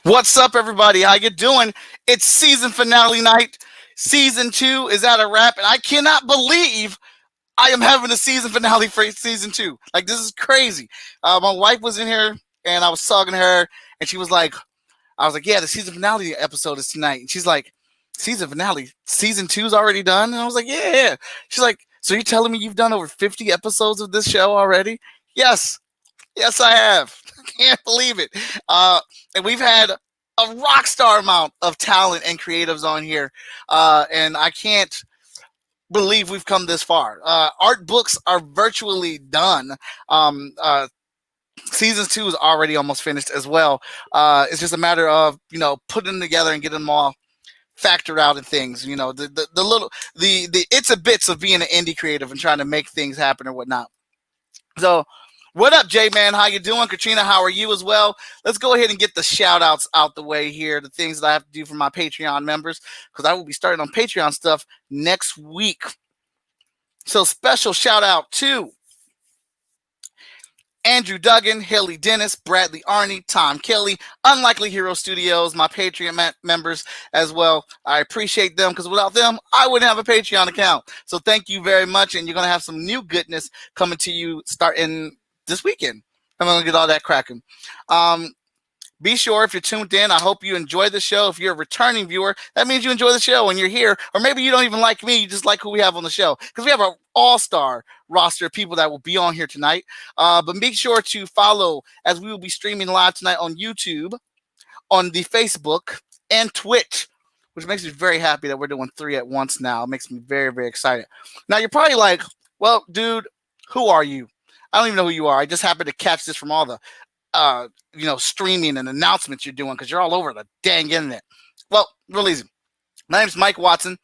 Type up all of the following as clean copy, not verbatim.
What's up, everybody? How you doing? It's season finale night. Season 2 is at a wrap, and I cannot believe I am having a season finale for season 2. Like, this is crazy. My wife was in here, and I was talking to her, and she was like, I was like, yeah, the season finale episode is tonight. And she's like, season finale? Season 2's already done? And I was like, yeah. She's like, so you're telling me you've done over 50 episodes of this show already? Yes. Yes, I have. I can't believe it. And we've had a rock star amount of talent and creatives on here. And I can't believe we've come this far. Art books are virtually done. Season 2 is already almost finished as well. It's just a matter of, putting them together and getting them all factored out and things. The it's a bits of being an indie creative and trying to make things happen or whatnot. So, what up, J-Man? How you doing? Katrina, how are you as well? Let's go ahead and get the shout-outs out the way here, the things that I have to do for my Patreon members, because I will be starting on Patreon stuff next week. So, special shout-out to Andrew Duggan, Haley Dennis, Bradley Arney, Tom Kelly, Unlikely Hero Studios, my Patreon members as well. I appreciate them because without them, I wouldn't have a Patreon account. So thank you very much, and you're going to have some new goodness coming to you starting this weekend. I'm going to get all that cracking. Be sure if you're tuned in, I hope you enjoy the show. If you're a returning viewer, that means you enjoy the show and you're here. Or maybe you don't even like me, you just like who we have on the show. Because we have an all-star roster of people that will be on here tonight. But make sure to follow as we will be streaming live tonight on YouTube, on the Facebook, and Twitch, which makes me very happy that we're doing 3 at once now. It makes me very, very excited. Now, you're probably like, well, dude, who are you? I don't even know who you are. I just happened to catch this from all the streaming and announcements you're doing because you're all over the dang internet. Well, real easy. My name's Mike Watson.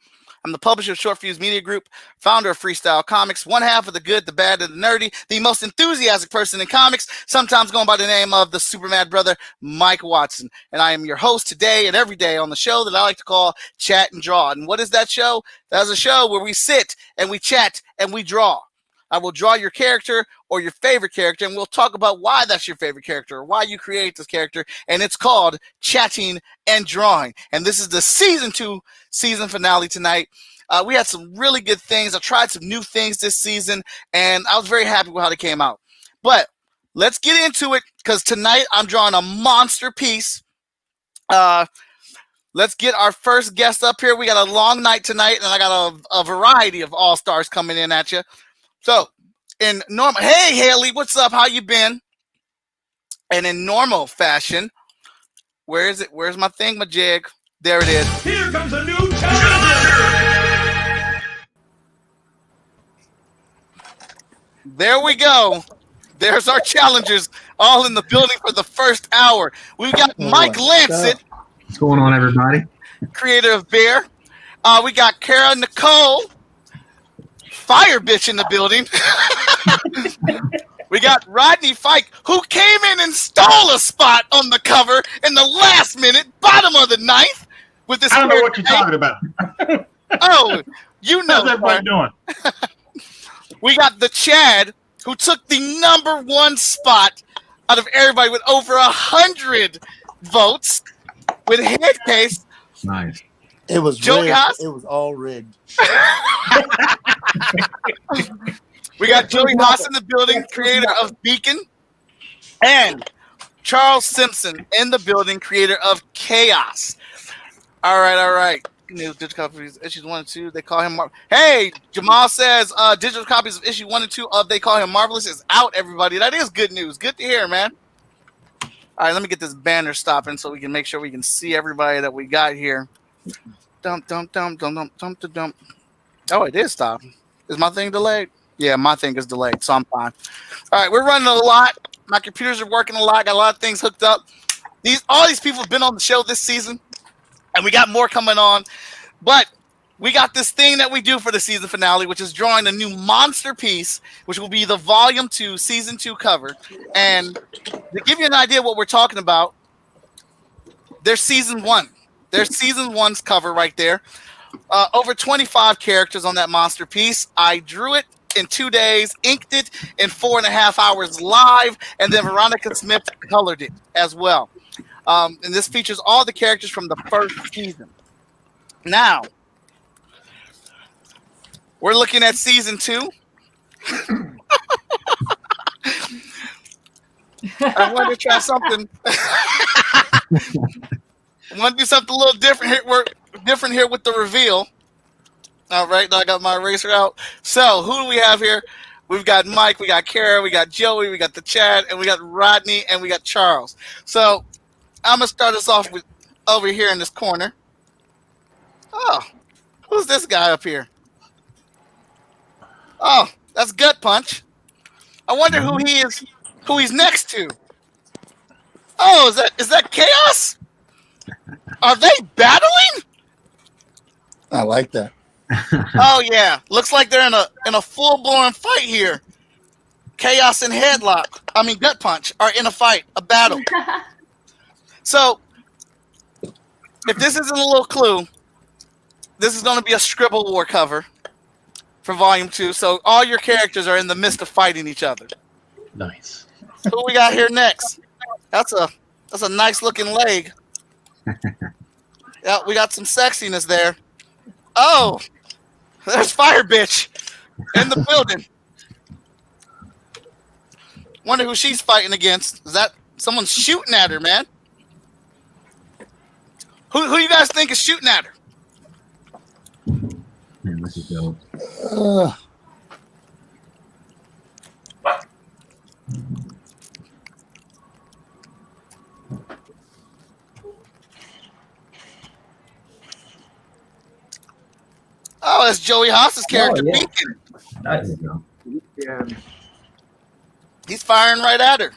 I'm the publisher of Short Fuse Media Group, founder of Freestyle Comics, one half of the good, the bad, and the nerdy, the most enthusiastic person in comics, sometimes going by the name of the Super Mad Brother, Mike Watson. And I am your host today and every day on the show that I like to call Chat and Draw. And what is that show? That's a show where we sit and we chat and we draw. I will draw your character or your favorite character, and we'll talk about why that's your favorite character or why you create this character, and it's called Chatting and Drawing. And this is the season 2 season finale tonight. We had some really good things. I tried some new things this season, and I was very happy with how they came out. But let's get into it, because tonight I'm drawing a monster piece. Let's get our first guest up here. We got a long night tonight, and I got a variety of all-stars coming in at you. So, in normal, hey Haley, what's up? How you been? And in normal fashion, where is it? Where's my thingamajig? There it is. Here comes a new challenger. There we go. There's our challengers, all in the building for the first hour. We've got Mike Lancette. What's going on, everybody? Creator of Bear. We got Cara Nicole. Fire bitch in the building. We got Rodney Fyke, who came in and stole a spot on the cover in the last minute, bottom of the ninth. With this, I don't know what you're talking about. Oh, you know. How's everybody doing? We got the Chad, who took the #1 spot out of everybody with over 100 votes with head case. Nice. It was Joey rigged. Haas? It was all rigged. We got Joey Haas in the building, creator of Beacon, and Charles Simpson in the building, creator of Chaos. All right. New digital copies, issues 1 and 2. They call him Hey, Jamal says digital copies of issue 1 and 2 of They Call Him Marvelous is out, everybody. That is good news. Good to hear, man. All right, let me get this banner stopping so we can make sure we can see everybody that we got here. Dump. Oh, it is stopping. Is my thing delayed? Yeah, my thing is delayed, so I'm fine. All right, we're running a lot. My computers are working a lot. Got a lot of things hooked up. All these people have been on the show this season, and we got more coming on. But we got this thing that we do for the season finale, which is drawing a new monster piece, which will be the Volume 2, Season 2 cover. And to give you an idea of what we're talking about, there's Season 1. There's Season 1's cover right there. Over 25 characters on that monster piece. I drew it in 2 days, inked it in 4.5 hours live, and then Veronica Smith colored it as well. And this features all the characters from the first season. Now, we're looking at season 2. I wanted to try something. I want to do something a little different here. We're different here with the reveal. All right, now I got my eraser out. So, who do we have here? We've got Mike, we got Cara, we got Joey, we got the Chad, and we got Rodney, and we got Charles. So, I'm going to start us off with over here in this corner. Oh, who's this guy up here? Oh, that's Gut Punch. I wonder who he is, who he's next to. Oh, is that Chaos? Are they battling? I like that. Oh yeah, looks like they're in a full blown fight here. Chaos and Gut Punch are in a fight, a battle. So, if this isn't a little clue, this is going to be a Scribble War cover for Volume 2. So all your characters are in the midst of fighting each other. Nice. Who we got here next? That's a nice looking leg. Yeah, we got some sexiness there. Oh, there's Fire Bitch in the building. Wonder who she's fighting against. Is that someone's shooting at her, man? Who you guys think is shooting at her? Man, this is dope. Oh, that's Joey Haas's character, yeah. Beacon. Nice. There you go. Yeah. He's firing right at her.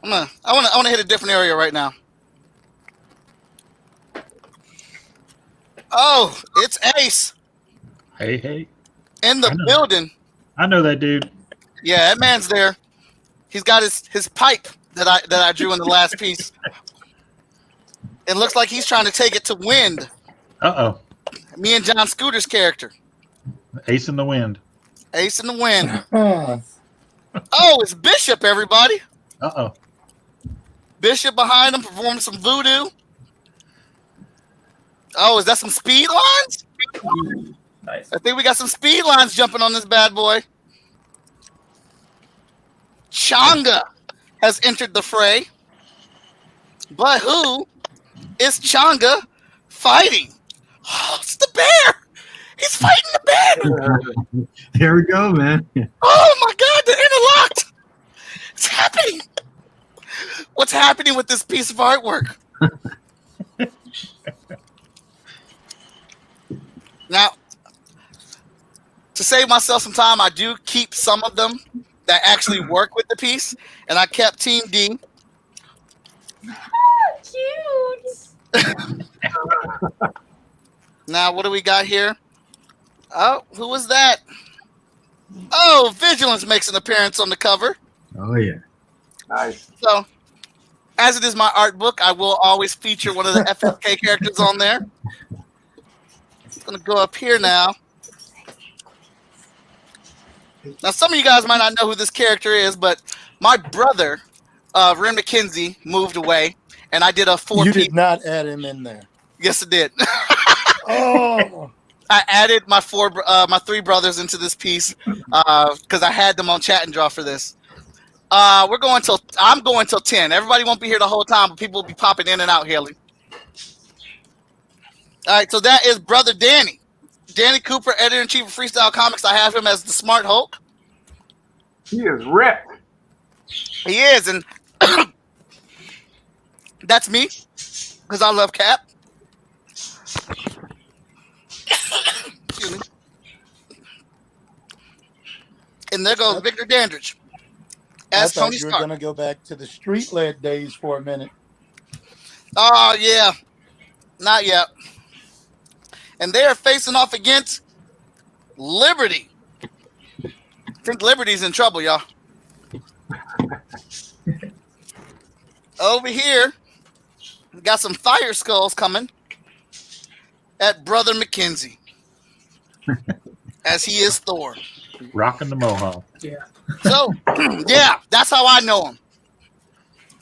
I want to hit a different area right now. Oh, it's Ace Hey. in the I know. building. I know that dude. Yeah, that man's there. He's got his pipe that I drew in the last piece. It looks like he's trying to take it to Wind. Uh-oh. Me and John Scooter's character. Ace in the wind. Ace in the Wind. Oh, it's Bishop, everybody. Uh-oh. Bishop behind him performing some voodoo. Oh, is that some speed lines? Nice. I think we got some speed lines jumping on this bad boy. Changa has entered the fray. But who is Changa fighting? Oh, it's the bear. He's fighting the bear. There we go, man. Oh my God, they're interlocked. It's happening. What's happening with this piece of artwork? Now, to save myself some time, I do keep some of them that actually work with the piece, and I kept Team D. Cute. Now, what do we got here? Oh, who was that? Oh, Vigilance makes an appearance on the cover. Oh yeah. Nice. So, as it is my art book, I will always feature one of the FFK characters on there. It's going to go up here now. Now, some of you guys might not know who this character is, but my brother, Ren McKenzie, moved away, and I did a 4 You did not add him in there. Yes, I did. Oh, I added my 3 brothers into this piece because I had them on Chat and Draw for this. I'm going till 10. Everybody won't be here the whole time, but people will be popping in and out, Haley. All right, so that is Brother Danny. Danny Cooper, editor-in-chief of Freestyle Comics. I have him as the Smart Hulk. He is ripped. He is, and that's me because I love Cap. Excuse me. And there goes Victor Dandridge I as thought Tony you were Stark. going to go back to the street-led days for a minute. Oh, yeah. Not yet. And they are facing off against Liberty. I think Liberty's in trouble, y'all. Over here, we got some fire skulls coming at Brother McKenzie. As he is Thor. Rocking the mohawk. So, yeah, that's how I know him.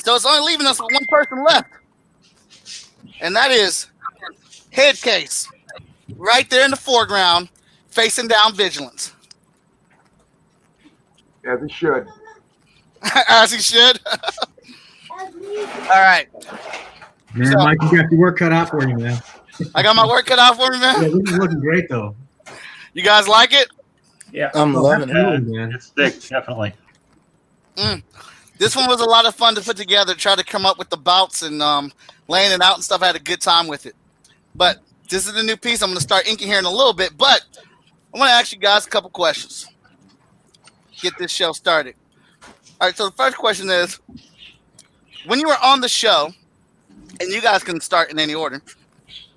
So it's only leaving us with one person left. And that is Headcase. Right there in the foreground, facing down Vigilance. As he should. As he should. All right. Man, So- Mike, you got your work cut out for you, man. I got my work cut out for me, Yeah, man. this is looking great, though. You guys like it? Yeah. I'm loving it. Absolutely, man. It's thick, definitely. This one was a lot of fun to put together, try to come up with the bouts and laying it out and stuff. I had a good time with it. But this is the new piece. I'm going to start inking here in a little bit. But I want to ask you guys a couple questions. Get this show started. All right, so the first question is, when you were on the show, and you guys can start in any order,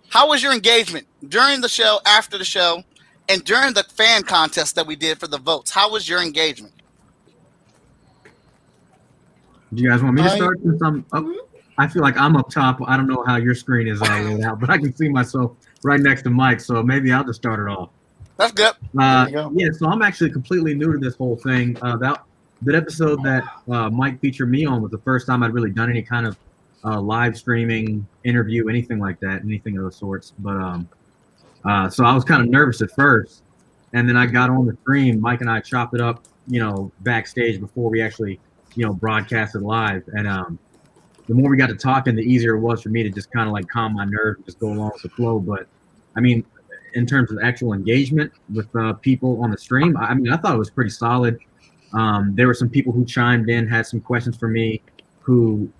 how was your engagement during the show, after the show, and during the fan contest that we did for the votes? How was your engagement? Do you guys want me to start? Since I'm up, I feel like I'm up top. I don't know how your screen is laid out, but I can see myself right next to Mike, so maybe I'll just start it off. That's good. There you go. Yeah, so I'm actually completely new to this whole thing. That episode that Mike featured me on was the first time I'd really done any kind of live streaming, interview, anything like that, anything of those sorts. But so I was kind of nervous at first, and then I got on the stream. Mike and I chopped it up, backstage before we actually, broadcasted live. And the more we got to talking, the easier it was for me to just kind of like calm my nerves and just go along with the flow. But I mean, in terms of actual engagement with people on the stream, I thought it was pretty solid. There were some people who chimed in, had some questions for me who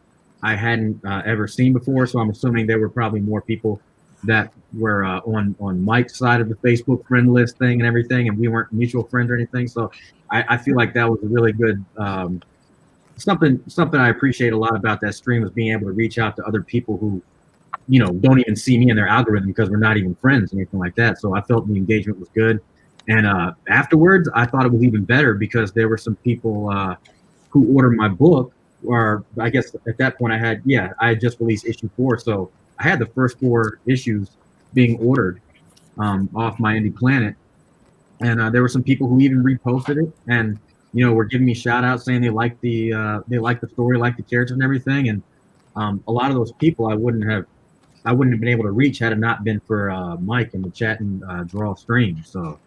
I hadn't ever seen before. So I'm assuming there were probably more people that were on Mike's side of the Facebook friend list thing and everything, and we weren't mutual friends or anything. So I feel like that was a really good something I appreciate a lot about that stream, was being able to reach out to other people who don't even see me in their algorithm because we're not even friends, anything like that. So I felt the engagement was good. And afterwards, I thought it was even better because there were some people who ordered my book, or I guess at that point I had just released issue 4. So I had the first 4 issues being ordered off my Indie Planet. And there were some people who even reposted it and, were giving me shout outs saying they liked the story, liked the characters and everything. And a lot of those people I wouldn't have been able to reach had it not been for Mike and the chat and draw stream. So,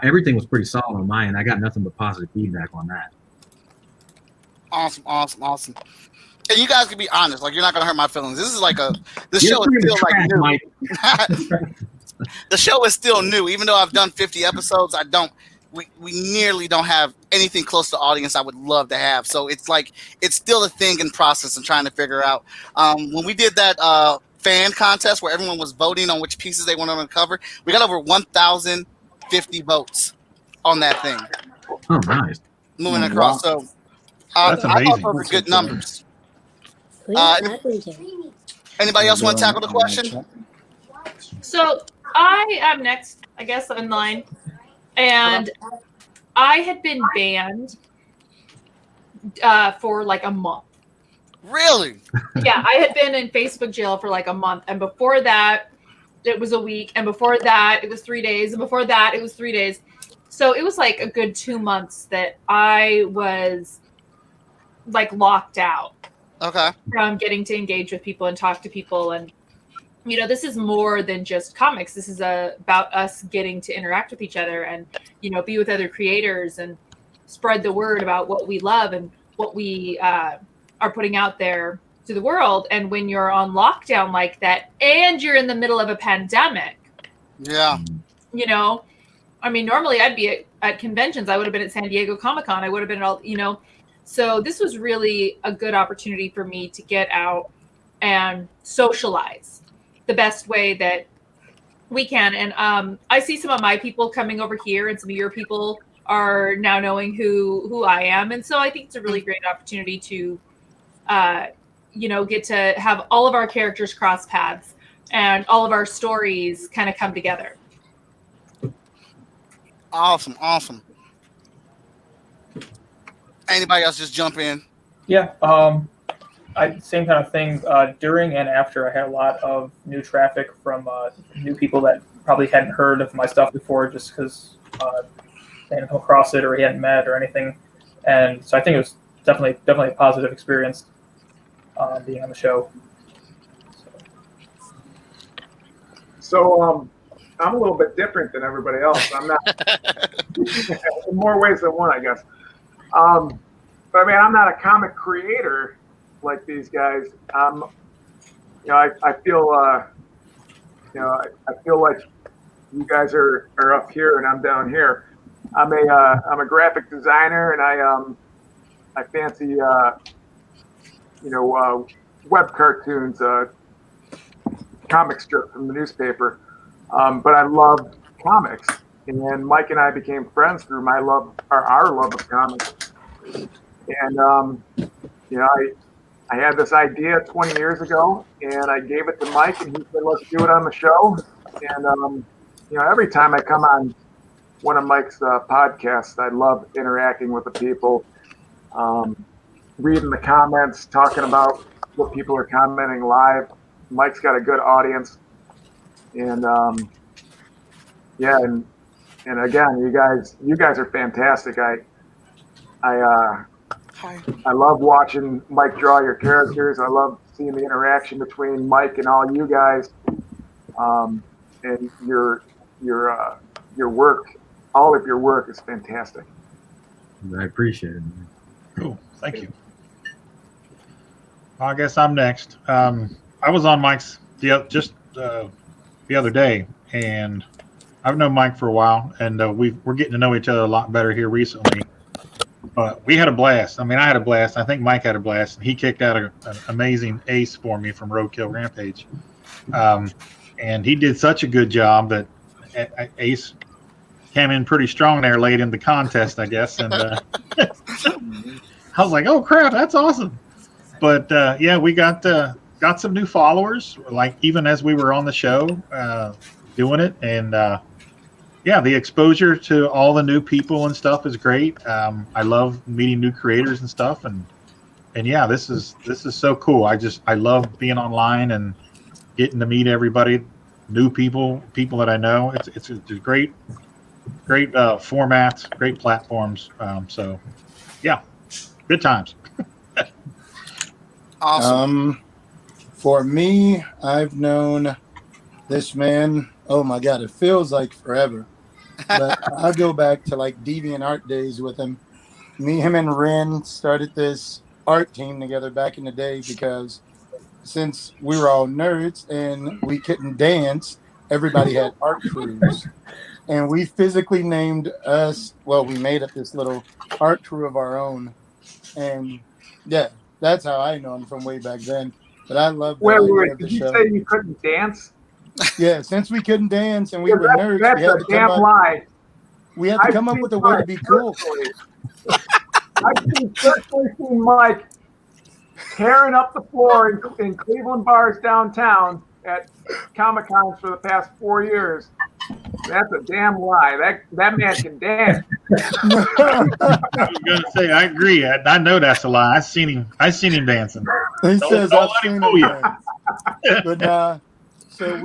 everything was pretty solid on my end. I got nothing but positive feedback on that. Awesome. And you guys can be honest. Like, you're not going to hurt my feelings. This is like this You're show is still trash, like new. Mike. The show is still new. Even though I've done 50 episodes, we nearly don't have anything close to the audience I would love to have. So it's like, it's still a thing in process and trying to figure out. When we did that fan contest where everyone was voting on which pieces they wanted to cover, we got over 1,050 votes on that thing. Oh, nice. Moving across. So That's I thought amazing. those were good numbers. Please, Anybody else want to tackle the question? So I am next, I guess, in line. And I had been banned for like a month. Really? Yeah, I had been in Facebook jail for like a month. And before that, it was a week. And before that, it was 3 days. And before that, it was 3 days. So it was like a good 2 months that I was like locked out Okay. from getting to engage with people and talk to people. And this is more than just comics. This is about us getting to interact with each other and, be with other creators and spread the word about what we love and what we are putting out there to the world. And when you're on lockdown like that and you're in the middle of a pandemic, Yeah. normally I'd be at conventions. I would have been at San Diego Comic-Con. I would have been at all, so this was really a good opportunity for me to get out and socialize the best way that we can. And I see some of my people coming over here and some of your people are now knowing who I am. And so I think it's a really great opportunity to, get to have all of our characters cross paths and all of our stories kind of come together. Awesome. Anybody else just jump in? Yeah. Same kind of thing. During and after, I had a lot of new traffic from new people that probably hadn't heard of my stuff before, just because they hadn't come across it or he hadn't met or anything. And so I think it was definitely a positive experience. being on the show. So I'm a little bit different than everybody else. I'm not in more ways than one, I guess. But I mean, I'm not a comic creator like these guys. I feel I feel like you guys are up here and I'm down here. I'm a graphic designer, and I fancy web cartoons, comic strip from the newspaper. But I love comics, and Mike and I became friends through our love of comics. And I had this idea 20 years ago, and I gave it to Mike, and he said, "Let's do it on the show." And every time I come on one of Mike's podcasts, I love interacting with the people, reading the comments, talking about what people are commenting live. Mike's got a good audience, and and again, you guys are fantastic. I love watching Mike draw your characters. I love seeing the interaction between Mike and all you guys, and your work. All of your work is fantastic. I appreciate it. Cool. Thank you. I guess I'm next. I was on Mike's the other day, and I've known Mike for a while, and we're getting to know each other a lot better here recently. But we had a blast. I mean, I had a blast. I think Mike had a blast, and he kicked out an amazing ace for me from Roadkill Rampage. And he did such a good job that Ace came in pretty strong there late in the contest, I guess. And I was like, "Oh crap, that's awesome!" But we got some new followers. Like even as we were on the show doing it, and the exposure to all the new people and stuff is great. I love meeting new creators and stuff, and this is so cool. I love being online and getting to meet everybody, new people that I know. It's a great formats, great platforms. Good times. Awesome. For me, I've known this man, oh my God, it feels like forever. But I go back to like DeviantArt days with him. Me, him, and Ren started this art team together back in the day because since we were all nerds and we couldn't dance, everybody had art crews. And we physically named us, we made up this little art crew of our own. And yeah, that's how I know him from way back then. But I love Wait, did you say you couldn't dance? Yeah, since we couldn't dance and we were nerds, that's we had a to damn lie. We had to come up with a way to be cool. I've personally seen Mike tearing up the floor in Cleveland bars downtown at Comic-Cons for the past 4 years. That's a damn lie. That man can dance. I was gonna say I agree. I know that's a lie. I seen him dancing. He says don't I've let him seen fool him you. dance. But so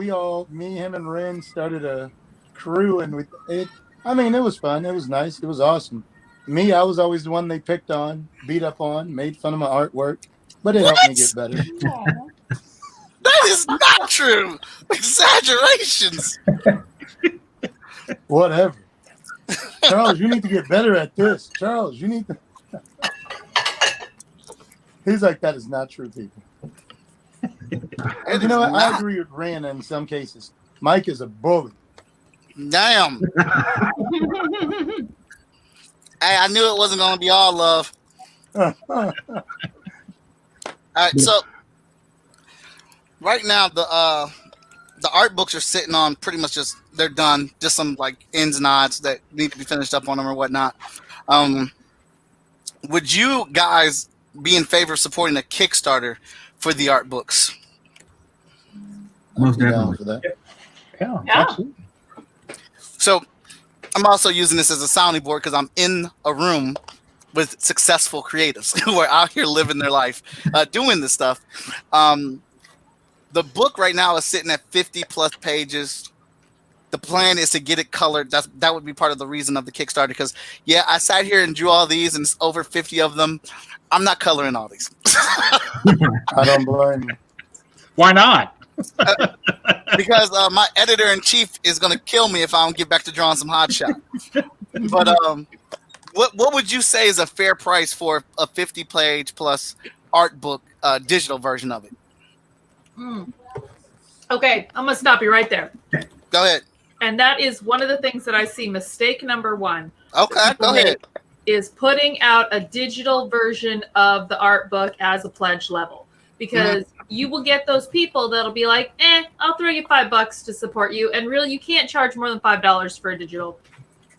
me, him, and Ren started a crew, and it was fun. It was nice. It was awesome. Me, I was always the one they picked on, beat up on, made fun of my artwork, but it helped me get better. That is not true. Exaggerations. Whatever. Charles, you need to get better at this. Charles, you need to. He's like, that is not true, people. And you know what? I agree with Ren in some cases. Mike is a bully. Damn. Hey, I knew it wasn't going to be all love. All right, so right now the art books are sitting on pretty much they're done. Just some like ins and outs that need to be finished up on them or whatnot. Would you guys be in favor of supporting a Kickstarter for the art books? Most definitely. For that. Yeah. Yeah. So I'm also using this as a sounding board because I'm in a room with successful creatives who are out here living their life doing this stuff. The book right now is sitting at 50 plus pages. the plan is to get it colored. That would be part of the reason of the Kickstarter. Because yeah, I sat here and drew all these, and it's over 50 of them. I'm not coloring all these. I don't blame you. Why not? Because my editor-in-chief is going to kill me if I don't get back to drawing some hot shot. But what would you say is a fair price for a 50-page plus art book digital version of it? Okay, I'm gonna stop you right there. Go ahead. And that is one of the things that I see. Mistake number one. Okay, go ahead. Is putting out a digital version of the art book as a pledge level, because you will get those people that'll be like, I'll throw you $5 to support you. And really, you can't charge more than $5 for a digital.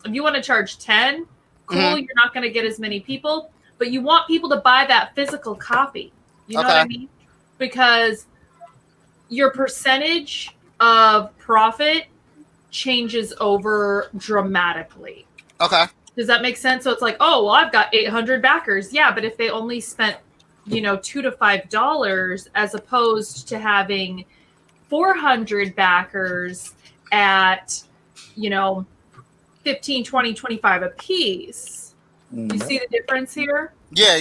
If you want to charge 10, cool, you're not going to get as many people, but you want people to buy that physical copy. You know what I mean? Because your percentage of profit changes over dramatically. Okay. Does that make sense? So it's like, oh, well, I've got 800 backers. Yeah, but if they only spent, $2 to $5 as opposed to having 400 backers at, 15, 20, 25 a piece. You see the difference here? Yeah.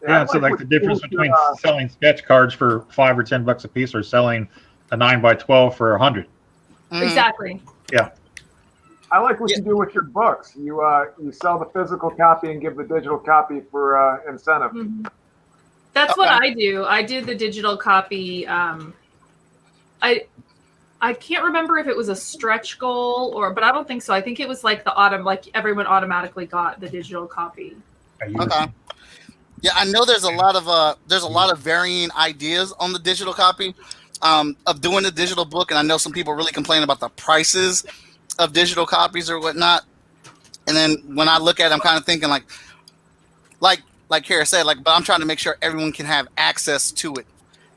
Yeah, so like the difference between selling sketch cards for $5 or $10 a piece or selling a 9x12 for 100. Exactly. Yeah. I like what you do with your books. You sell the physical copy and give the digital copy for incentive. That's what I do. I do the digital copy. I can't remember if it was a stretch goal but I don't think so. I think it was like everyone automatically got the digital copy. Okay. Yeah, I know there's a lot of varying ideas on the digital copy of doing the digital book, and I know some people really complain about the prices of digital copies or whatnot. And then when I look at it, I'm kind of thinking like Cara said, but I'm trying to make sure everyone can have access to it,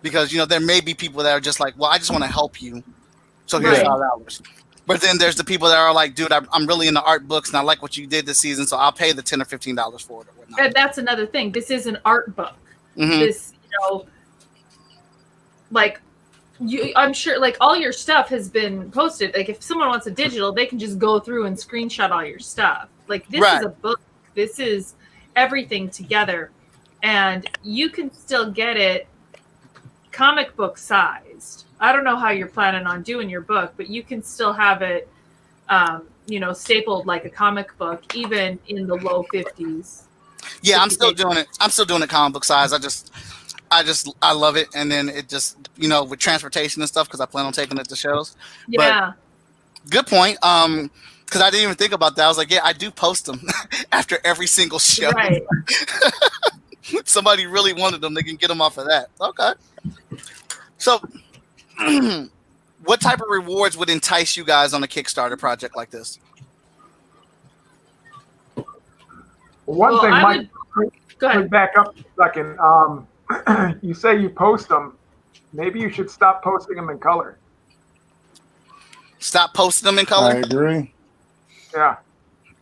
because there may be people that are just like, well, I just want to help you, so here's $5. But then there's the people that are like, dude, I'm really into art books and I like what you did this season, so I'll pay the $10 or $15 for it or whatnot. And that's another thing. This is an art book. This, I'm sure all your stuff has been posted. Like if someone wants a digital, they can just go through and screenshot all your stuff. Like this is a book. This is everything together, and you can still get it comic book sized. I don't know how you're planning on doing your book, but you can still have it, stapled like a comic book, even in the low 50s. Yeah, I'm still doing it. I'm still doing it comic book size. I love it, and then it just with transportation and stuff, because I plan on taking it to shows. Yeah. But good point. Because I didn't even think about that. I was like, yeah, I do post them after every single show. Right. Somebody really wanted them, they can get them off of that. Okay. So, what type of rewards would entice you guys on a Kickstarter project like this? One thing, Mike, go ahead. Back up a second. You say you post them. Maybe you should stop posting them in color. Stop posting them in color? I agree. Yeah.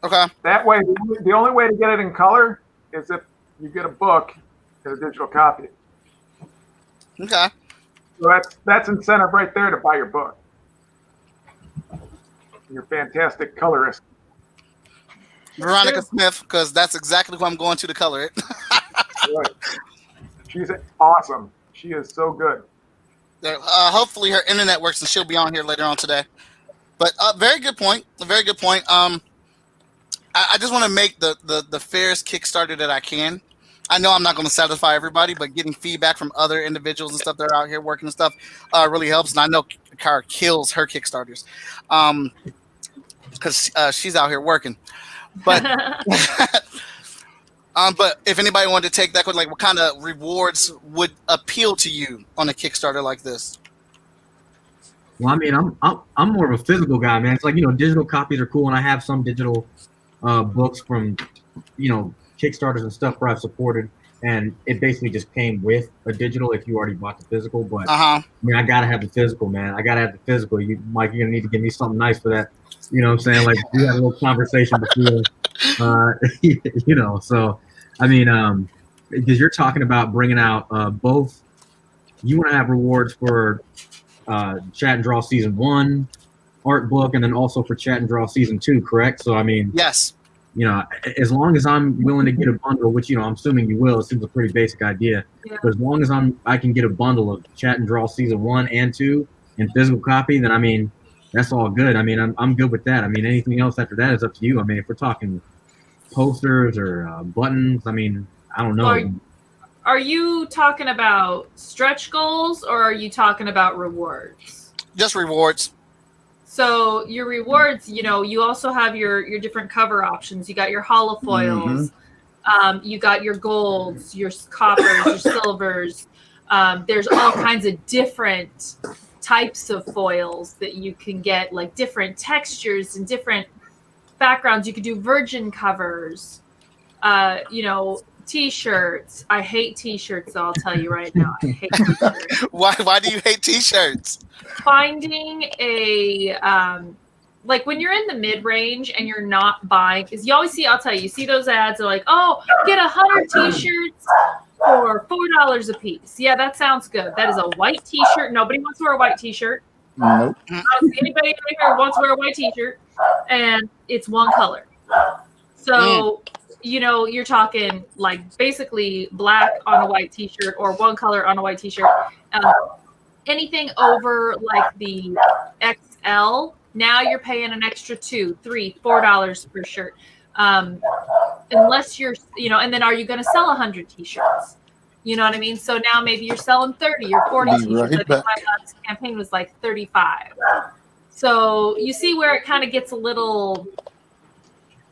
Okay. That way, the only way to get it in color is if you get a book and a digital copy. Okay. So that's incentive right there to buy your book. You're a fantastic colorist. Veronica Smith, because that's exactly who I'm going to color it. Right. She's awesome. She is so good. Hopefully her internet works and she'll be on here later on today. But very good point. A very good point. I just want to make the fairest Kickstarter that I can. I know I'm not going to satisfy everybody, but getting feedback from other individuals and stuff that are out here working and stuff really helps. And I know Cara kills her Kickstarters because she's out here working. But but if anybody wanted to take that, what kind of rewards would appeal to you on a Kickstarter like this? Well, I mean, I'm more of a physical guy, man. It's like, digital copies are cool, and I have some digital books from, Kickstarters and stuff where I've supported, and it basically just came with a digital if you already bought the physical. But I mean, I gotta have the physical, man. I gotta have the physical. Mike, you're gonna need to give me something nice for that. You know what I'm saying? Like we had a little conversation before, So, I mean, because you're talking about bringing out both. You want to have rewards for Chat and Draw Season 1, art book and then also for Chat and Draw season 2, correct? So I mean, Yes. As long as I'm willing to get a bundle, which I'm assuming you will, it seems a pretty basic idea. Yeah. But as long as I can get a bundle of Chat and Draw season 1 and 2 in physical copy, then I mean, that's all good. I mean, I'm good with that. I mean, anything else after that is up to you. I mean, if we're talking posters or buttons, I mean, I don't know. Are you talking about stretch goals or are you talking about rewards? Just rewards. So your rewards, you also have your different cover options. You got your holofoils, you got your golds, your coppers, your silvers. There's all kinds of different types of foils that you can get, like different textures and different backgrounds. You could do virgin covers, T-shirts. I hate T-shirts, so I'll tell you right now. I hate T-shirts. Why do you hate T-shirts? Finding a like when you're in the mid-range and you're not buying, because I'll tell you, you see those ads, they're like, oh, get 100 T-shirts for $4 a piece. Yeah, that sounds good. That is a white T-shirt. Nobody wants to wear a white T-shirt. Nope. I don't see anybody here who wants to wear a white T-shirt, and it's one color. So, you're talking like basically black on a white T-shirt or one color on a white T-shirt. Anything over like the XL, now you're paying an extra $2, $3, $4 per shirt. Unless you're, and then are you going to sell 100 T-shirts? You know what I mean? So now maybe you're selling 30 or 40 T-shirts. Right I think my last campaign was like 35. So you see where it kind of gets a little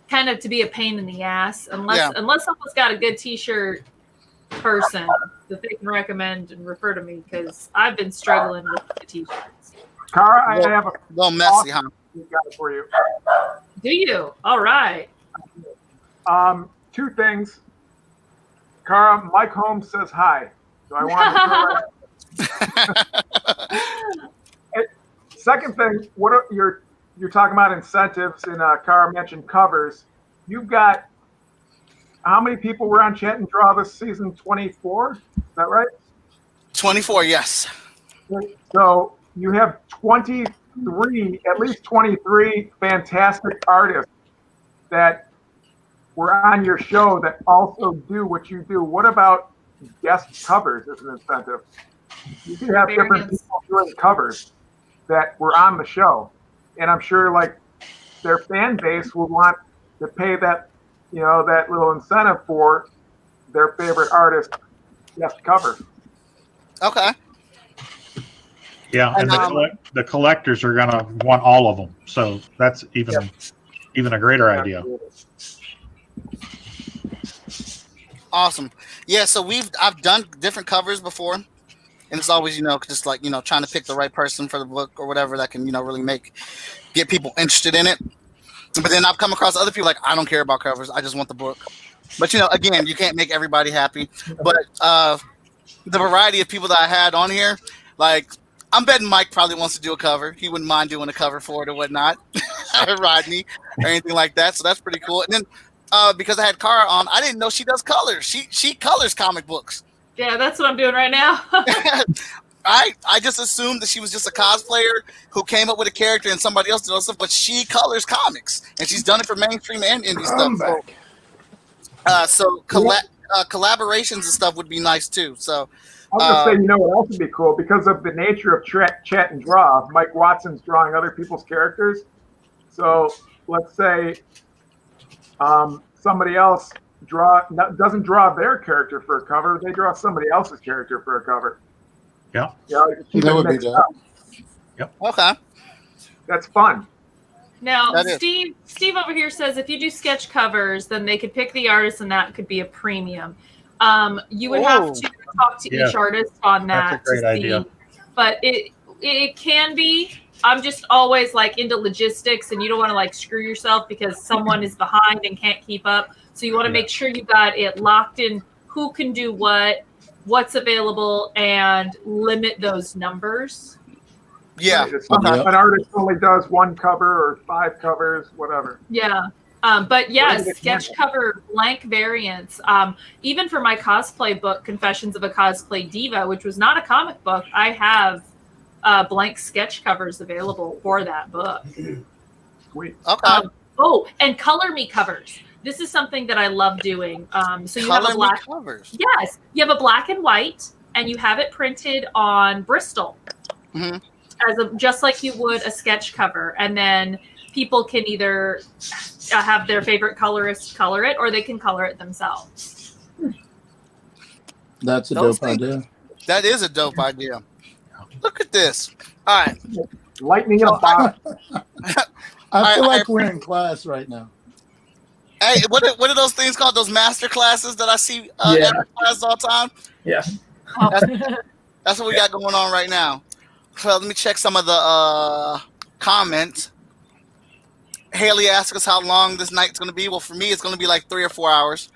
kind of to be a pain in the ass, unless someone's got a good T-shirt person that they can recommend and refer to me, because I've been struggling with the T-shirts. Cara, I have a little messy, huh? got for you. Do you? All right. 2 things. Cara, Mike Holmes says hi. So I want to Second thing, what are you're talking about incentives, and Cara mentioned covers. You've got how many people were on Chat and Draw this season? 24? Is that right? 24, yes. So you have 23, at least 23 fantastic artists that were on your show that also do what you do. What about guest covers as an incentive? You do have different people doing covers that were on the show. And I'm sure like their fan base would want to pay that, that little incentive for their favorite artist guest cover. Okay. Yeah, and the collectors are going to want all of them. So that's even a greater idea. Awesome. Yeah, so I've done different covers before, and it's always just like trying to pick the right person for the book or whatever that can really get people interested in it. But then I've come across other people like, I don't care about covers, I just want the book. But again, you can't make everybody happy. But the variety of people that I had on here, like I'm betting Mike probably wants to do a cover. He wouldn't mind doing a cover for it or whatnot, or Rodney or anything like that. So that's pretty cool. And then because I had Cara on, I didn't know she does colors. She colors comic books. Yeah, that's what I'm doing right now. I just assumed that she was just a cosplayer who came up with a character and somebody else did all stuff, but she colors comics and she's done it for mainstream and indie stuff. So collaborations and stuff would be nice too. So I was going to say, what else would be cool? Because of the nature of Chat and Draw, Mike Watson's drawing other people's characters. So let's say somebody else doesn't draw their character for a cover. They draw somebody else's character for a cover. Yeah. That would be that. Yep. Okay. That's fun. Now, Steve over here says if you do sketch covers, then they could pick the artist, and that could be a premium. You would have to talk to each artist on that. That's a great idea. But it can be. I'm just always like into logistics, and you don't want to like screw yourself because someone is behind and can't keep up. So you want to make sure you got it locked in, who can do what's available, and limit those numbers. Yeah. An artist only does 1 cover or 5 covers, whatever. Yeah. But yes, sketch cover blank variants. Even for my cosplay book, Confessions of a Cosplay Diva, which was not a comic book, I have blank sketch covers available for that book. Sweet. Okay. Oh, and color me covers. This is something that I love doing. So you have a Color me black covers. Yes, you have a black and white, and you have it printed on Bristol, Mhm. just like you would a sketch cover, and then people can either have their favorite colorist color it, or they can color it themselves. That's a Those dope things- idea. That is a dope idea. Look at this. All right. Lightning in a box. I feel I- like we're in class right now. Hey, what are those things called? Those master classes that I see Yeah. advertised all the time? Yeah. That's what we got going on right now. So let me check some of the comments. Haley asked us how long this night's going to be. Well, for me, it's going to be like 3 or 4 hours.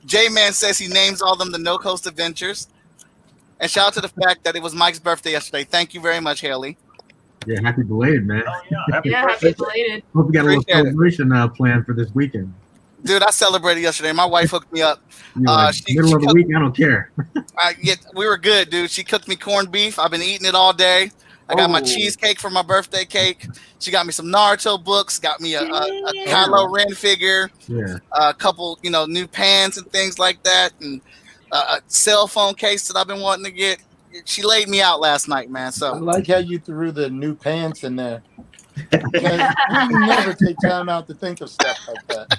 J-Man says he names all them the No Coast Adventures. And shout out to the fact that it was Mike's birthday yesterday. Thank you very much, Haley. Yeah, happy belated, man. Oh, yeah. Happy Yeah, birthday. happy belated. Hope you got a little Appreciate it. celebration planned for this weekend. Dude, I celebrated yesterday. My wife hooked me up. You know, middle of the cooked- week, I don't care. we were good, dude. She cooked me corned beef. I've been eating it all day. I got my Oh. cheesecake for my birthday cake. She got me some Naruto books. Got me a Kylo Ren figure. Yeah. A couple, new pants and things like that, and a cell phone case that I've been wanting to get. She laid me out last night, man. I So like how you threw the new pants in there. Because we never take time out to think of stuff like that.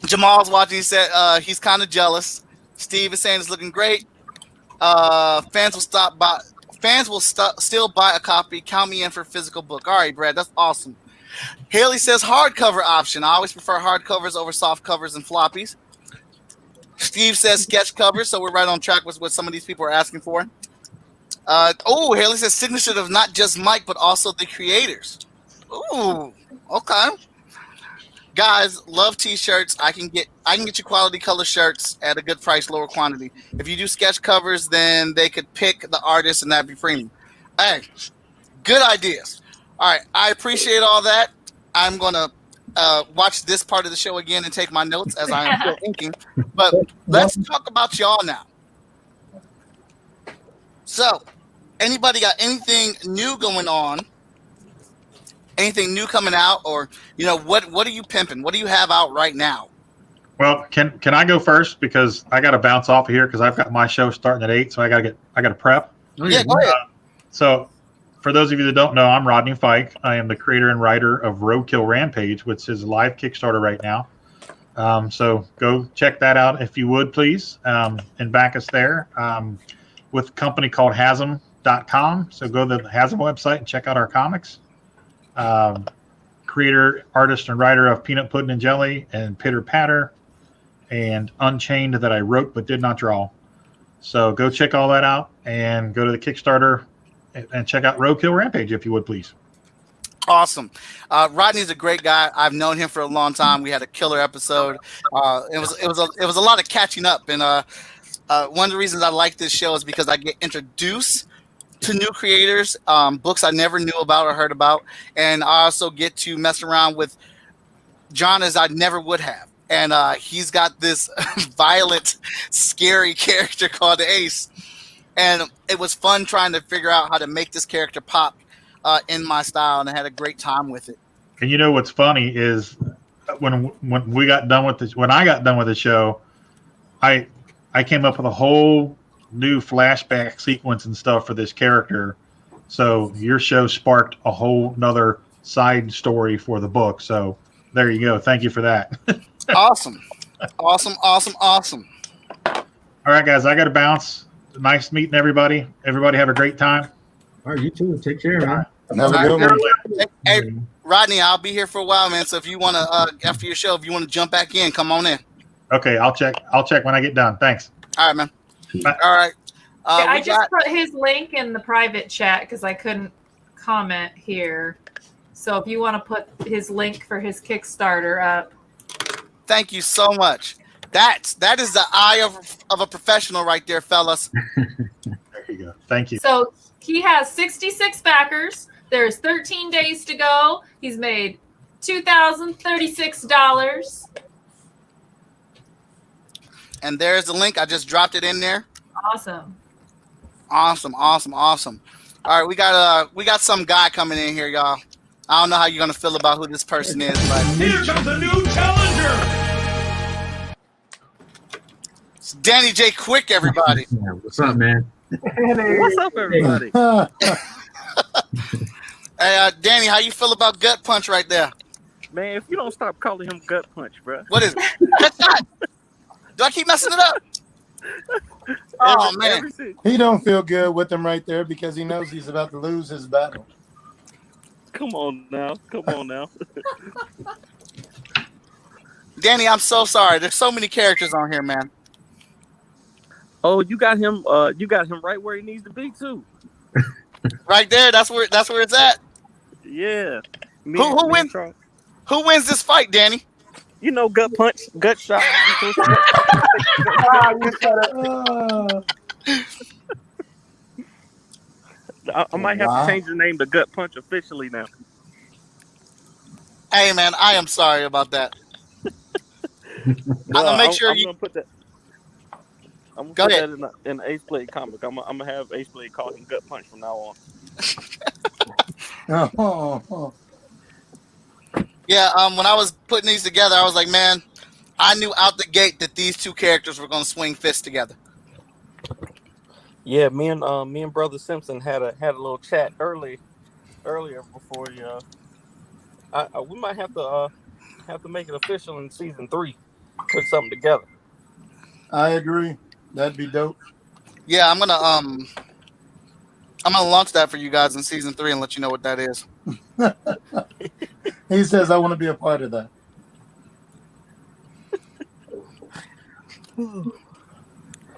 Jamal's watching. He said he's kind of jealous. Steve is saying it's looking great. Fans will still buy a copy. Count me in for physical book. All right, Brad, that's awesome. Haley says hardcover option. I always prefer hardcovers over soft covers and floppies. Steve says sketch covers, so we're right on track with what some of these people are asking for. Haley says signature of not just Mike, but also the creators. Ooh, okay. Guys, love t-shirts. I can get you quality color shirts at a good price, lower quantity. If you do sketch covers, then they could pick the artist and that'd be premium. Hey, good ideas. All right, I appreciate all that. I'm gonna watch this part of the show again and take my notes as I am still thinking. But let's talk about y'all now. So, anybody got anything new going on? Anything new coming out, or what are you pimping? What do you have out right now? Well, can I go first because I got to bounce off of here because I've got my show starting at 8, so I got to prep. Oh, Yeah, go ahead. So, for those of you that don't know, I'm Rodney Fyke. I am the creator and writer of Roadkill Rampage, which is a live Kickstarter right now. So go check that out if you would, please, and back us there with a company called Hasm.com. So go to the Hasm website and check out our comics. Creator, artist, and writer of Peanut Pudding and Jelly and Pitter Patter and Unchained that I wrote but did not draw. So go check all that out and go to the Kickstarter and check out Roadkill Rampage if you would, please. Awesome. Rodney's a great guy. I've known him for a long time. We had a killer episode. It was a lot of catching up, and one of the reasons I like this show is because I get introduced to new creators, books I never knew about or heard about, and I also get to mess around with genres I never would have. And he's got this violent, scary character called Ace, and it was fun trying to figure out how to make this character pop in my style, and I had a great time with it. And you know what's funny is when we got done with this, when I got done with the show, I came up with a whole new flashback sequence and stuff for this character. So your show sparked a whole nother side story for the book. So there you go. Thank you for that. Awesome. All right, guys, I got to bounce. Nice meeting everybody. Everybody have a great time. All right, you too. Take care, man. Have a good one. Hey, Rodney, I'll be here for a while, man. So if you want to, after your show, if you want to jump back in, come on in. Okay, I'll check when I get done. Thanks. All right, man. Bye. All right. I just put his link in the private chat because I couldn't comment here. So if you want to put his link for his Kickstarter up. Thank you so much. That is the eye of a professional right there, fellas. There you go. Thank you. So he has 66 backers. There's 13 days to go. He's made $2,036. And there's the link. I just dropped it in there. Awesome. Awesome. All right, we got some guy coming in here, y'all. I don't know how you're gonna feel about who this person is, but Here comes a new challenger. it's Danny J. Quick, everybody. Yeah, what's up, man? What's up, everybody? Hey, Danny, how you feel about Gut Punch right there? Man, if you don't stop calling him Gut Punch, bro. What is it? That's not. Do I keep messing it up? Oh man, He don't feel good with him right there because he knows he's about to lose his battle. Come on now. Danny, I'm so sorry. There's so many characters on here, man. Oh, you got him. You got him right where he needs to be too. Right there. That's where it's at. Yeah. Who wins? Who wins this fight, Danny? You know, Gut Punch, Gut Shot. You said it. I might have to change the name to Gut Punch officially now. Hey, man, I am sorry about that. I'm gonna make sure you. I'm gonna put that. I'm Go gonna ahead. put that in an Ace Blade comic. I'm gonna have Ace Blade call him Gut Punch from now on. Yeah, when I was putting these together, I was like, man, I knew out the gate that these two characters were gonna swing fists together. Yeah, me and brother Simpson had a little chat earlier before we might have to make it official in season 3. Put something together. I agree. That'd be dope. Yeah, I'm gonna launch that for you guys in season 3 and let you know what that is. He says I want to be a part of that.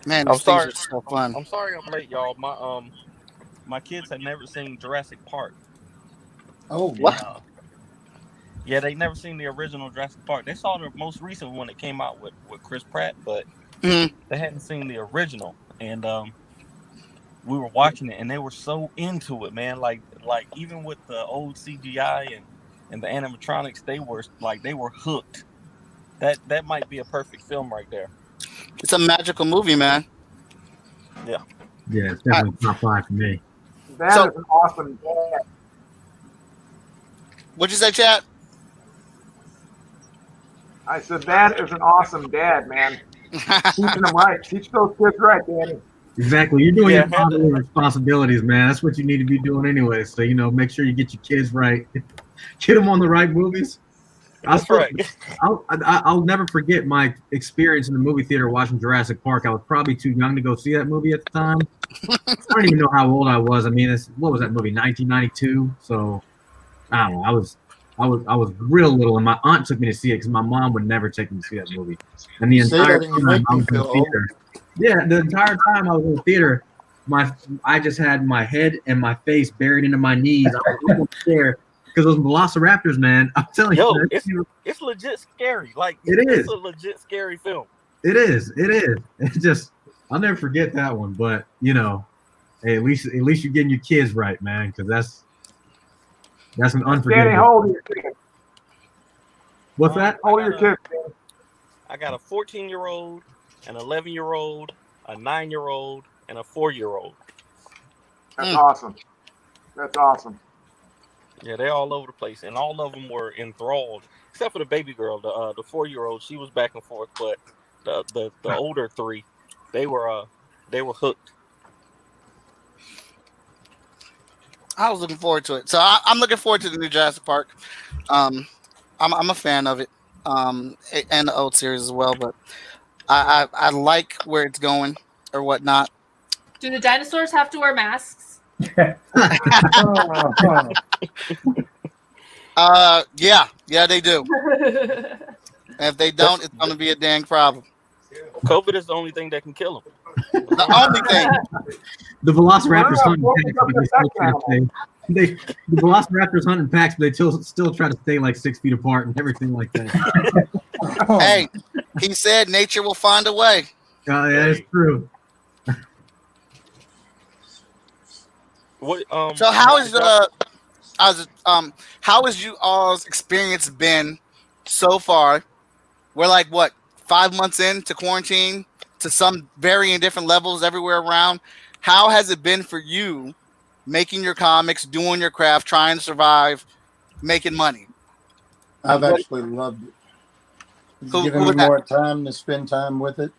Man, I'm these sorry. things are so fun. I'm sorry I'm late, y'all. My kids had never seen Jurassic Park. Oh, What? Yeah, they never seen the original Jurassic Park. They saw the most recent one that came out with Chris Pratt, but Mhm. they hadn't seen the original. And we were watching it, and they were so into it, man. Like even with the old CGI and the animatronics, they were hooked. That might be a perfect film right there. It's a magical movie, man. Yeah, it's definitely top 5 for me. That So- is an awesome dad. What'd you say, chat? I said that is an awesome dad, man. Teaching them right. Teach those kids right, Danny. Exactly. You're doing Yeah, your fatherly responsibilities, man. That's what you need to be doing anyway. So, make sure you get your kids right. Get them on the right movies. That's right. I'll never forget my experience in the movie theater watching Jurassic Park. I was probably too young to go see that movie at the time. I don't even know how old I was. I mean, what was that movie? 1992. So I don't know. I was real little, and my aunt took me to see it because my mom would never take me to see that movie. And the Say entire that and you time make I me was in the feel old. theater, yeah, the entire time I was in the theater, I just had my head and my face buried into my knees. I was almost there because those Velociraptors, man. I'm telling Yo, you, it's legit scary. Like It is. It's a legit scary film. it is. It's just I'll never forget that one. But hey, at least you're getting your kids right, man, because that's an Danny, unforgivable. how old are your kids? What's that? How old are your kids, Danny? I got a 14-year-old, an 11-year-old, a 9-year-old, and a 4-year-old. That's awesome. That's awesome. Yeah, they're all over the place, and all of them were enthralled, except for the baby girl, the 4-year-old. She was back and forth, but the older 3, they were hooked. I was looking forward to it. So I'm looking forward to the new Jurassic Park. I'm a fan of it, and the old series as well. But I like where it's going or whatnot. Do the dinosaurs have to wear masks? Yeah, they do. And if they don't, it's gonna be a dang problem. COVID is the only thing that can kill them. The only thing. The Velociraptors hunt in packs, but they still try to stay. The Velociraptors hunt in packs, but they still try to stay like 6 feet apart and everything like that. Hey, he said nature will find a way. That is true. What? So how has you all's experience been so far? We're like what, 5 months into quarantine, to some varying different levels everywhere around. How has it been for you making your comics, doing your craft, trying to survive, making money? I've actually loved it. It's given me more time to spend time with it.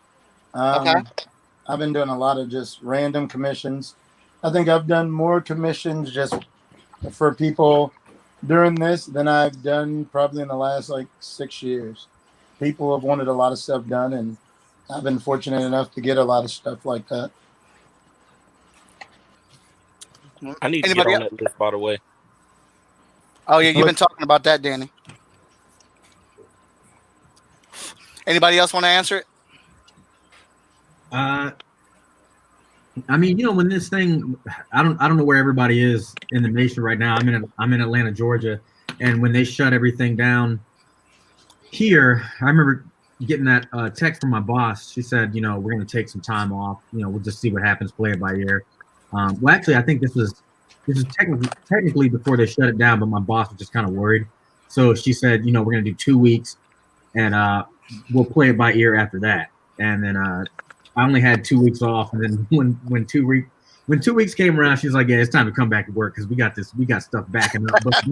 Okay. I've been doing a lot of just random commissions. I think I've done more commissions just for people during this than I've done probably in the last like 6 years. People have wanted a lot of stuff done, and I've been fortunate enough to get a lot of stuff like that. I need to get on that list, by the way. Oh yeah, you've been talking about that, Danny. Anybody else want to answer it? I mean, you know, when this thing, I don't know where everybody is in the nation right now. I'm in Atlanta, Georgia, and when they shut everything down here, I remember getting that text from my boss. She said, you know, we're going to take some time off. You know, we'll just see what happens, play it by ear. Well, actually, I think this is technically before they shut it down, but my boss was just kind of worried. So she said, you know, we're going to do 2 weeks, and we'll play it by ear after that. And then I only had 2 weeks off, and then when 2 weeks came around, she's like, "Yeah, it's time to come back to work because we got stuff backing up." But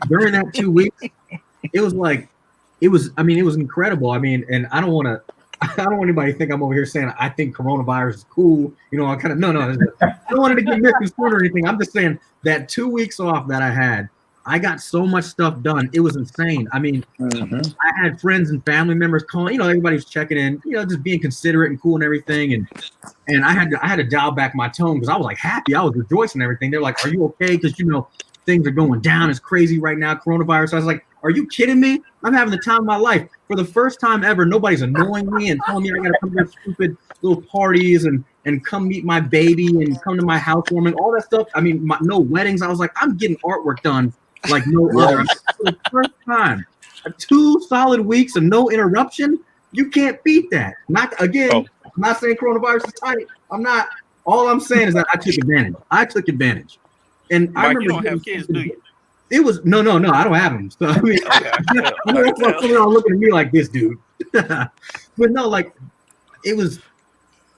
during that 2 weeks, it was incredible. I mean, and I don't want anybody to think I'm over here saying I think coronavirus is cool. You know, I don't want it to get misconstrued or anything. I'm just saying that 2 weeks off that I had, I got so much stuff done. It was insane. I mean, I had friends and family members calling. You know, everybody's checking in. You know, just being considerate and cool and everything. And I had to dial back my tone because I was like happy. I was rejoicing and everything. They're like, "Are you okay?" Because you know things are going down. It's crazy right now, coronavirus. I was like, "Are you kidding me? I'm having the time of my life. For the first time ever, nobody's annoying me and telling me I gotta come to stupid little parties and come meet my baby and come to my housewarming, all that stuff. I mean, no weddings. I was like, I'm getting artwork done like no other. For the first time, 2 solid weeks of no interruption. You can't beat that. Not again. I'm not saying coronavirus is tight. I'm not. All I'm saying is that I took advantage. And Mike, I remember you don't have kids, do you? It was no, I don't have them. So I mean, I know that's why some of y'all looking at me like this, dude. But no, like it was.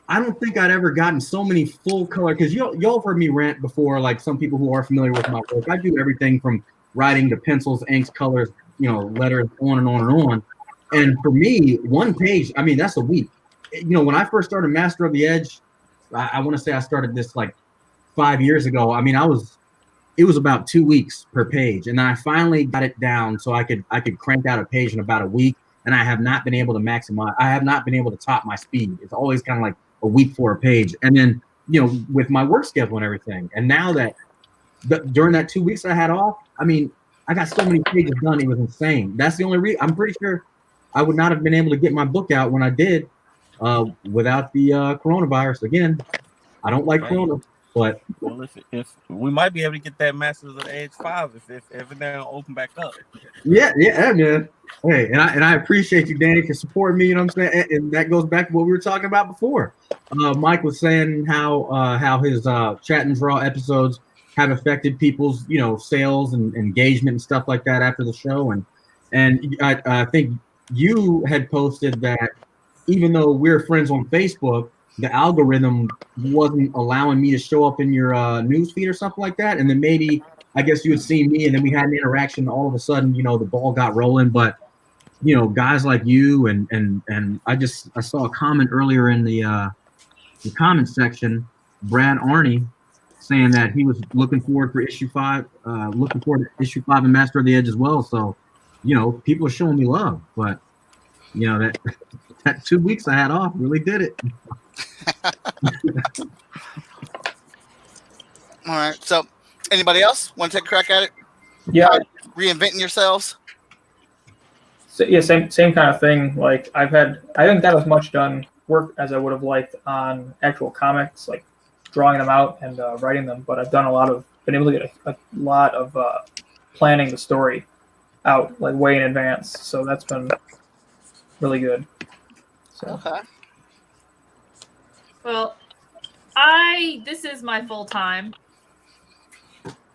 I don't think I'd ever gotten so many full color because y'all have heard me rant before. Like some people who are familiar with my work, I do everything from writing to pencils, inks, colors, you know, letters, on and on and on. And for me, 1 page, I mean, that's a week. You know, when I first started Master of the Edge, I want to say I started this like 5 years ago. I mean, it was about 2 weeks per page, and then I finally got it down so I could crank out a page in about a week. And I have not been able to maximize. I have not been able to top my speed. It's always kind of like a week for a page. And then, you know, with my work schedule and everything. And now that during that 2 weeks I had off, I mean, I got so many pages done. It was insane. That's the only reason. I'm pretty sure I would not have been able to get my book out when I did without the coronavirus. Again, I don't like corona, but well, if we might be able to get that Masters of the Edge 5 if everything open back up. Yeah, man. Hey, and I appreciate you, Danny, for supporting me. You know what I'm saying? And that goes back to what we were talking about before. Mike was saying how his chat and draw episodes have affected people's, you know, sales and engagement and stuff like that after the show. And I think you had posted that even though we're friends on Facebook, the algorithm wasn't allowing me to show up in your news feed or something like that. And then maybe, I guess you had seen me and then we had an interaction. All of a sudden, you know, the ball got rolling. But, you know, guys like you and I saw a comment earlier in the comment section, Brad Arney, saying that he was looking forward to issue 5 and Master of the Edge as well. So, you know, people are showing me love, but you know, that 2 weeks I had off really did it. All right. So anybody else want to take a crack at it? Yeah. Reinventing yourselves? So, yeah, same kind of thing. Like I haven't got as much done work as I would have liked on actual comics, like drawing them out and writing them, but I've been able to get a lot of planning the story out like way in advance. So that's been really good. So. Okay. Well, this is my full time.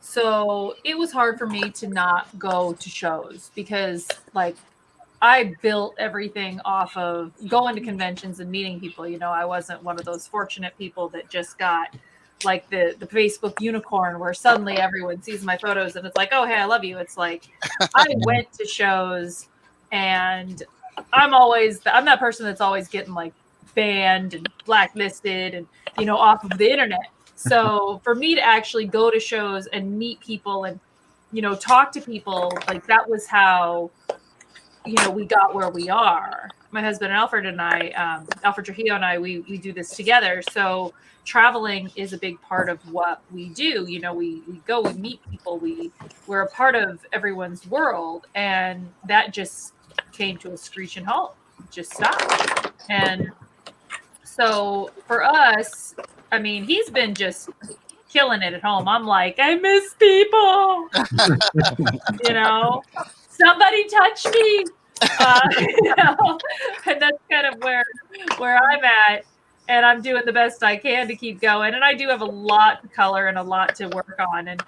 So it was hard for me to not go to shows because like I built everything off of going to conventions and meeting people. You know, I wasn't one of those fortunate people that just got like the Facebook unicorn where suddenly everyone sees my photos and it's like, oh, hey, I love you. It's like I went to shows and I'm that person that's always getting like banned and blacklisted and, you know, off of the internet. So for me to actually go to shows and meet people and, you know, talk to people, like that was how, you know, we got where we are. My husband Alfred and I, Alfred Trujillo and I, we do this together. So traveling is a big part of what we do. You know, we go, we meet people, we're a part of everyone's world, and that just came to a screeching halt. Just stopped. And so for us, I mean, he's been just killing it at home. I'm like, I miss people. You know, somebody touch me. You know, and that's kind of where I'm at, and I'm doing the best I can to keep going. And I do have a lot to color and a lot to work on, and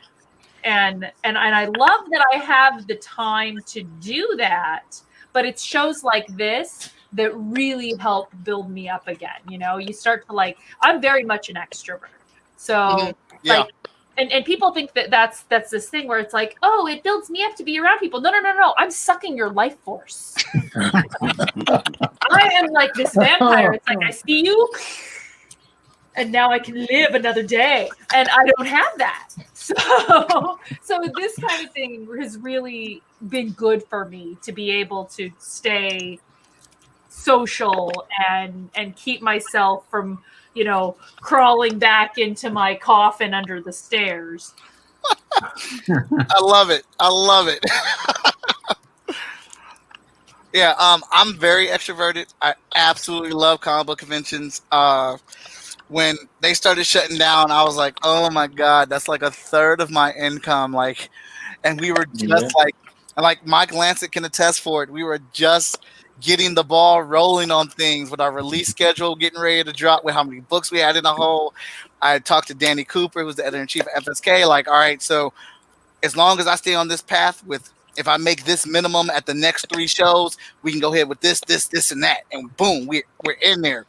I love that I have the time to do that. But it's shows like this that really help build me up again. You know, you start to like. I'm very much an extrovert, so like. And people think that that's this thing where it's like, oh, it builds me up to be around people. No. I'm sucking your life force. I am like this vampire. It's like I see you, and now I can live another day, and I don't have that. So this kind of thing has really been good for me to be able to stay social and keep myself from, you know, crawling back into my coffin under the stairs. I love it. Yeah, I'm very extroverted. I absolutely love comic book conventions. When they started shutting down, I was like, oh my God, that's like a third of my income. Like, and we were just like Mike Lancette can attest for it. We were just getting the ball rolling on things with our release schedule, getting ready to drop, with how many books we had in the hole. I talked to Danny Cooper, who's the editor-in-chief of FSK, like, all right, so as long as I stay on this path with, if I make this minimum at the next 3 shows, we can go ahead with this, and that. And boom, we're in there.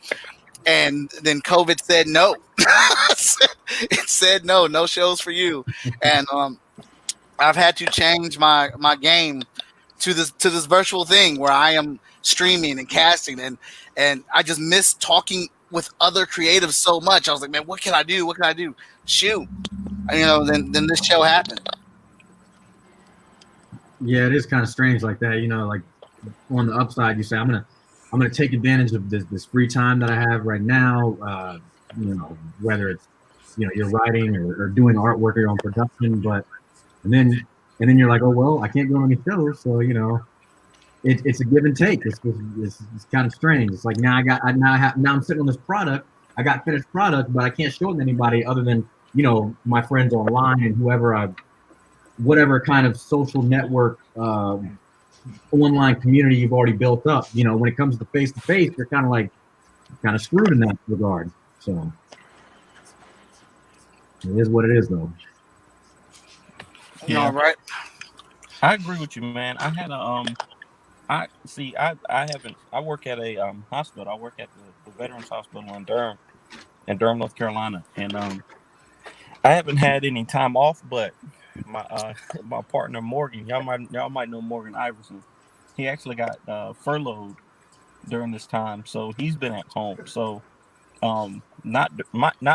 And then COVID said no. It said no shows for you. And I've had to change my game to this virtual thing where I am streaming and casting, and I just miss talking with other creatives so much. I was like, man, what can I do? Shoot, you know. Then this show happened. Yeah, it is kind of strange like that. You know, like on the upside, you say I'm gonna take advantage of this free time that I have right now. You know, whether it's, you know, you're writing or doing artwork or your own production, and then you're like, oh well, I can't go on any shows, so you know, it's a give and take. It's kind of strange. It's like now I'm sitting on this product. I got finished product, but I can't show it to anybody other than, you know, my friends online and whatever kind of social network, online community you've already built up. You know, when it comes to face, you're kind of screwed in that regard. So it is what it is, though. Yeah, right. I agree with you, man. I had I work at a hospital. I work at the Veterans Hospital in Durham, North Carolina, and I haven't had any time off. But my partner Morgan, y'all might know Morgan Iverson. He actually got furloughed during this time, so he's been at home. So not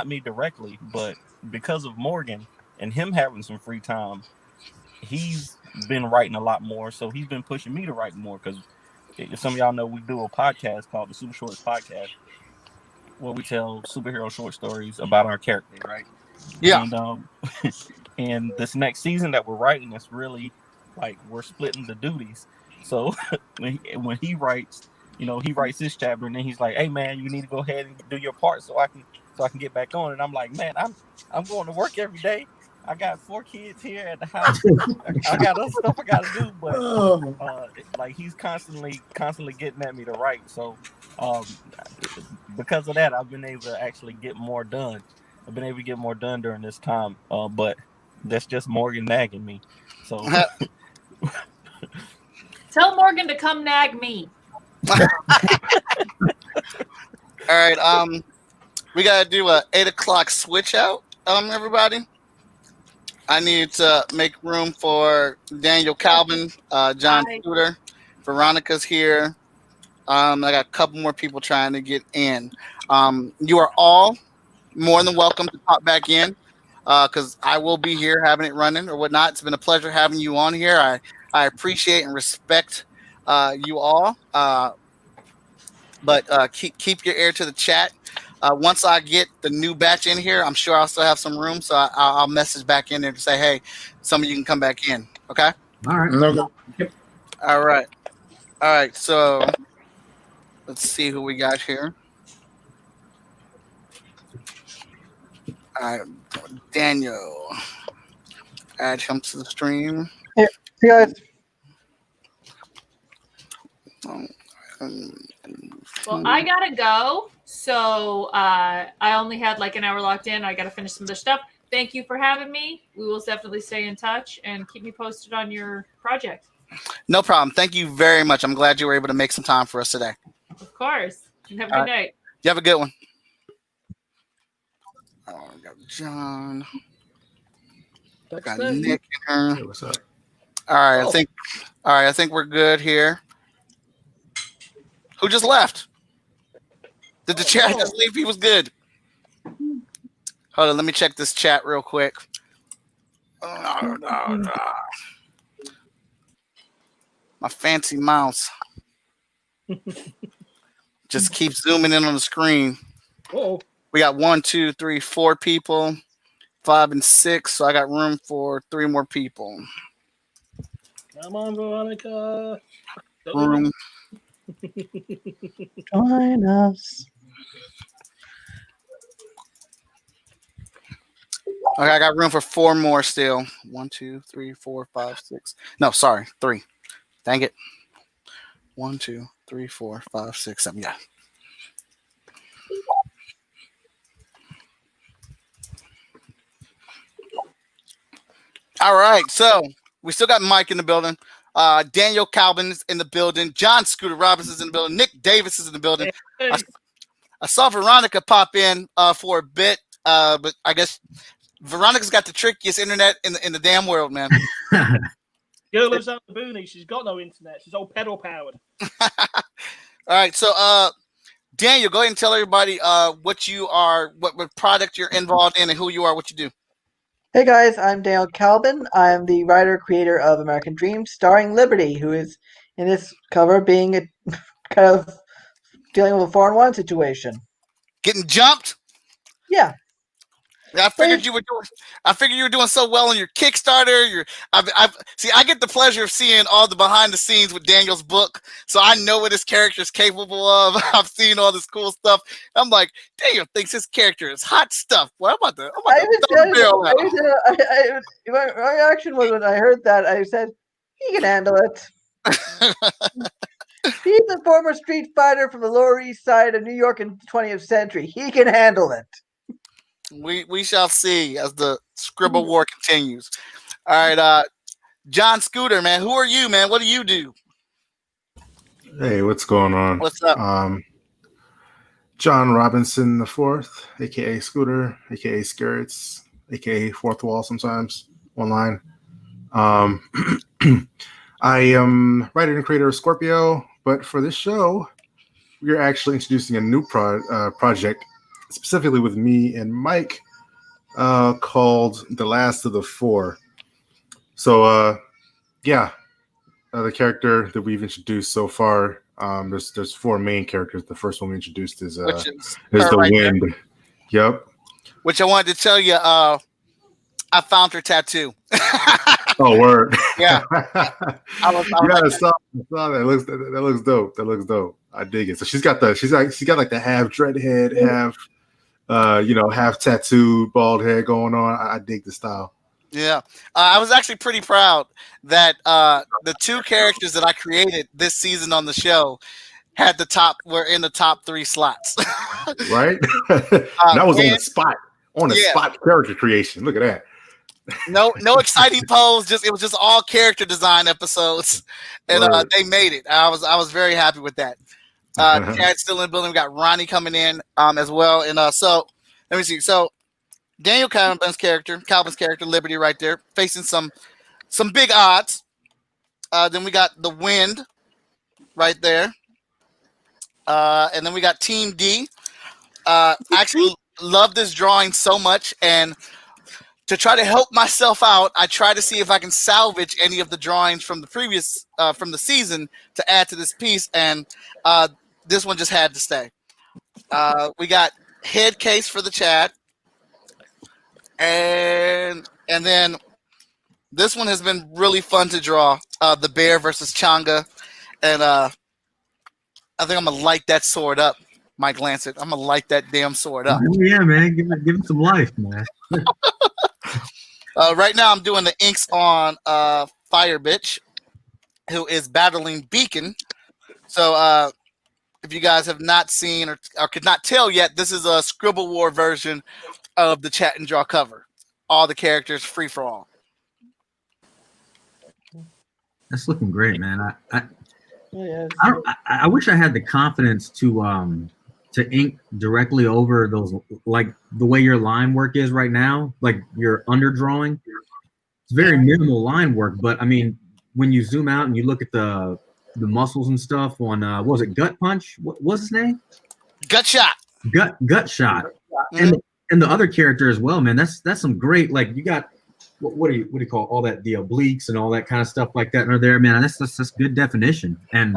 me directly, but because of Morgan and him having some free time, he's been writing a lot more. So he's been pushing me to write more, because some of y'all know we do a podcast called the Super Shorts Podcast, where we tell superhero short stories about our characters, right? Yeah. And and this next season that we're writing, it's really like we're splitting the duties. So when he writes, you know, he writes this chapter, and then he's like, "Hey man, you need to go ahead and do your part so I can get back on." And I'm like, "Man, I'm going to work every day. I got 4 kids here at the house. I got other stuff I got to do." But like he's constantly getting at me to write. So because of that, I've been able to actually get more done. I've been able to get more done during this time. But that's just Morgan nagging me. So Tell Morgan to come nag me. All right. We gotta do a 8:00 switch out. Everybody. I need to make room for Daniel Kalban, John Hi. Scooter, Veronica's here. I got a couple more people trying to get in. You are all more than welcome to pop back in because I will be here having it running or whatnot. It's been a pleasure having you on here. I appreciate and respect you all. But keep your ear to the chat. Once I get the new batch in here, I'm sure I'll still have some room. So I'll message back in there to say, hey, some of you can come back in. Okay? All right. No, Yep. All right. All right. So let's see who we got here. All right. Daniel. Add him to the stream. Hey guys. Well, I gotta go. So I only had like an hour locked in. I gotta finish some other stuff. Thank you for having me. We will definitely stay in touch and keep me posted on your project. No problem. Thank you very much. I'm glad you were able to make some time for us today. Of course. And have a good night. You have a good one. Oh, we got John. Got Nick in her. Hey, what's up? All right, I think we're good here. Who just left? Did the chat just leave? He was good. Hold on, let me check this chat real quick. My fancy mouse just keeps zooming in on the screen. Oh, We got 1, 2, 3, 4 people, 5 and 6. So I got room for 3 more people. come on, Veronica. Room. Join us. Okay, I got room for 4 more still. 1, 2, 3, 4, 5, 6. No, sorry, 3. Dang it. 1, 2, 3, 4, 5, 6, 7. Yeah. All right, so we still got Mike in the building. Daniel Kalban is in the building. John Scooter Roberts is in the building. Nick Davis is in the building. Hey. I saw Veronica pop in for a bit, but I guess Veronica's got the trickiest internet in the damn world, man. Girl lives out in the boonies. She's got no internet. She's all pedal powered. All right, so Daniel, go ahead and tell everybody what you are, what product you're involved in, and who you are, what you do. Hey guys, I'm Daniel Kalban. I'm the writer creator of American Dreams, starring Liberty, who is in this cover being a kind of dealing with a 4-on-1 situation. Getting jumped? Yeah. I figured you were doing. I figured you were doing so well on your Kickstarter. I get the pleasure of seeing all the behind the scenes with Daniel's book, so I know what his character is capable of. I've seen all this cool stuff. I'm like, Daniel thinks his character is hot stuff. Well, I'm about to my reaction was when I heard that, I said, he can handle it. He's a former street fighter from the Lower East Side of New York in the 20th century. He can handle it. We shall see as the scribble war continues. All right, John Scooter, man, who are you, man? What do you do? Hey, what's going on? What's up? John Robinson the Fourth, aka Scooter, aka Skirts, aka Fourth Wall sometimes online. I am writer and creator of Scorpio, but for this show, we are actually introducing a new project, specifically with me and Mike, called The Last of the Four. So, the character that we've introduced so far, there's 4 main characters. The first one we introduced is the right Wind. There. Yep. Which I wanted to tell you, I found her tattoo. Oh, word. Yeah. I saw that. That looks dope. That looks dope. I dig it. So she's got like the half dreadhead, half half tattooed bald head going on. I dig the style. Yeah. I was actually pretty proud that the 2 characters that I created this season on the show were in the top 3 slots. Right? That was on the spot. On the spot character creation. Look at that. No exciting pose. It was just all character design episodes, and Word. they made it. I was very happy with that. Chad's still in the building. We got Ronnie coming in as well, and so let me see. So Daniel Kalban's character, Liberty, right there, facing some big odds. Then we got the Wind right there, and then we got Team D. I actually love this drawing so much, and to try to help myself out, I try to see if I can salvage any of the drawings from the previous from the season to add to this piece, and this one just had to stay. We got head case for the chat, and then this one has been really fun to draw. The bear versus Changa, and I think I'm gonna light that sword up, Mike Lancette. I'm gonna light that damn sword up. Oh, yeah, man, give it some life, man. Right now, I'm doing the inks on Fire Bitch, who is battling Beacon. So if you guys have not seen or could not tell yet, this is a Scribble War version of the Chat and Draw cover. All the characters free for all. That's looking great, man. Yes. I wish I had the confidence to ink directly over those, like the way your line work is right now, like your underdrawing. It's very minimal line work, but I mean, when you zoom out and you look at the muscles and stuff on what was it, Gut Punch? What was his name? Gut Shot. Gut Shot. And the other character as well, man. That's some great, like, you got what do you call all that, the obliques and all that kind of stuff like that are there, man. That's good definition, and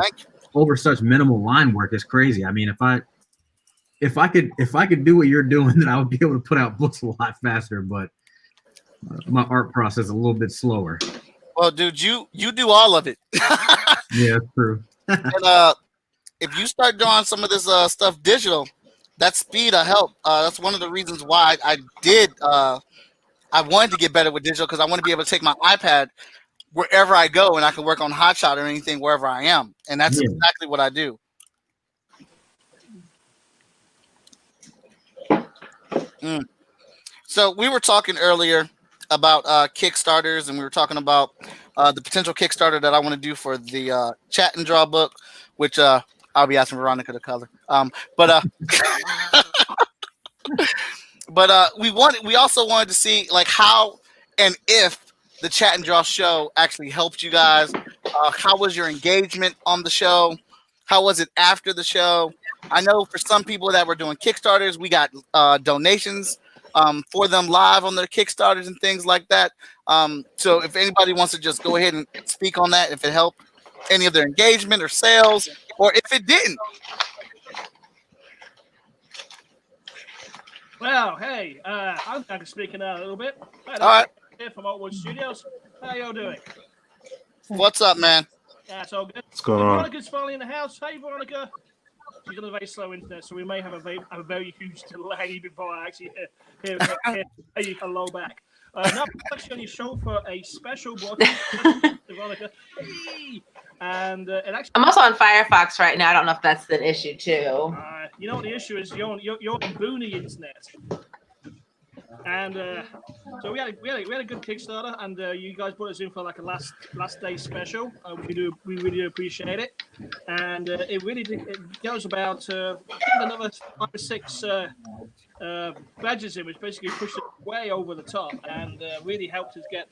over such minimal line work is crazy. I mean, if I could do what you're doing, then I would be able to put out books a lot faster, but my art process is a little bit slower. Well, dude, you do all of it. Yeah, that's true. And if you start drawing some of this stuff digital, that speed will help. That's one of the reasons why I wanted to get better with digital, because I want to be able to take my iPad wherever I go, and I can work on Hotshot or anything wherever I am, and that's exactly what I do. So we were talking earlier about Kickstarters, and we were talking about the potential Kickstarter that I want to do for the Chat and Draw book, which I'll be asking Veronica to color. But we also wanted to see, like, how and if the Chat and Draw show actually helped you guys. How was your engagement on the show? How was it after the show? I know for some people that were doing Kickstarters, we got donations for them live on their Kickstarters and things like that. So if anybody wants to just go ahead and speak on that, if it helped any of their engagement or sales, or if it didn't. Well, hey, I'm kind of speaking out a little bit. All right. Here from Oakwood Studios. How y'all doing? What's up, man? Yeah, it's all good. What's going on? Veronica's finally in the house. Hey, Veronica. She's got a very slow internet, so we may have a very huge delay before I actually hear you hello back. Now, I'm actually on your show for a special broadcast, Veronica. And it actually, I'm also on Firefox right now. I don't know if that's an issue too. You know what the issue is? You're on Booney internet. And so we had a good Kickstarter, and you guys put us in for like a last day special. We really do appreciate it, and it goes about another 5 or 6 badges in, which basically pushed it way over the top, and really helped us get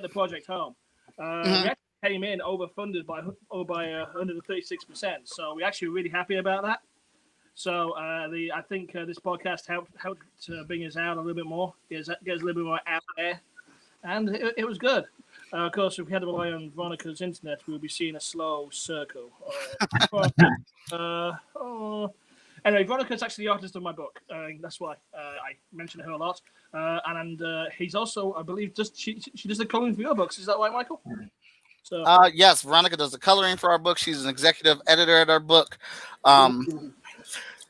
the project home. We actually came in overfunded by 136%, so we're actually really happy about that. So I think this podcast helped bring us out a little bit more, get us a little bit more out there, and it was good. Of course, if we had to rely on Veronica's internet, we would be seeing a slow circle. Anyway, Veronica's actually the artist of my book. That's why I mention her a lot. And he's also, I believe, she does the coloring for your books. Is that right, Michael? So Yes, Veronica does the coloring for our book. She's an executive editor at our book.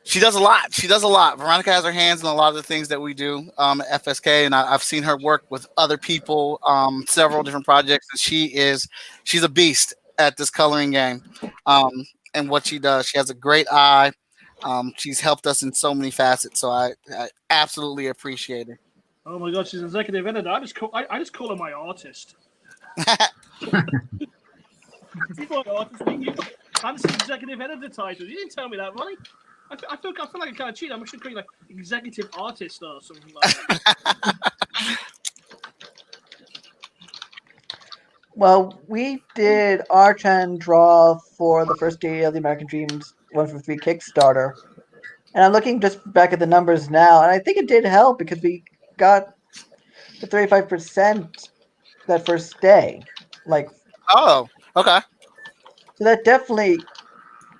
She does a lot. Veronica has her hands in a lot of the things that we do at FSK, and I've seen her work with other people, several different projects, and she's a beast at this coloring game. And what she does, she has a great eye. She's helped us in so many facets, so I absolutely appreciate her. Oh my God, she's executive editor. I just call her my artist. People are artists. You got fancy executive editor titles. You didn't tell me that, Ronnie. I feel like I kind of cheated. I should call you like executive artist or something like that. Well, we did Arch and Draw for the first day of the American Dreams 1 for 3 Kickstarter. And I'm looking just back at the numbers now, and I think it did help because we got the 35% that first day. Like, Oh, okay. so that definitely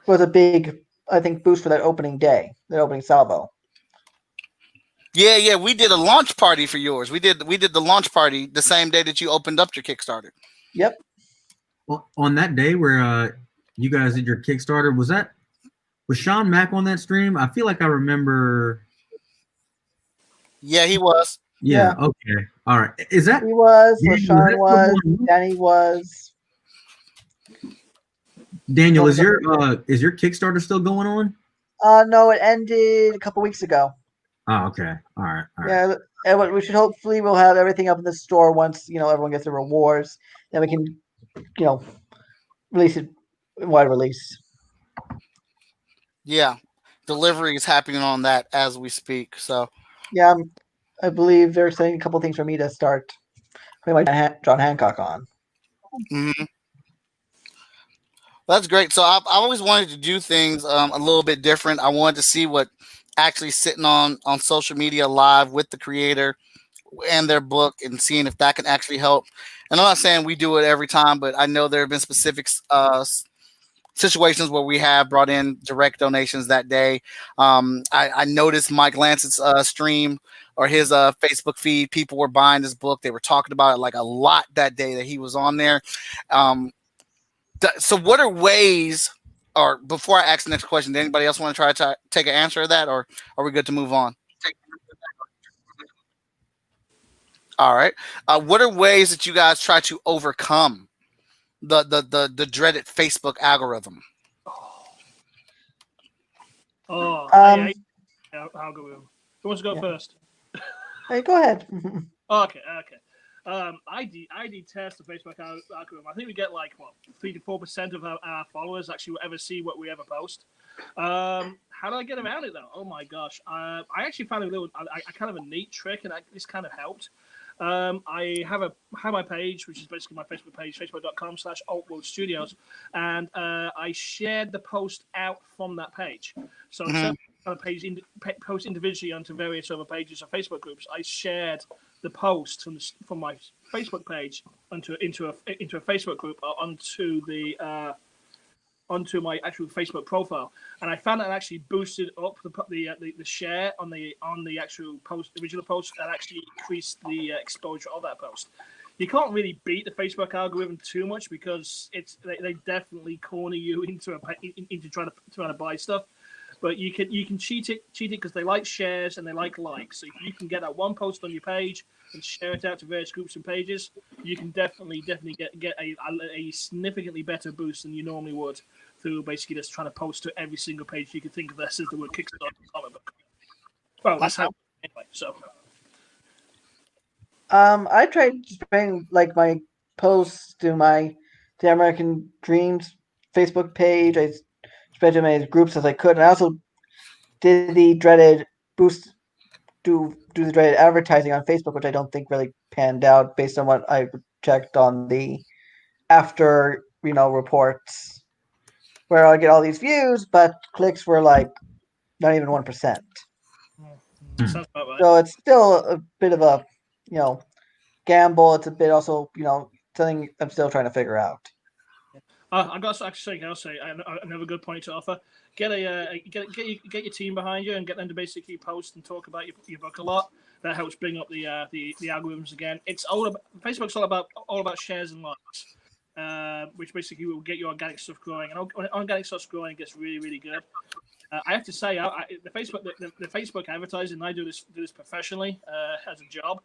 was a big, I think, boost for that opening day, that opening salvo. Yeah, we did a launch party for yours. We did the launch party the same day that you opened up your Kickstarter. Yep. Well, on that day where you guys did your Kickstarter, was Sean Mack on that stream? I feel like I remember. Yeah, he was. Yeah. Okay. All right. Is that he was? Daniel, Sean was. Danny was. Daniel, is your Kickstarter still going on? No, it ended a couple weeks ago. Oh, okay. All right. Yeah, and we should hopefully we'll have everything up in the store once everyone gets the rewards. Then we can release it wide release. Yeah, delivery is happening on that as we speak. So yeah, I believe they're saying a couple things for me to start putting my John Hancock on. Mm-hmm. That's great. So I've always wanted to do things a little bit different. I wanted to see what actually sitting on social media live with the creator and their book and seeing if that can actually help. And I'm not saying we do it every time, but I know there have been specific situations where we have brought in direct donations that day. I noticed Mike Lancette's stream or his Facebook feed. People were buying this book. They were talking about it like a lot that day that he was on there. So what are ways, or before I ask the next question, does anybody else want to try to take an answer of that, or are we good to move on? All right. What are ways that you guys try to overcome the dreaded Facebook algorithm? Algorithm. Who wants to go first? Hey, go ahead. Okay. I detest the Facebook algorithm. I think we get like 3 to 4% of our followers actually ever see what we ever post. How do I get around it though? Oh my gosh! I actually found I kind of a neat trick, and this kind of helped. I have my page, which is basically my Facebook page, facebook.com/AltWorldStudios, and I shared the post out from that page. So instead of post individually onto various other pages or Facebook groups, I shared the post from my Facebook page into a Facebook group or onto my actual Facebook profile, and I found that actually boosted up the share on the actual post, original post, and actually increased the exposure of that post. You can't really beat the Facebook algorithm too much because they definitely corner you into trying to buy stuff. But you can cheat it because they like shares and they like likes. So if you can get that one post on your page and share it out to various groups and pages, you can definitely get a significantly better boost than you normally would through basically just trying to post to every single page you can think of that says the word Kickstarter comic book. Well, that's how anyway. So I tried to bring like my posts to the American Dreams Facebook page. I spread them as groups as I could, and I also did the dreaded boost, do the dreaded advertising on Facebook, which I don't think really panned out based on what I checked on the after reports, where I get all these views, but clicks were like not even 1%. Sounds about right. So it's still a bit of a gamble. It's a bit also something I'm still trying to figure out. I got to actually say another good point to offer. Get your team behind you and get them to basically post and talk about your book a lot. That helps bring up the algorithms again. It's all about Facebook's all about shares and likes, which basically will get your organic stuff growing. And when organic stuff's growing, it gets really, really good. I have to say, the Facebook advertising, I do this professionally as a job.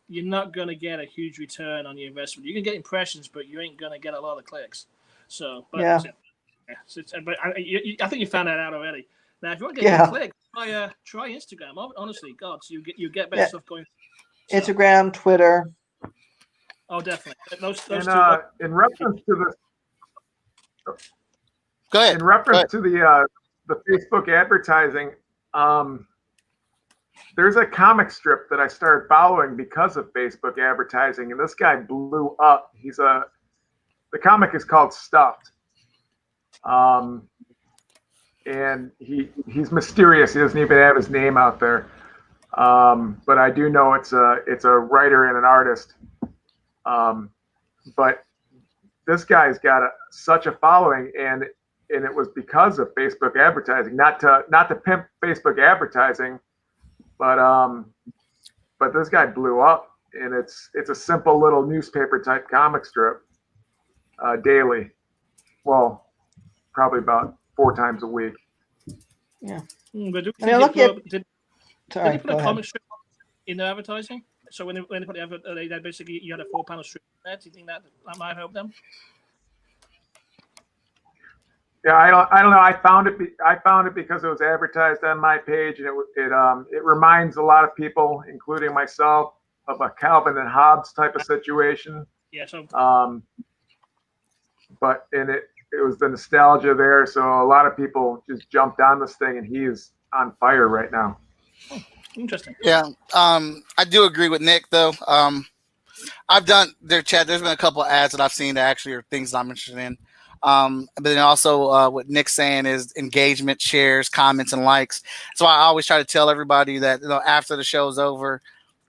You're not going to get a huge return on your investment. You can get impressions, but you ain't going to get a lot of clicks. So, but, yeah. But I think you found that out already. Now, if you want to get clicks, try Instagram. Honestly, God, so you get better stuff going. So. Instagram, Twitter. Oh, definitely. Those And, two. in reference to this, Go ahead. in reference to the Facebook advertising, there's a comic strip that I started following because of Facebook advertising, and this guy blew up. The comic is called Stuffed, and he's mysterious. He doesn't even have his name out there, but I do know it's a writer and an artist. But this guy's got such a following, and it was because of Facebook advertising. Not to pimp Facebook advertising. But this guy blew up, and it's a simple little newspaper type comic strip, daily. Well, probably about 4 times a week. Yeah. But I mean, look at. did Sorry, they put go a ahead. comic strip in the advertising? So when they put the advert, they basically you had a 4-panel strip there. Do you think that might help them? Yeah, I don't know. I found it because it was advertised on my page, and it reminds a lot of people, including myself, of a Calvin and Hobbes type of situation. Yeah. So. But it was the nostalgia there, so a lot of people just jumped on this thing, and he is on fire right now. Oh, interesting. Yeah. I do agree with Nick though. I've done their chat. There's been a couple of ads that I've seen that actually are things I'm interested in. But then also what Nick's saying is engagement, shares, comments, and likes. So I always try to tell everybody that after the show's over,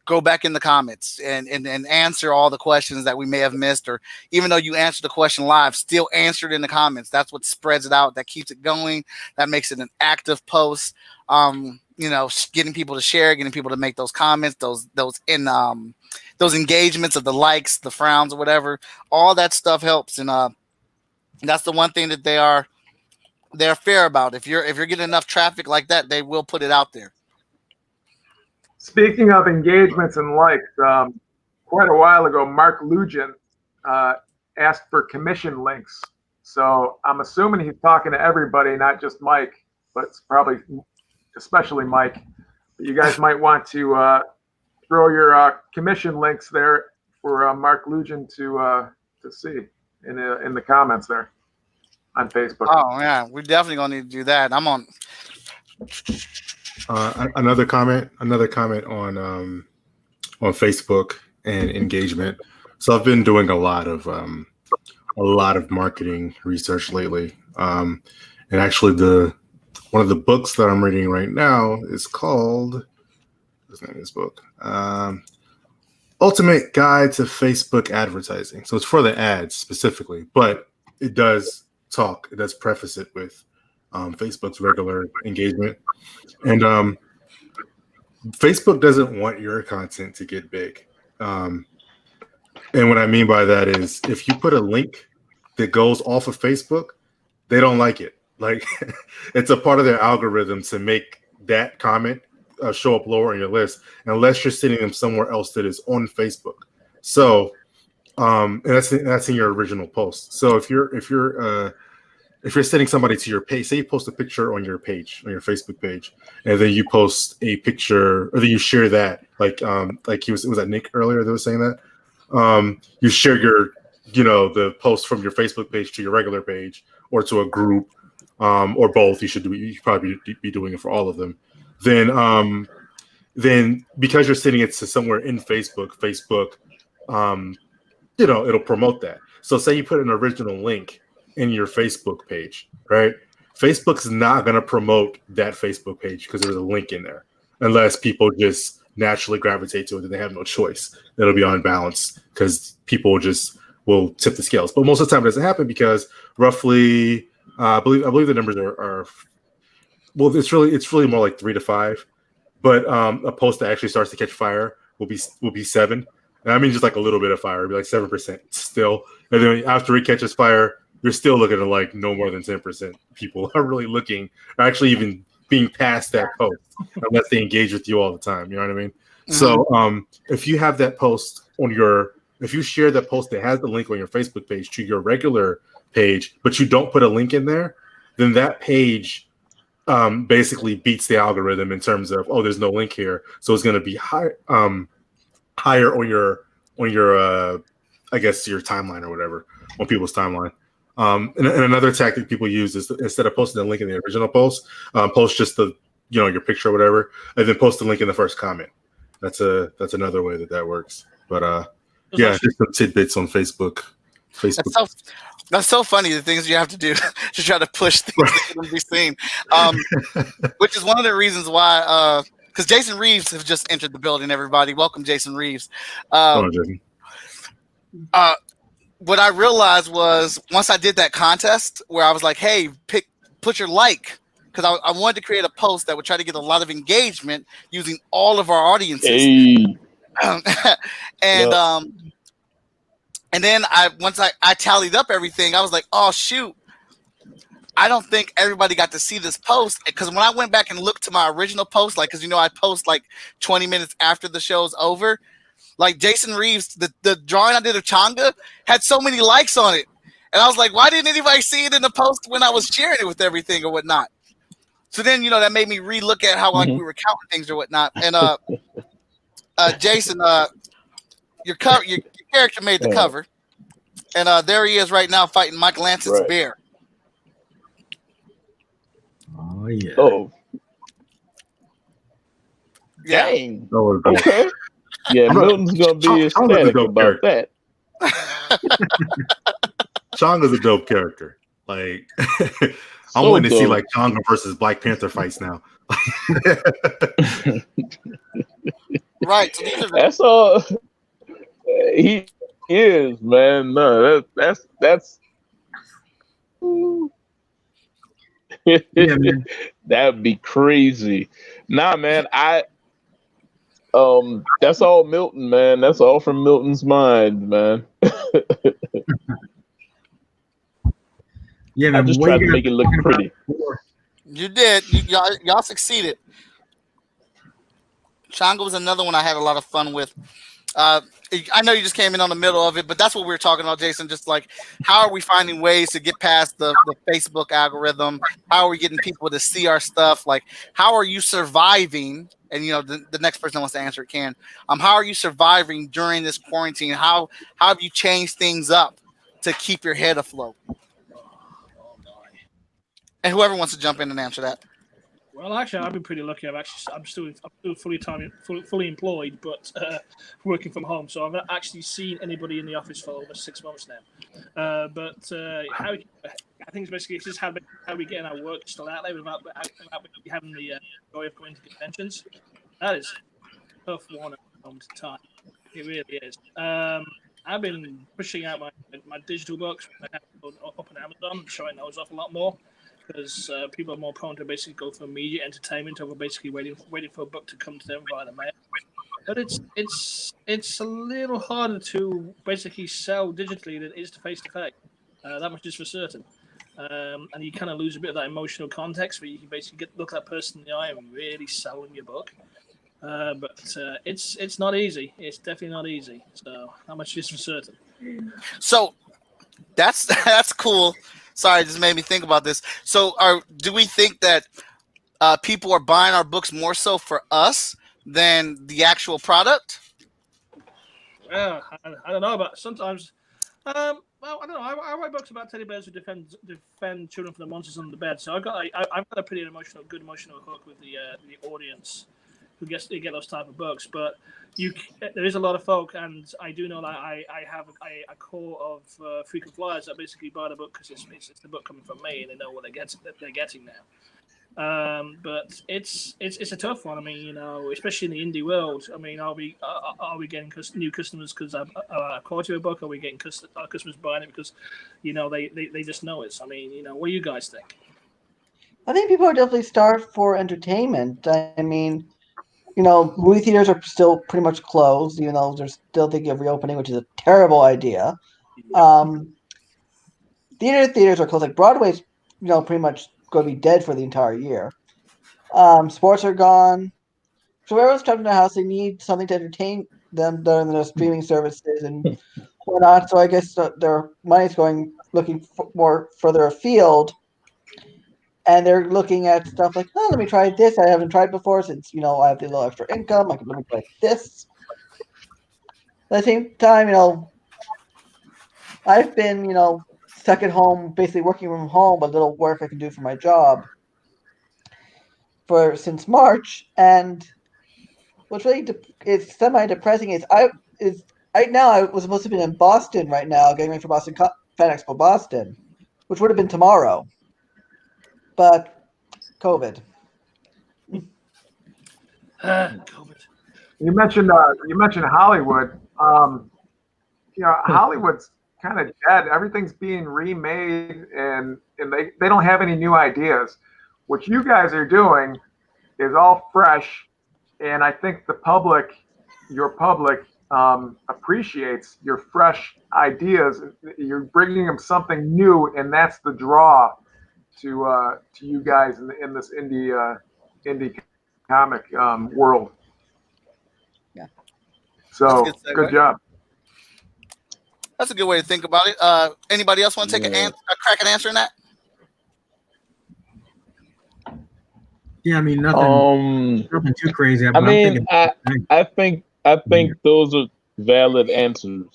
go back in the comments and answer all the questions that we may have missed, or even though you answered the question live, still answer it in the comments. That's what spreads it out. That keeps it going. That makes it an active post. Getting people to share, getting people to make those comments, those engagements of the likes, the frowns, or whatever. All that stuff helps, and that's the one thing that they're fair about. If you're getting enough traffic like that, they will put it out there. Speaking of engagements and likes, quite a while ago, Mark Lugin asked for commission links. So I'm assuming he's talking to everybody, not just Mike, but it's probably especially Mike. But you guys might want to throw your commission links there for Mark Lugin to see in the comments there on Facebook. Oh yeah, we're definitely gonna need to do that. I'm on. Another comment on Facebook and engagement. So I've been doing a lot of marketing research lately, and actually one of the books that I'm reading right now is called, what's the name of this book? Ultimate Guide to Facebook Advertising. So it's for the ads specifically, but it does preface it with Facebook's regular engagement. And Facebook doesn't want your content to get big. And what I mean by that is if you put a link that goes off of Facebook, they don't like it. Like it's a part of their algorithm to make that comment show up lower on your list unless you're sending them somewhere else that is on Facebook. So and that's in your original post. So if you're sending somebody to your page, say you post a picture on your page, on your Facebook page, and then you post a picture, or then you share that, was that Nick earlier that was saying that? You share the post from your Facebook page to your regular page or to a group, or both. You should probably be doing it for all of them. Then because you're sending it to somewhere in Facebook, it'll promote that. So say you put an original link in your Facebook page, right? Facebook's not going to promote that Facebook page because there's a link in there, unless people just naturally gravitate to it and they have no choice. It'll be on balance because people just will tip the scales. But most of the time it doesn't happen because roughly, I believe the numbers are well, it's really more like 3 to 5. But a post that actually starts to catch fire will be 7. And I mean just like a little bit of fire, it'll be like 7% still. And then after it catches fire, you're still looking at like no more than 10% people are really looking, or actually even being past that post, unless they engage with you all the time. You know what I mean? Mm-hmm. So if you have that post if you share that post that has the link on your Facebook page to your regular page, but you don't put a link in there, then that page basically beats the algorithm in terms of, oh, there's no link here, so it's going to be higher on your I guess your timeline or whatever, on people's timeline. And another tactic people use is instead of posting the link in the original post, post just the your picture or whatever, and then post the link in the first comment. That's another way that works. But yeah, just some tidbits on Facebook. That's so funny, the things you have to do to try to push things that can be seen. Which is one of the reasons why, because Jason Reeves has just entered the building, everybody. Welcome, Jason Reeves. Jason. What I realized was once I did that contest where I was like, hey, put your like, because I wanted to create a post that would try to get a lot of engagement using all of our audiences. Hey. And then once I tallied up everything, I was like, oh shoot, I don't think everybody got to see this post, because when I went back and looked to my original post, like, because I post like 20 minutes after the show's over, like Jason Reeves, the drawing I did of Changa had so many likes on it, and I was like, why didn't anybody see it in the post when I was sharing it with everything or whatnot? So then that made me relook at how like we were counting things or whatnot. And Jason, your character made the cover, and there he is right now fighting Mike Lancette's bear. Oh yeah. Oh. Yeah. Dang. Okay. Yeah, Milton's gonna be ecstatic about that. Changa's a dope character. Like, I'm waiting to see like Changa versus Black Panther fights now. Right. That's all. He is, man. No, that's. Yeah, man. That'd be crazy. Nah, man. That's all Milton, man. That's all from Milton's mind, man. Yeah, man. I just tried to make it look pretty. You did. Y'all succeeded. Changa was another one I had a lot of fun with. I know you just came in on the middle of it, but that's what we were talking about, Jason. Just like, how are we finding ways to get past the Facebook algorithm? How are we getting people to see our stuff? Like, how are you surviving? And the next person that wants to answer it can. How are you surviving during this quarantine? How have you changed things up to keep your head afloat? And whoever wants to jump in and answer that. Well, actually, I've been pretty lucky. I'm still fully employed, but working from home. So I've not actually seen anybody in the office for over 6 months now. I think it's basically just how we getting our work still out there without having the joy of going to conventions. That is a tough one at the moment in time. It really is. I've been pushing out my digital books up on Amazon and showing those off a lot more, because people are more prone to basically go for immediate entertainment over basically waiting for a book to come to them via the mail. But it's a little harder to basically sell digitally than it is to face. That much is for certain. And you kind of lose a bit of that emotional context where you can basically look that person in the eye and really sell them your book. But it's not easy. It's definitely not easy. So that much is for certain. So that's cool. Sorry, it just made me think about this. So do we think that people are buying our books more so for us than the actual product? Well, I don't know, but sometimes, well, I don't know. I write books about teddy bears who defend children from the monsters under the bed. So I've got a pretty good emotional hook with the audience who gets to get those type of books. But there is a lot of folk, and I do know that I have a core of frequent flyers that basically buy the book because it's the book coming from me, and they know what they're getting now. But it's a tough one. I mean, especially in the indie world. I mean, are we getting new customers because I quality of a book? Are we getting customers buying it because they just know it? I mean, what do you guys think? I think people are definitely starved for entertainment. I mean, movie theaters are still pretty much closed, even though they're still thinking of reopening, which is a terrible idea. Theaters are closed. Like Broadway's, pretty much going to be dead for the entire year. Sports are gone. So everyone's trapped in their house. They need something to entertain them during their streaming services and whatnot. So I guess their money's looking more further afield. and they're looking at stuff like, oh, let me try this. I haven't tried before since I have the little extra income. Let me try this. At the same time, I've been stuck at home, basically working from home, but little work I can do for my job since March, and what's really it's semi-depressing is right now I was supposed to be in Boston right now, getting ready for Boston Fan Expo Boston, which would have been tomorrow, but COVID. You mentioned Hollywood. Hollywood's kind of dead. Everything's being remade, and they don't have any new ideas. What you guys are doing is all fresh, and I think your public appreciates your fresh ideas. You're bringing them something new, and that's the draw to you guys in this indie comic world. Yeah. So good job. That's a good way to think about it. Anybody else want to take a crack at answering that? Yeah, I mean nothing too crazy. I think those are valid answers.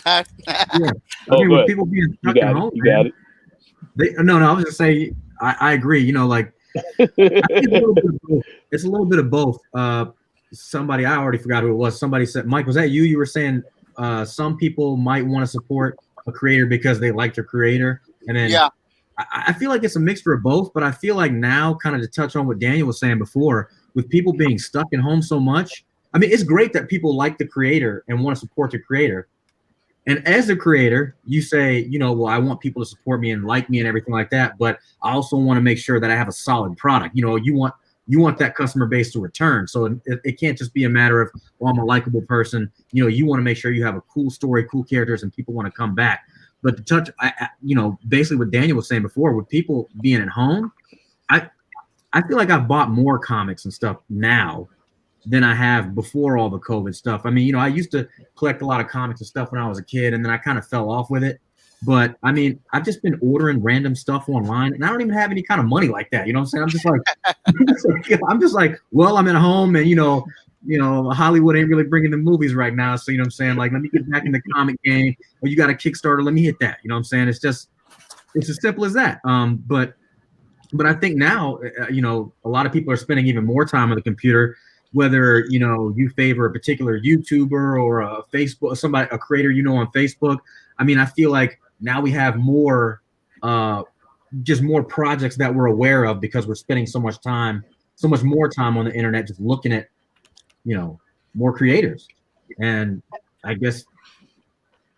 Yeah, with people being stuck at home, you got it. No, I was just saying, I agree. I think it's a little bit of both. Somebody, I already forgot who it was. Somebody said, Mike, was that you? You were saying some people might want to support a creator because they like their creator, and then I feel like it's a mixture of both. But I feel like now, kind of to touch on what Daniel was saying before, with people being stuck at home so much, I mean, it's great that people like the creator and want to support the creator. And as a creator, you say, well, I want people to support me and like me and everything like that, but I also want to make sure that I have a solid product. You want that customer base to return. So it can't just be a matter of, well, I'm a likable person. You want to make sure you have a cool story, cool characters, and people want to come back. But to touch, basically what Daniel was saying before, with people being at home, I feel like I've bought more comics and stuff now than I have before all the COVID stuff. I mean, I used to collect a lot of comics and stuff when I was a kid, and then I kind of fell off with it. But I mean, I've just been ordering random stuff online, and I don't even have any kind of money like that. You know what I'm saying? I'm just like, well, I'm at home, and Hollywood ain't really bringing the movies right now. So you know what I'm saying? Like, let me get back in the comic game. Or you got a Kickstarter, let me hit that. You know what I'm saying? It's as simple as that. But I think now, a lot of people are spending even more time on the computer. Whether you favor a particular YouTuber or a Facebook, a creator on Facebook. I mean, I feel like now we have more, just more projects that we're aware of because we're spending so much more time on the internet, just looking at, more creators. And I guess,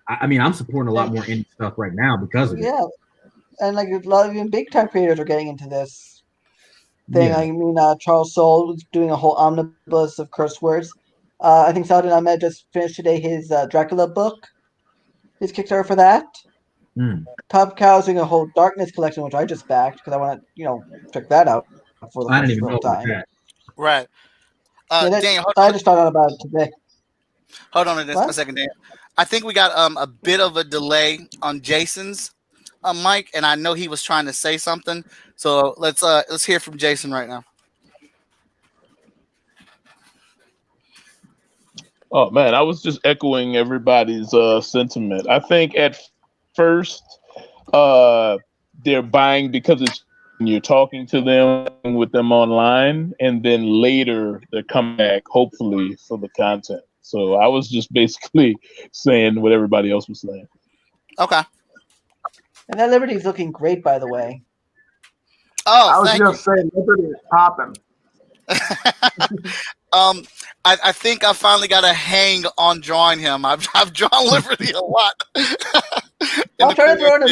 I mean, I'm supporting a lot more indie stuff right now because of it. Yeah, and like a lot of even big time creators are getting into this thing. Yeah. I mean, Charles Soule was doing a whole omnibus of curse words. I think Saladin Ahmed just finished today his Dracula book, his Kickstarter for that. Top Cow's doing a whole Darkness collection, which I just backed because I want to, check that out for the first time. Right. Daniel, I just found out about it today. Hold on a second, Daniel. I think we got a bit of a delay on Jason's mic, and I know he was trying to say something. So let's hear from Jason right now. Oh man, I was just echoing everybody's sentiment. I think at first they're buying because you're talking to them with them online, and then later they're coming back, hopefully, for the content. So I was just basically saying what everybody else was saying. Okay. And that Liberty's looking great, by the way. Oh, I was just saying Liberty is popping. I think I finally got a hang on drawing him. I've drawn Liberty a lot. I'll try to throw in a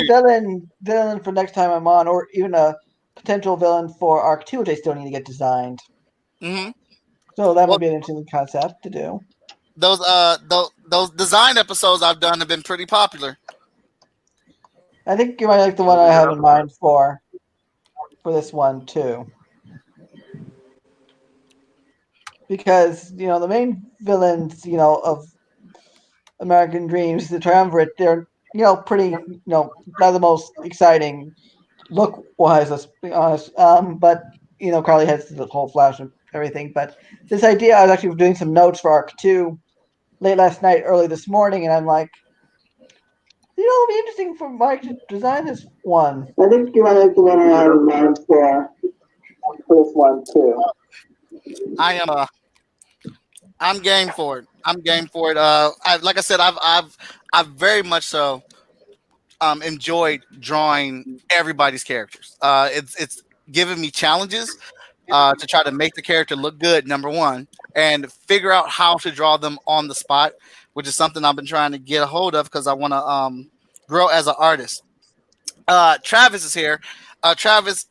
villain for next time I'm on, or even a potential villain for Arc 2, which I still need to get designed. Mm-hmm. So that would be an interesting concept to do. Those design episodes I've done have been pretty popular. I think you might like the one I have in mind for this one too. Because, the main villains, of American Dreams, the Triumvirate, they're, pretty, not the most exciting look wise, let's be honest. But Carly has the whole flash and everything. But this idea, I was actually doing some notes for Arc 2 late last night, early this morning, and I'm like, it'll be interesting for Mike to design this one. I think you want to go around in mind for this one too. I'm game for it. I'm game for it. Like I said, I've very much so enjoyed drawing everybody's characters. It's given me challenges to try to make the character look good, number one, and figure out how to draw them on the spot, which is something I've been trying to get a hold of because I want to grow as an artist. Travis is here. Travis,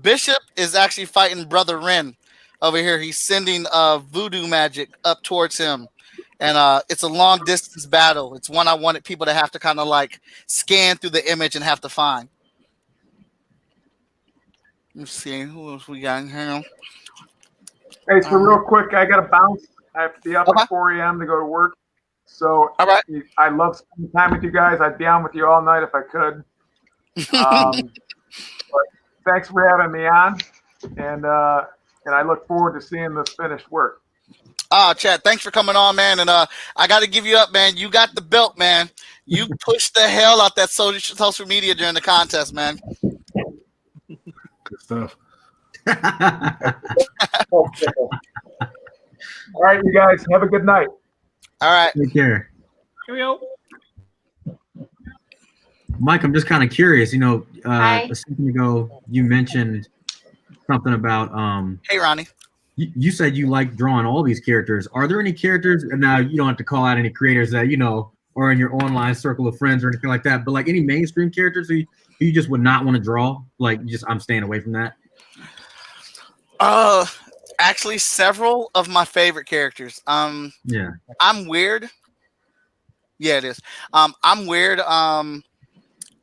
Bishop is actually fighting Brother Ren over here. He's sending voodoo magic up towards him. And it's a long distance battle. It's one I wanted people to have to kind of like scan through the image and have to find. Let's see who else we got in here. Hey, so real quick, I got to bounce. I have to be up at 4 a.m. to go to work. So all right. I love spending time with you guys. I'd be on with you all night if I could. But thanks for having me on, and I look forward to seeing this finished work. Chad, thanks for coming on, man. And I got to give you up, man. You got the belt, man. You pushed the hell out that social media during the contest, man. Good stuff. All right, you guys, have a good night. All right. Take care. Here we go. Mike, I'm just kind of curious. Hi. A second ago, you mentioned something about Hey, Ronnie. You said you like drawing all these characters. Are there any characters, and now you don't have to call out any creators that are in your online circle of friends or anything like that, but like any mainstream characters who you just would not want to draw? Like, I'm staying away from that. Actually, several of my favorite characters. Yeah. I'm weird. Yeah, it is. I'm weird.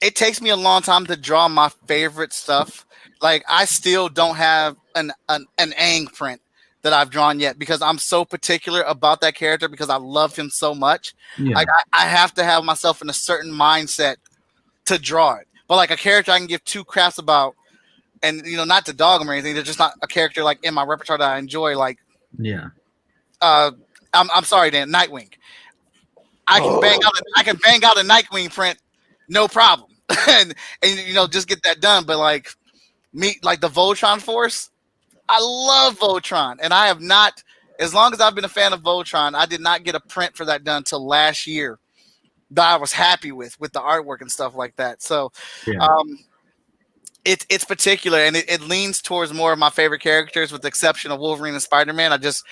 It takes me a long time to draw my favorite stuff. Like, I still don't have an Aang print that I've drawn yet because I'm so particular about that character because I love him so much. Yeah. Like, I have to have myself in a certain mindset to draw it. But like a character I can give two craps about, and not to dog them or anything, they're just not a character like in my repertoire that I enjoy. Like, yeah. I'm sorry, Dan, Nightwing. I can bang out a Nightwing print, no problem, and just get that done. But like the Voltron Force, I love Voltron, and I have not, as long as I've been a fan of Voltron, I did not get a print for that done till last year that I was happy with the artwork and stuff like that. So, yeah. It's particular, and it leans towards more of my favorite characters, with the exception of Wolverine and Spider-Man. I just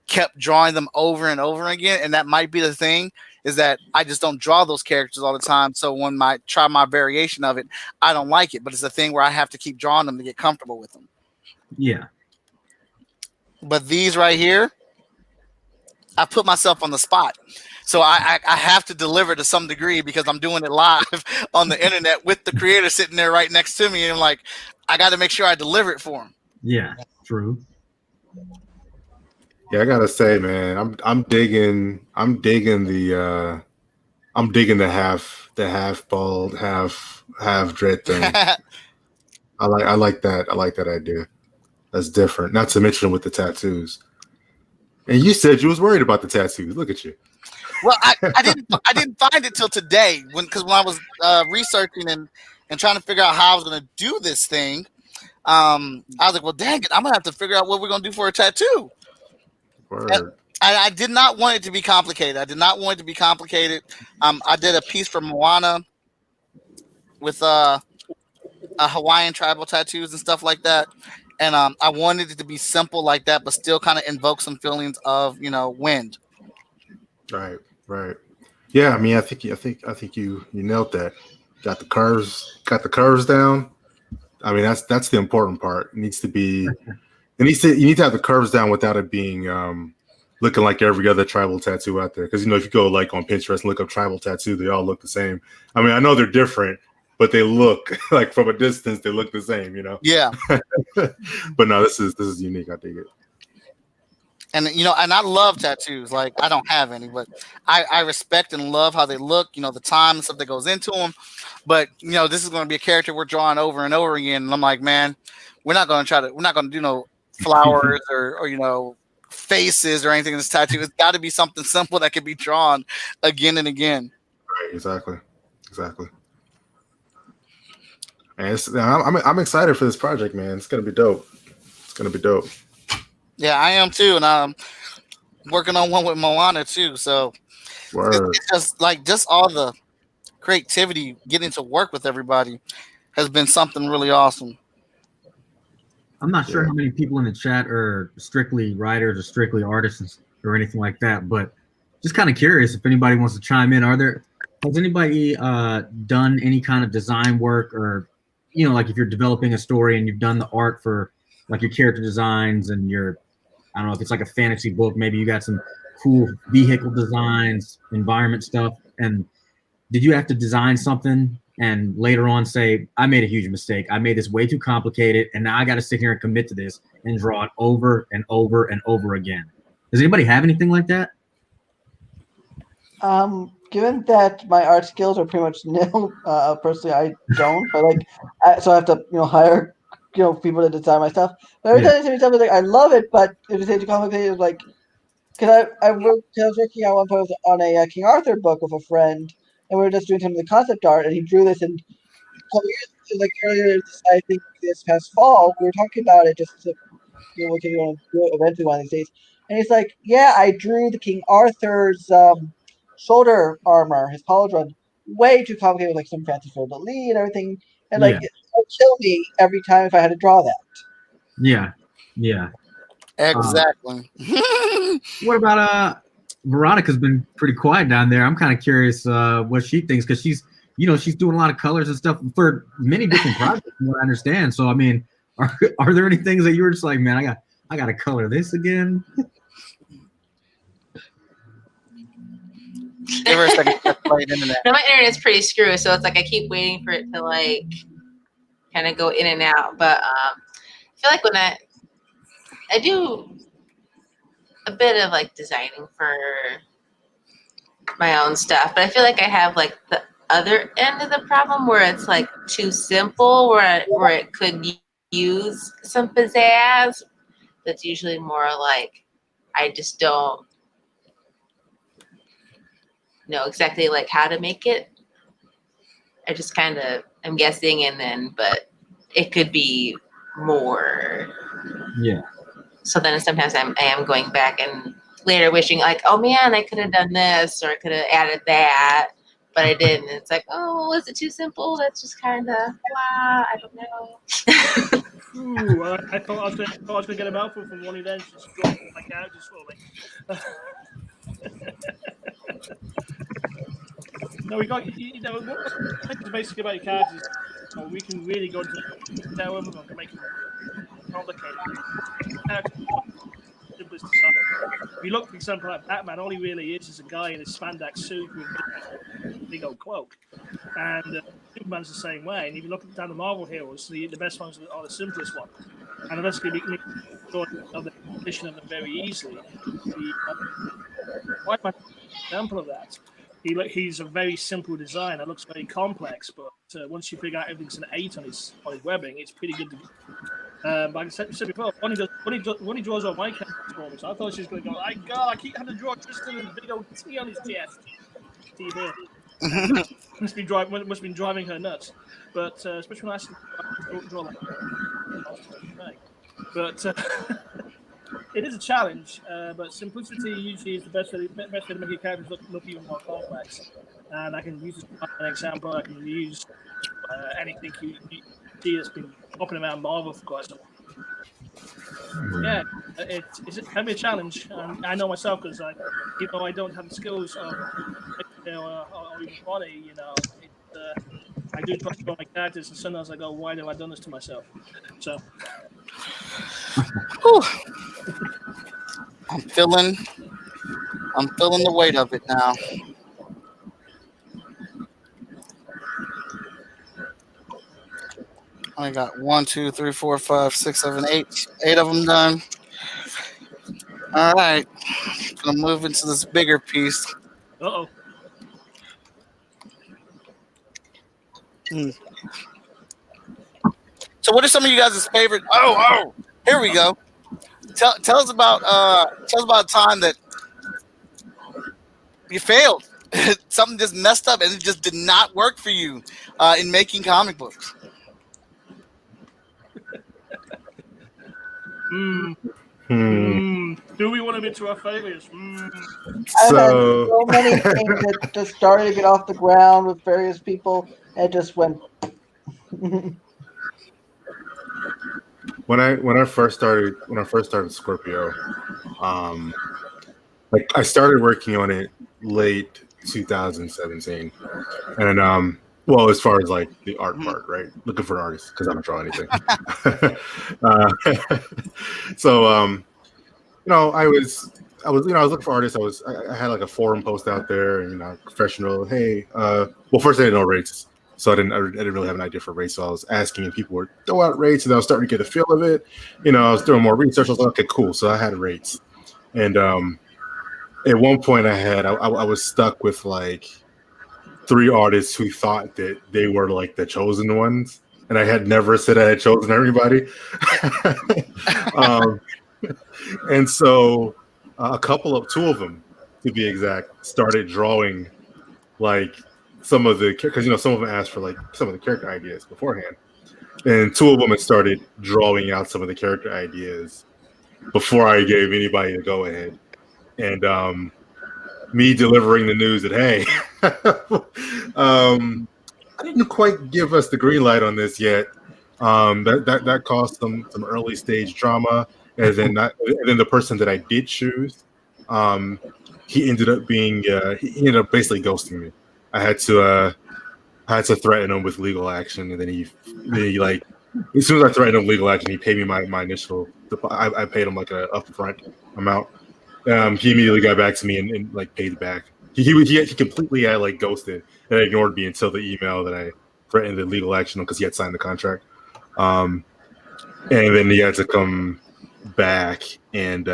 kept drawing them over and over again, and that might be the thing, is that I just don't draw those characters all the time. So when I try my variation of it, I don't like it, but it's a thing where I have to keep drawing them to get comfortable with them. Yeah. But these right here, I put myself on the spot. So I have to deliver to some degree because I'm doing it live on the internet with the creator sitting there right next to me. And I'm like, I got to make sure I deliver it for him. Yeah, true. Yeah, I gotta say, man, I'm digging the half bald, half dread thing. I like that. I like that idea. That's different. Not to mention with the tattoos. And you said you was worried about the tattoos. Look at you. Well, I didn't find it till today because when I was researching and trying to figure out how I was going to do this thing, I was like, well, dang it, I'm going to have to figure out what we're going to do for a tattoo. I did not want it to be complicated. I did a piece for Moana with a Hawaiian tribal tattoos and stuff like that. And I wanted it to be simple like that, but still kind of invoke some feelings of, wind. Right. Yeah, I mean, I think you nailed that. Got the curves down. I mean, that's the important part. You need to have the curves down without it being looking like every other tribal tattoo out there. Because if you go like on Pinterest and look up tribal tattoo, they all look the same. I mean, I know they're different, but they look like from a distance they look the same. Yeah. But no, this is unique. I dig it. And and I love tattoos. Like I don't have any, but I respect and love how they look. The time and stuff that goes into them. But this is going to be a character we're drawing over and over again. And I'm like, man, we're not going to do no flowers or faces or anything in this tattoo. It's got to be something simple that can be drawn again and again. Right, exactly. And I'm excited for this project, man. It's gonna be dope. Yeah, I am too, and I'm working on one with Moana too. So it's just all the creativity, getting to work with everybody has been something really awesome. I'm not sure how many people in the chat are strictly writers or strictly artists or anything like that, but just kind of curious if anybody wants to chime in. Has anybody done any kind of design work, or like if you're developing a story and you've done the art for like your character designs and I don't know if it's like a fantasy book, maybe you got some cool vehicle designs, environment stuff, and did you have to design something and later on say, I made a huge mistake. I made this way too complicated, and now I got to sit here and commit to this and draw it over and over and over again? Does anybody have anything like that? Given that my art skills are pretty much nil, personally, I don't. But so I have to hire people to design my stuff. But every time they say something, I love it, but if it's too complicated, it's like, because I was working at one point on a King Arthur book with a friend, and we were just doing some of the concept art, and he drew this in a couple years, like earlier, I think this past fall, we were talking about it just to, we're going to do it eventually one of these days. And he's like, yeah, I drew the King Arthur's shoulder armor, his pauldron, way too complicated, like some fancy fleur de lis and everything. And it would kill me every time if I had to draw that. Yeah. Exactly. What about Veronica's been pretty quiet down there. I'm kind of curious what she thinks, because she's doing a lot of colors and stuff for many different projects, from what I understand. So I mean, are there any things that you were just like, man, I got to color this again? Give her a second to play internet. No, my internet's pretty screwy, so it's like I keep waiting for it to like kind of go in and out. But I feel like when I do a bit of like designing for my own stuff, but I feel like I have like the other end of the problem where it's like too simple, where it could use some pizzazz. That's usually more like I just don't know exactly like how to make it. I just kind of am guessing, but it could be more. Yeah. So then sometimes I am going back and later wishing like, oh man, I could have done this or I could have added that, but I didn't. It's like, oh, was it too simple? That's just kind of I don't know. Ooh, I thought I was going to get a mouthful from one of them. Just dropped my characters for me. No, we got what's basically about your characters. We can really go into detail of them and make them complicated. Simplest design. If you look, for example, at Batman, all he really is a guy in a spandex suit with a big old cloak. And Superman's the same way. And if you look down the Marvel heroes, the best ones are the simplest ones. And unless we can the definition of them very easily, White Man is an example of that. He's a very simple design. It looks very complex, but once you figure out everything's an 8 on his webbing, it's pretty good. Like I said before, when he draws on my character's for me, so I thought she was going to go, God, I keep having to draw Tristan with a big old T on his chest. See here. must be driving her nuts. But especially when I asked him to draw like but it is a challenge, but simplicity usually is the best way to make your characters look even more complex. And I can use this as an example. I can use anything you see that's been popping around Marvel for quite some time. Yeah, it can be a challenge. I know myself because even though I don't have the skills of, or even body, I do try to draw my characters, and sometimes I go, why have I done this to myself? So. I'm feeling the weight of it now. I got 1, 2, 3, 4, 5, 6, 7, 8 of them done. All right. Gonna move into this bigger piece. Uh-oh. So, what are some of you guys' favorite? Oh, here we go. Tell us about a time that you failed. Something just messed up and it just did not work for you in making comic books. Do we want to admit to our failures? I've had so many things that just started to get off the ground with various people and just went. When I first started Scorpio, like I started working on it late 2017, and well, as far as like the art part, right? Looking for an artist because I don't draw anything. So I was looking for artists. I had like a forum post out there, and professional. Hey, well, first I didn't know rates, so I didn't really have an idea for rates. So I was asking, and people were throwing out rates, and I was starting to get a feel of it. I was doing more research. I was like, okay, cool. So I had rates, and at one point I was stuck with like 3 artists who thought that they were like the chosen ones, and I had never said I had chosen everybody. And so two of them, to be exact, started drawing like some of the, because some of them asked for like some of the character ideas beforehand, and 2 of them had started drawing out some of the character ideas before I gave anybody the go ahead. And me delivering the news that, hey, I didn't quite give us the green light on this yet. That caused some early stage drama, and then the person that I did choose, he ended up basically ghosting me. I had to threaten him with legal action, and then he like, as soon as I threatened him with legal action, he paid me my initial. I paid him like a upfront amount. He immediately got back to me and like paid back. He completely had like ghosted and ignored me until the email that I threatened the legal action because he had signed the contract. And then he had to come back and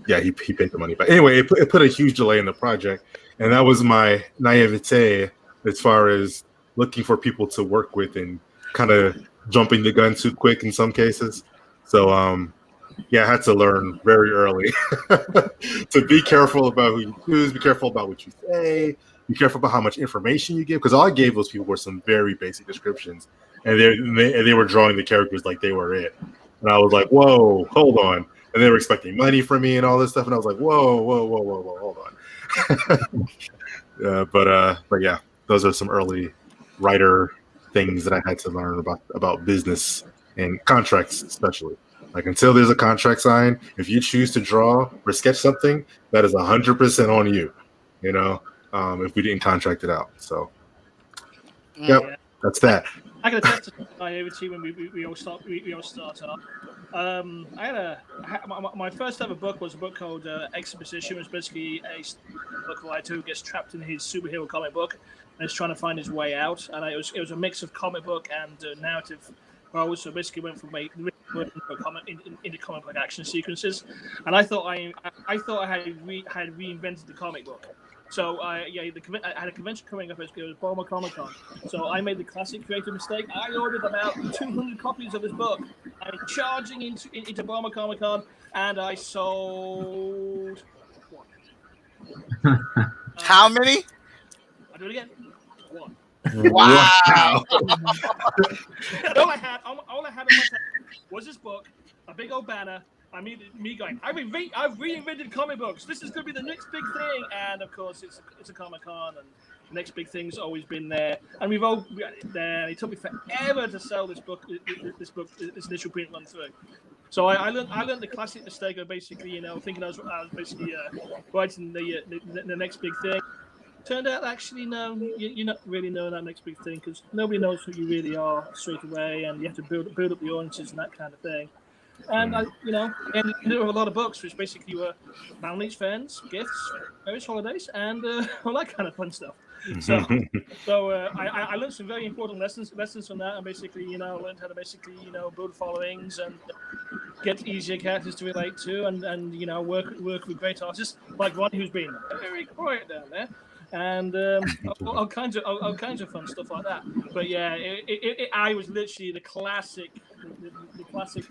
he paid the money back. Anyway, it put a huge delay in the project, and that was my naivete as far as looking for people to work with and kind of jumping the gun too quick in some cases. So I had to learn very early to be careful about who you choose, be careful about what you say, be careful about how much information you give, because all I gave those people were some very basic descriptions, and they were drawing the characters like they were it. And I was like, whoa, hold on. And they were expecting money from me and all this stuff, and I was like, whoa, hold on. But yeah, those are some early writer things that I had to learn about business and contracts, especially. Like, until there's a contract signed, if you choose to draw or sketch something, that is 100% on you. If we didn't contract it out. So, yep, that's that. I can attest to naivety when we all start up. My first ever book was a book called Exposition. It was basically a book writer who gets trapped in his superhero comic book and is trying to find his way out. And it was a mix of comic book and narrative prose. So basically went from into comic book action sequences. And I thought I had reinvented the comic book. So I had a convention coming up. It was Baltimore Comic Con. So I made the classic creative mistake. I ordered about 200 copies of this book. I'm charging into Baltimore Comic Con, and I sold one. How many? I'll do it again. One. Wow. all I had on my table was this book, a big old banner. I mean, me going, I've reinvented comic books. This is going to be the next big thing. And of course, it's a Comic-Con, and the next big thing's always been there. And we got it there. It took me forever to sell this this initial print run through. So I learned the classic mistake of basically, thinking I was basically writing the next big thing. Turned out, actually, no, you're not really knowing that next big thing, because nobody knows who you really are straight away, and you have to build up the audiences and that kind of thing. And I ended with a lot of books, which basically were families, friends, gifts, various holidays, and all that kind of fun stuff. So I learned some very important lessons from that, and basically, learned how to basically, build followings and get easier characters to relate to, and you know, work with great artists like Rodney, who's been very quiet down there, and all kinds of fun stuff like that. But yeah, I was literally the classic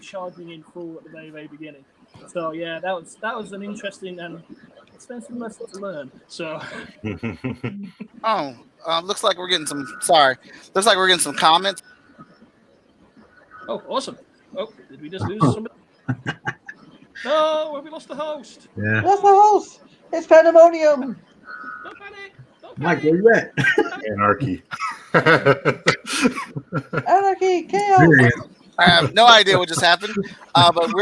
charging in full at the very beginning. So yeah, that was an interesting and expensive lesson to learn. So looks like we're getting some. Sorry, looks like we're getting some comments. oh, awesome. Oh, did we just lose somebody? No, have we lost the host? Yeah. That's the host. It's pandemonium. Don't panic. Mike, where you at? Anarchy. Anarchy, chaos. There he is. I have no idea what just happened, but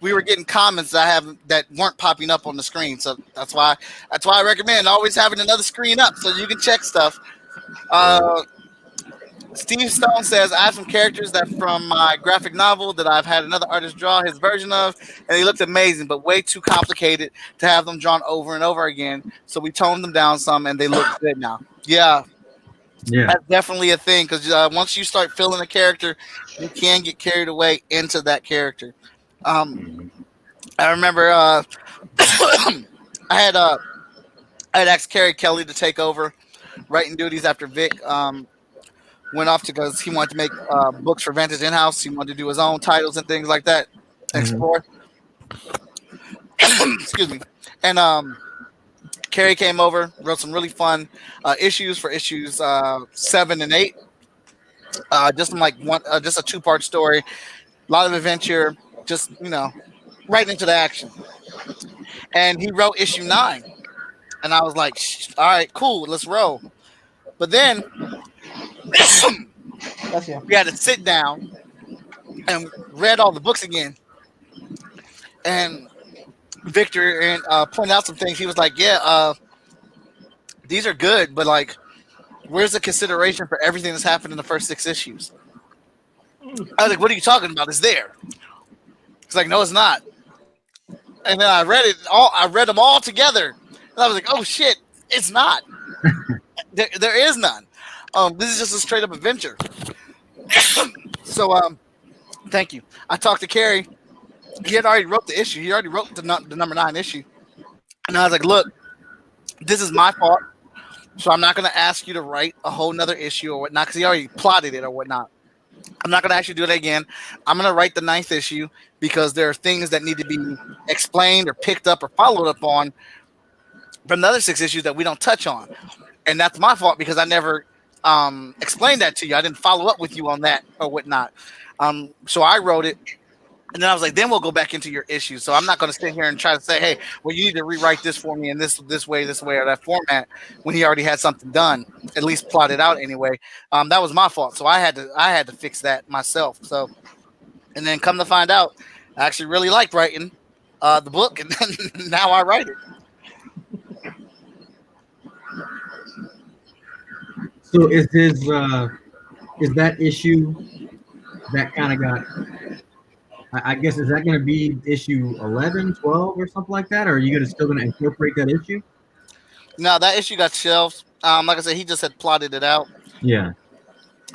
we were getting comments that weren't popping up on the screen. So that's why I recommend always having another screen up so you can check stuff. Steve Stone says, I have some characters that from my graphic novel that I've had another artist draw his version of, and they looked amazing, but way too complicated to have them drawn over and over again. So we toned them down some, and they look good now. Yeah, that's definitely a thing, because once you start filling a character, you can get carried away into that character. I remember I had asked Carrie Kelly to take over writing duties after Vic went off because he wanted to make books for Vantage In-House. He wanted to do his own titles and things like that. Explore. Excuse me. And Carrie came over, wrote some really fun issues for issues 7 and 8. Just like just a 2-part story, a lot of adventure, just right into the action. And he wrote issue 9, and I was like, all right, cool, let's roll. But then we had to sit down and read all the books again. And Victor pointed out some things. He was like, yeah, these are good, but like, where's the consideration for everything that's happened in the first 6 issues? I was like, what are you talking about? It's there. He's like, no, it's not. And then I read them all together. And I was like, oh shit, it's not. There is none. This is just a straight up adventure. So thank you. I talked to Carrie. He had already wrote the issue. He already wrote the number 9 issue. And I was like, look, this is my fault. So I'm not going to ask you to write a whole nother issue or whatnot, because he already plotted it or whatnot. I'm not going to actually do it again. I'm going to write the 9th issue because there are things that need to be explained or picked up or followed up on from the other 6 issues that we don't touch on. And that's my fault because I never explained that to you. I didn't follow up with you on that or whatnot. So I wrote it. And then I was like, then we'll go back into your issues. So I'm not going to sit here and try to say, hey, well, you need to rewrite this for me in this way, or that format, when he already had something done, at least plotted out anyway. That was my fault. So I had to fix that myself. So, and then come to find out, I actually really liked writing the book, and then now I write it. So is that issue that kind of got, I guess, is that going to be issue 11, 12 or something like that? Or are you still going to incorporate that issue? No, that issue got shelved. Like I said, he just had plotted it out. Yeah.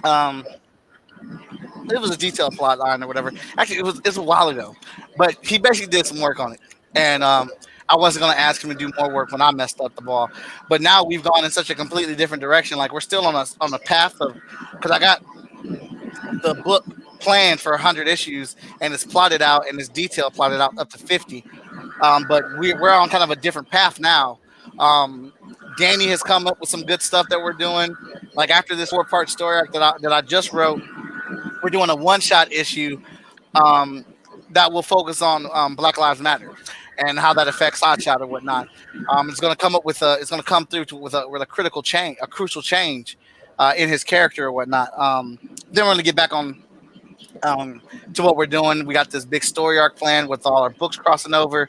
It was a detailed plot line or whatever. Actually, it's a while ago, but he basically did some work on it. And I wasn't going to ask him to do more work when I messed up the ball. But now we've gone in such a completely different direction. Like, we're still on a path of, because I got the book planned for 100 issues, and it's plotted out and it's detailed plotted out up to 50. But we're on kind of a different path now. Danny has come up with some good stuff that we're doing. Like, after this 4-part story arc that I just wrote, we're doing a one-shot issue that will focus on Black Lives Matter and how that affects Hotshot or whatnot. It's going to come up with it's going to come through with a critical change, a crucial change in his character or whatnot. Then we're going to get back on to what we're doing. We got this big story arc plan with all our books crossing over.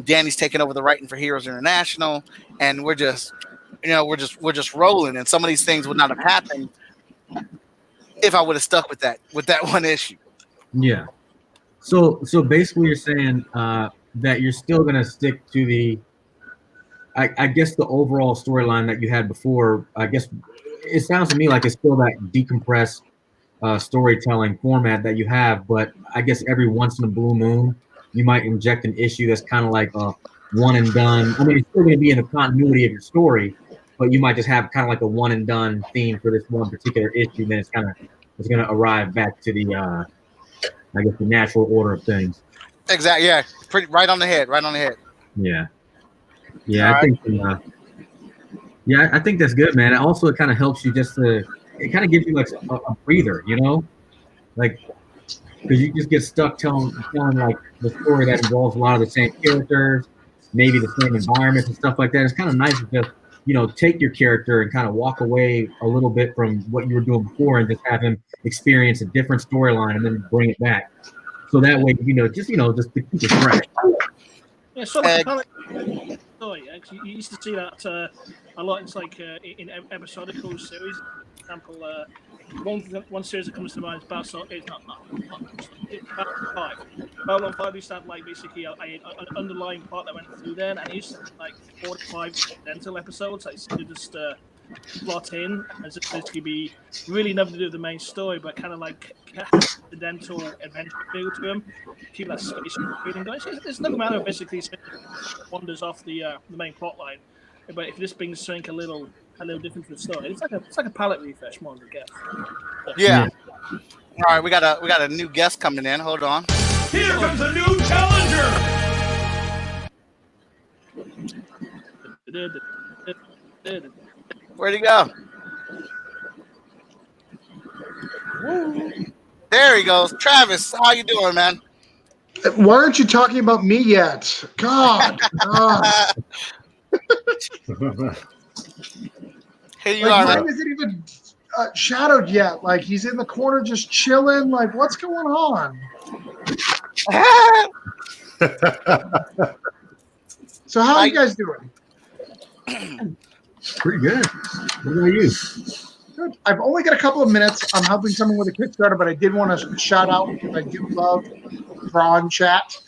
Danny's taking over the writing for Heroes International, and we're just rolling. And some of these things would not have happened if I would have stuck with that one issue. Yeah. So basically, you're saying that you're still going to stick to the, I guess, the overall storyline that you had before. I guess it sounds to me like it's still that decompressed storytelling format that you have, but I guess every once in a blue moon, you might inject an issue that's kind of like a one and done. I mean, it's still going to be in the continuity of your story, but you might just have kind of like a one and done theme for this one particular issue. Then it's going to arrive back to the, I guess, the natural order of things. Exactly. Yeah. Pretty right on the head. Right on the head. Yeah. Yeah. I think that's good, man. Also, it kind of helps you it kind of gives you like a breather, you know, like, because you just get stuck telling like the story that involves a lot of the same characters, maybe the same environments and stuff like that. It's kind of nice to just, you know, take your character and kind of walk away a little bit from what you were doing before and just have him experience a different storyline and then bring it back. So that way, just to keep it fresh. Yeah, sort of story. You used to see that a lot. It's like in episodical series. For example, one series that comes to mind is Babylon 5. Babylon 5 used to have like basically an underlying plot that went through there, and it used to have like 4 to 5 dental episodes that you just plot in, and just basically be really nothing to do with the main story, but kind of like the dental adventure feel to them. Keep that space feeling going. It's no matter basically wanders off the main plot line, but if this brings something a little different to the story, it's like a palette refresh more than a guess. Yeah. All right, we got a new guest coming in. Hold on. Here comes a new challenger. Where'd he go? There he goes. Travis, how you doing, man? Why aren't you talking about me yet? God. Here you are, man. Mine isn't even shadowed yet. Like, he's in the corner just chilling. Like, what's going on? So how are you guys doing? Pretty good. What about you? Good. I've only got a couple of minutes. I'm helping someone with a Kickstarter, but I did want to shout out because I do love Prawn Chat.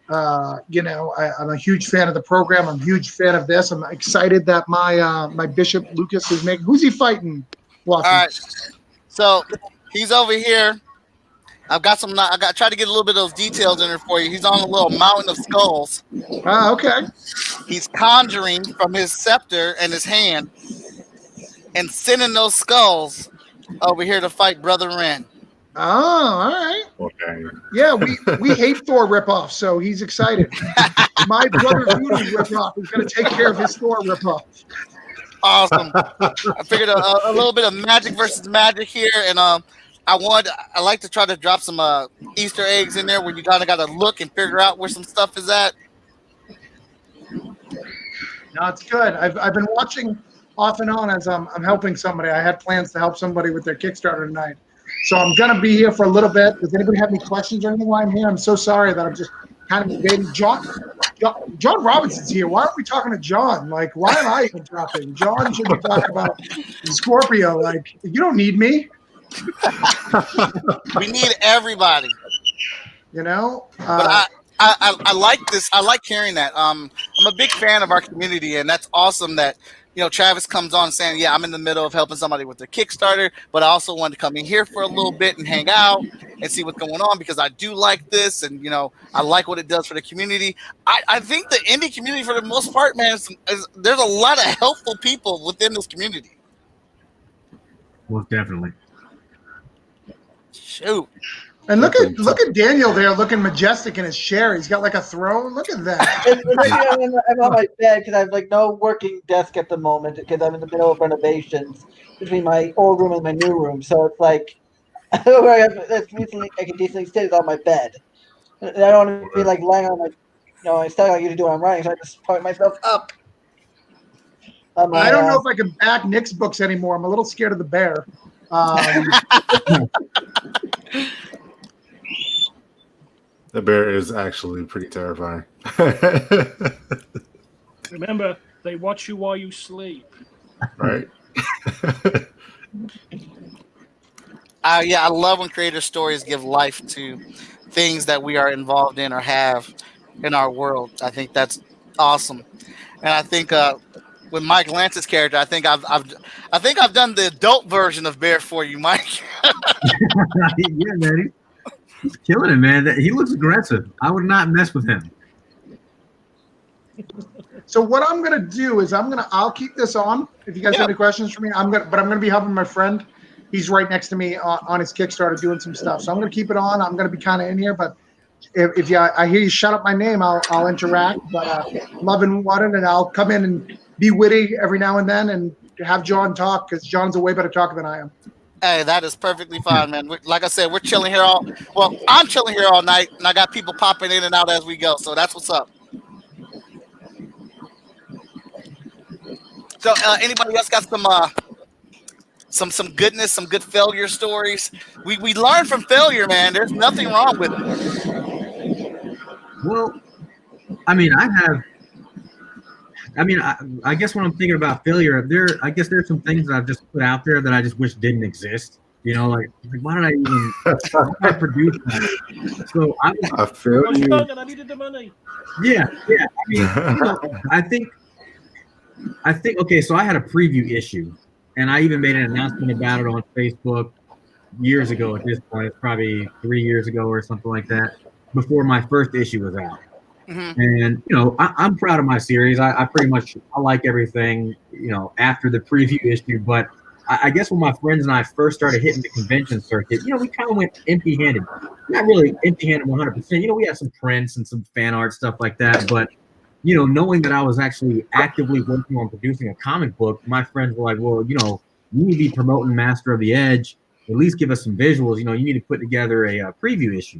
I'm a huge fan of the program. I'm a huge fan of this. I'm excited that my Bishop Lucas is making. Who's he fighting? All right. So he's over here. I tried to get a little bit of those details in there for you. He's on a little mountain of skulls. Okay. He's conjuring from his scepter and his hand and sending those skulls over here to fight Brother Wren. Oh, all right. Okay. Yeah, we hate Thor ripoff, so he's excited. My brother Voodoo ripoff is going to take care of his Thor ripoff. Awesome. I figured a little bit of magic versus magic here, and I like to try to drop some Easter eggs in there where you kind of got to look and figure out where some stuff is at. No, it's good. I've been watching off and on as I'm helping somebody. I had plans to help somebody with their Kickstarter tonight. So I'm going to be here for a little bit. Does anybody have any questions or anything while I'm here? I'm so sorry that I'm just kind of invading. John Robinson's here. Why aren't we talking to John? Like, why am I interrupting? John should be talking about Scorpio. Like, you don't need me. We need everybody. You know? But I like this. I like hearing that. I'm a big fan of our community, and that's awesome that Travis comes on saying, yeah, I'm in the middle of helping somebody with their Kickstarter, but I also wanted to come in here for a little bit and hang out and see what's going on because I do like this and, I like what it does for the community. I think the indie community, for the most part, man, there's a lot of helpful people within this community. Most definitely. Shoot. And look at Daniel there looking majestic in his chair. He's got like a throne. Look at that. I'm on my bed because I have like no working desk at the moment because I'm in the middle of renovations between my old room and my new room. So it's like I can decently sit is on my bed. And I don't want to be like lying on my instead like you to do what I'm writing, so I just point myself up. I don't know if I can back Nick's books anymore. I'm a little scared of the bear. The bear is actually pretty terrifying. Remember, they watch you while you sleep. Right. I love when creator stories give life to things that we are involved in or have in our world. I think that's awesome. And I think with Mike Lance's character. I think I've done the adult version of Bear for you, Mike. Yeah, man, he's killing it, man. He looks aggressive. I would not mess with him. So what I'm gonna do is I'll keep this on. If you guys have any questions for me, I'm gonna be helping my friend. He's right next to me on his Kickstarter doing some stuff. So I'm gonna keep it on. I'm gonna be kind of in here, but if I hear you shout out my name, I'll interact. But loving Wadden, and I'll come in and be witty every now and then and have John talk, because John's a way better talker than I am. Hey, that is perfectly fine, man. Like I said, we're chilling here I'm chilling here all night, and I got people popping in and out as we go. So that's what's up. So anybody else got some goodness, some good failure stories? We learn from failure, man. There's nothing wrong with it. Well, I mean, I guess when I'm thinking about failure, I guess there's some things that I've just put out there that I just wish didn't exist. You know, like why did I even produce that? So I feel you. I needed the money. Yeah. I mean, I think. Okay, so I had a preview issue, and I even made an announcement about it on Facebook years ago. At this point, it's probably 3 years ago or something like that, before my first issue was out. Mm-hmm. And I'm proud of my series. I pretty much like everything after the preview issue. But I guess when my friends and I first started hitting the convention circuit, we kind of went empty-handed. Not really empty-handed 100%. We had some prints and some fan art stuff like that, but knowing that I was actually actively working on producing a comic book, my friends were like, well, you need to be promoting Master of the Edge. At least give us some visuals. You need to put together a preview issue.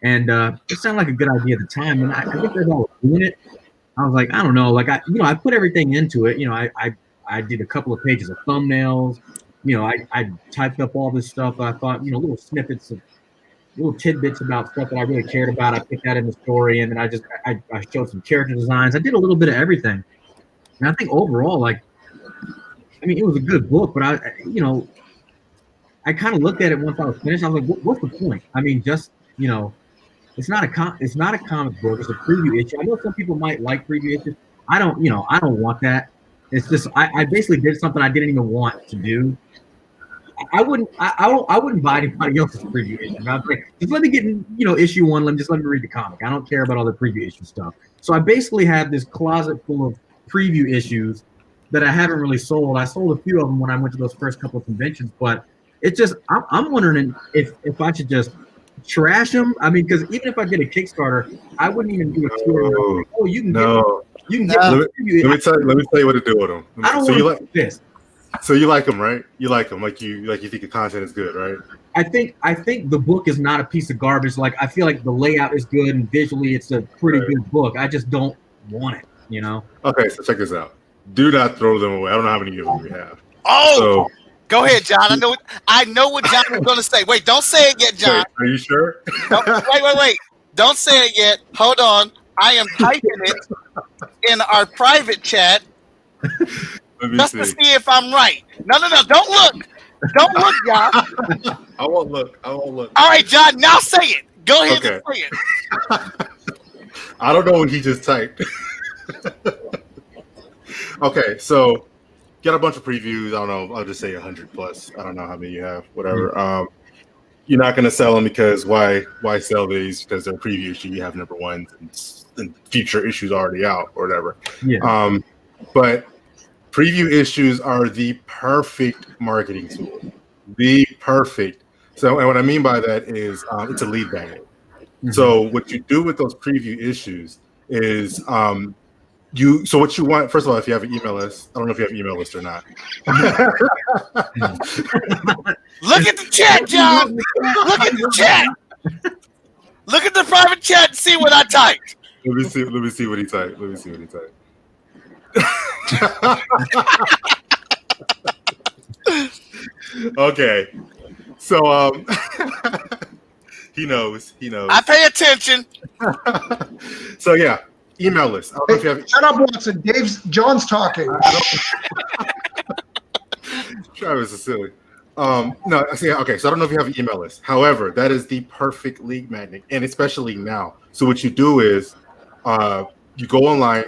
And it sounded like a good idea at the time. And I think they're all doing it. I was like, I don't know. Like, I put everything into it. I did a couple of pages of thumbnails. I typed up all this stuff. I thought, little snippets of little tidbits about stuff that I really cared about. I picked that in the story, and then I showed some character designs. I did a little bit of everything, and I think overall, it was a good book. But I kind of looked at it once I was finished. I was like, what's the point? I mean, just it's not a comic book. It's a preview issue. I know some people might like preview issues. I don't want that. It's just I basically did something I didn't even want to do. I wouldn't buy anybody else's preview issue. I'd like, just let me get issue one. Let me read the comic. I don't care about all the preview issue stuff. So I basically have this closet full of preview issues that I haven't really sold. I sold a few of them when I went to those first couple of conventions, but it's just I'm wondering if I should just trash them. I mean, because even if I did a Kickstarter, I wouldn't even do a tour. Oh, you can get let me tell you what to do with them. I don't want to do this. So you like them, right? You like them, like you think the content is good, right? I think the book is not a piece of garbage. Like, I feel like the layout is good and visually it's a pretty good book. I just don't want it, Okay, so check this out. Do not throw them away. I don't know how many of them we have. Oh, go ahead, John. I know what John is going to say. Wait, don't say it yet, John. Are you sure? Wait. Don't say it yet. Hold on. I am typing it in our private chat. Just to see if I'm right. No. Don't look. Don't look, John. I won't look. All right, John. Now say it. Go ahead and say it. I don't know what he just typed. Okay, so got a bunch of previews. I don't know. I'll just say 100 plus. I don't know how many you have. Whatever. You're not going to sell them because why sell these? Because they're preview issue. You have number ones and future issues already out or whatever. Yeah. But preview issues are the perfect marketing tool. The perfect. So, and what I mean by that is it's a lead magnet. Mm-hmm. So what you do with those preview issues is so what you want, first of all, if you have an email list, I don't know if you have an email list or not. Look at the chat, John. Look at the chat. Look at the private chat and see what I typed. Let me see what he typed. Okay, so he knows. I pay attention. So yeah, email list. I don't know if you have... Shut up, Watson. John's talking. Travis is silly. No, okay. So I don't know if you have an email list. However, that is the perfect lead magnet, and especially now. So what you do is, you go online,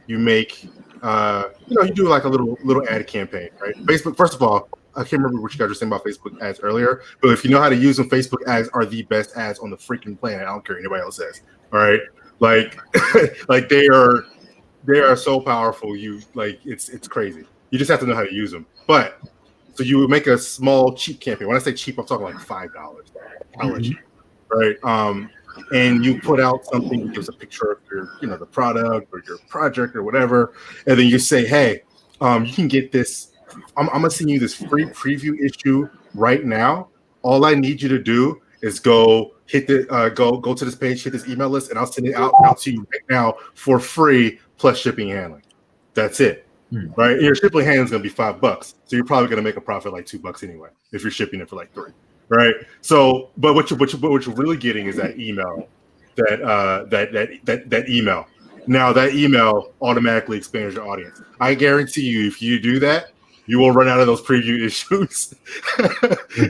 you make you do like a little ad campaign, right? Facebook, first of all, I can't remember what you guys were saying about Facebook ads earlier, but if you know how to use them, Facebook ads are the best ads on the freaking planet. I don't care what anybody else says. All right, like like they are so powerful. It's crazy. You just have to know how to use them. But so you would make a small cheap campaign. When I say cheap, I'm talking like $5. Hella cheap, right? And you put out something that gives a picture of your, the product or your project or whatever, and then you say, hey, you can get this. I'm gonna send you this free preview issue right now. All I need you to do is go hit the go to this page, hit this email list, and I'll send it out to you right now for free plus shipping and handling. That's it, right? And your shipping and handling is gonna be $5, so you're probably gonna make a profit like $2 anyway if you're shipping it for like $3, right? So, but what you're really getting is that email, that email. Now that email automatically expands your audience. I guarantee you, if you do that, you will run out of those preview issues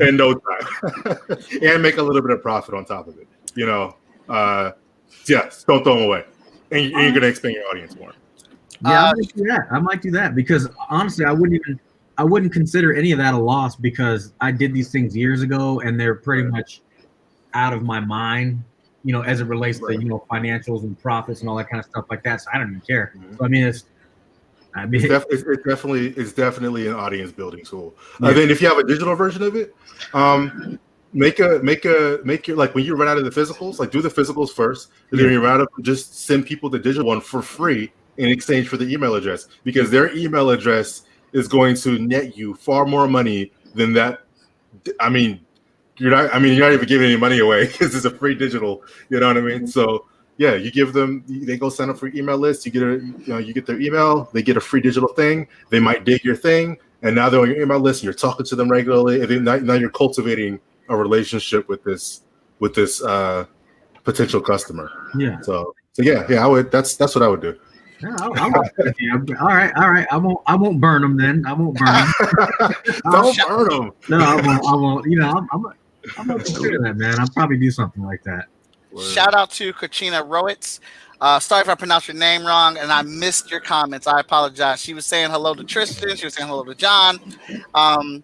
in no time and make a little bit of profit on top of it. Yes, don't throw them away. And you're going to expand your audience more. Yeah, I might do that because honestly, I wouldn't consider any of that a loss because I did these things years ago and they're pretty much out of my mind, as it relates to, financials and profits and all that kind of stuff like that. So I don't even care. So, it's definitely an audience building tool. Then if you have a digital version of it, make your, like when you run out of the physicals, like do the physicals first, and then you run out of, just send people the digital one for free in exchange for the email address, because their email address is going to net you far more money than that. You're not even giving any money away because it's a free digital, you know what I mean? So yeah, you give them, they go sign up for your email list, you get their email, they get a free digital thing, they might dig your thing, and now they're on your email list and you're talking to them regularly, and then now you're cultivating a relationship with this potential customer. Yeah. So yeah, I would, that's what I would do. Yeah, all right. I won't burn them then. I won't burn them. Don't burn them. No, I won't. I'm gonna consider that, man. I'll probably do something like that. Shout out to Katrina Rowitz. Sorry if I pronounced your name wrong and I missed your comments. I apologize. She was saying hello to Tristan. She was saying hello to John. And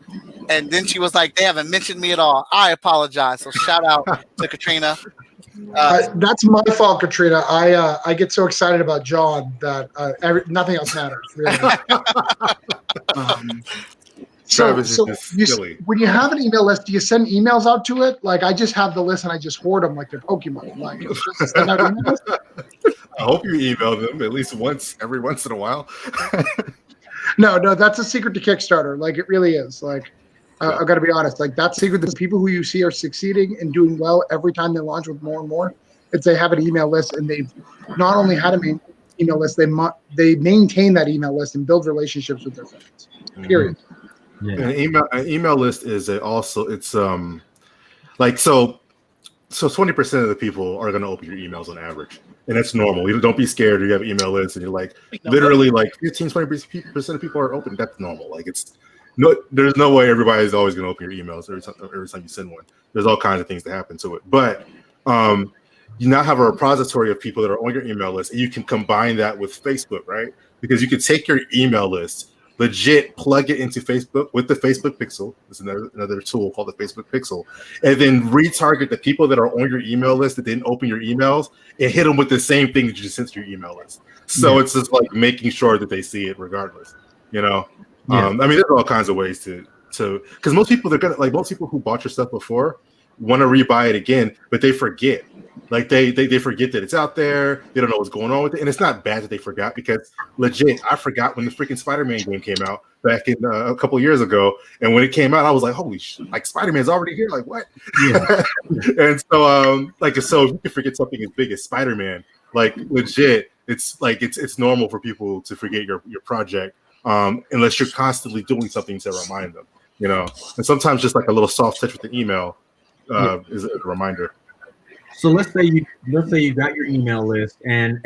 then she was like, they haven't mentioned me at all. I apologize. So shout out to Katrina. That's my fault, Katrina. I get so excited about John that nothing else matters. Really. When you have an email list, do you send emails out to it? Like I just have the list and I just hoard them like they're Pokemon. Like just send out emails. I hope you email them at least every once in a while. No, that's a secret to Kickstarter. Like it really is. Like I've got to be honest. Like that secret, the people who you see are succeeding and doing well every time they launch with more and more. It's they have an email list and they've not only had an email list, they maintain that email list and build relationships with their fans. Period. Yeah. An email list is it's like so 20% of the people are going to open your emails on average, and that's normal. You don't be scared. You have an email list and you're like literally like 15-20% of people are open. That's normal. Like there's no way everybody's always going to open your emails every time you send one. There's all kinds of things that happen to it, but you now have a repository of people that are on your email list, and you can combine that with Facebook, right? Because you can take your email list, legit plug it into Facebook with the Facebook Pixel. There's another tool called the Facebook Pixel, and then retarget the people that are on your email list that didn't open your emails and hit them with the same thing that you just sent to your email list. So it's just like making sure that they see it regardless, there's all kinds of ways to because most people most people who bought your stuff before want to rebuy it again, but they forget. Like they forget that it's out there. They don't know what's going on with it, and it's not bad that they forgot, because legit, I forgot when the freaking Spider-Man game came out back in a couple of years ago, and when it came out, I was like, "Holy shit! Like Spider-Man's already here! Like what?" Yeah. And so, so if you can forget something as big as Spider-Man, like legit, it's normal for people to forget your project, unless you're constantly doing something to remind them, And sometimes just like a little soft touch with the email is a reminder. So let's say you got your email list, and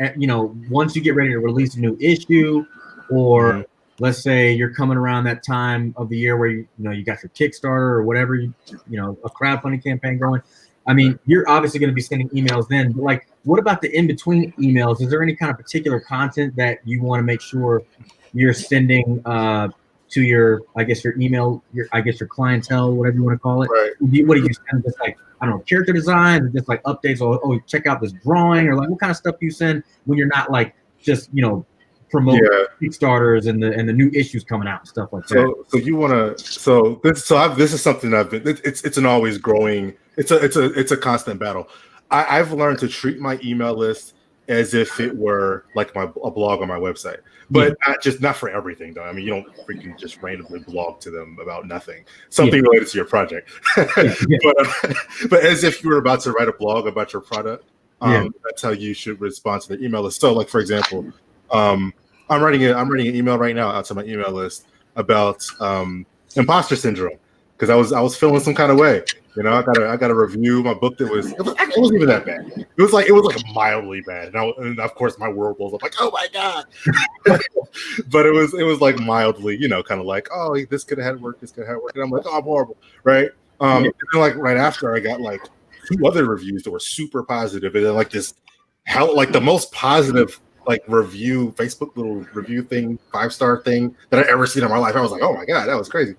once you get ready to release a new issue, or let's say you're coming around that time of the year where you got your Kickstarter or whatever, a crowdfunding campaign going, I mean, you're obviously going to be sending emails then, but like, what about the in-between emails? Is there any kind of particular content that you want to make sure you're sending to your, I guess, your email, your clientele, whatever you want to call it? Right. What do you send? Just like, I don't know, character design, or just like updates, or oh, check out this drawing, or like what kind of stuff do you send when you're not like just promote Kickstarters and the new issues coming out and stuff like that. So you want to this is something I've been it's an always growing, it's a constant battle. I've learned to treat my email list as if it were like a blog on my website, but not for everything though. I mean, you don't freaking just randomly blog to them about nothing, something related to your project. But as if you were about to write a blog about your product, that's how you should respond to the email list. So like, for example, I'm writing an email right now out to my email list about imposter syndrome, because I was feeling some kind of way. I got to review my book it wasn't even that bad. It was like mildly bad, and of course my world blows up like, oh my god. But it was like mildly, kind of like, oh, this could have had work, and I'm like, oh, I'm horrible, right? And then like right after, I got like 2 other reviews that were super positive, and then like the most positive review, Facebook little review thing, 5-star thing that I ever seen in my life. I was like, oh my god, that was crazy.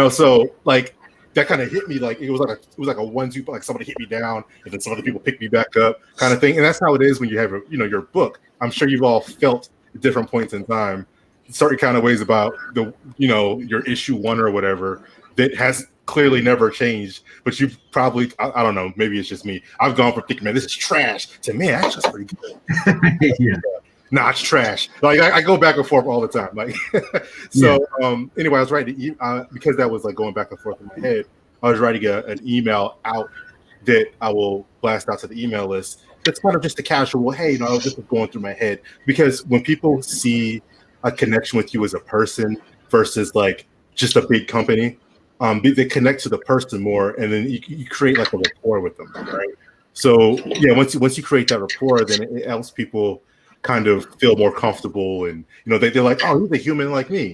So like that kind of hit me, like it was like a 1-2, like somebody hit me down and then some other people picked me back up kind of thing. And that's how it is when you have your book. I'm sure you've all felt at different points in time certain kind of ways about your issue 1 or whatever that has clearly never changed, but you probably, I don't know, maybe it's just me. I've gone from thinking, man, this is trash, to man, that's just pretty good. Nah, it's trash. Like I go back and forth all the time. Like anyway, I was writing because that was like going back and forth in my head. I was writing an email out that I will blast out to the email list. That's kind of just a casual, hey, this is going through my head. Because when people see a connection with you as a person versus like just a big company, they connect to the person more, and then you create like a rapport with them, right? So once you create that rapport, then it helps people kind of feel more comfortable, and they're like, oh, he's a human like me,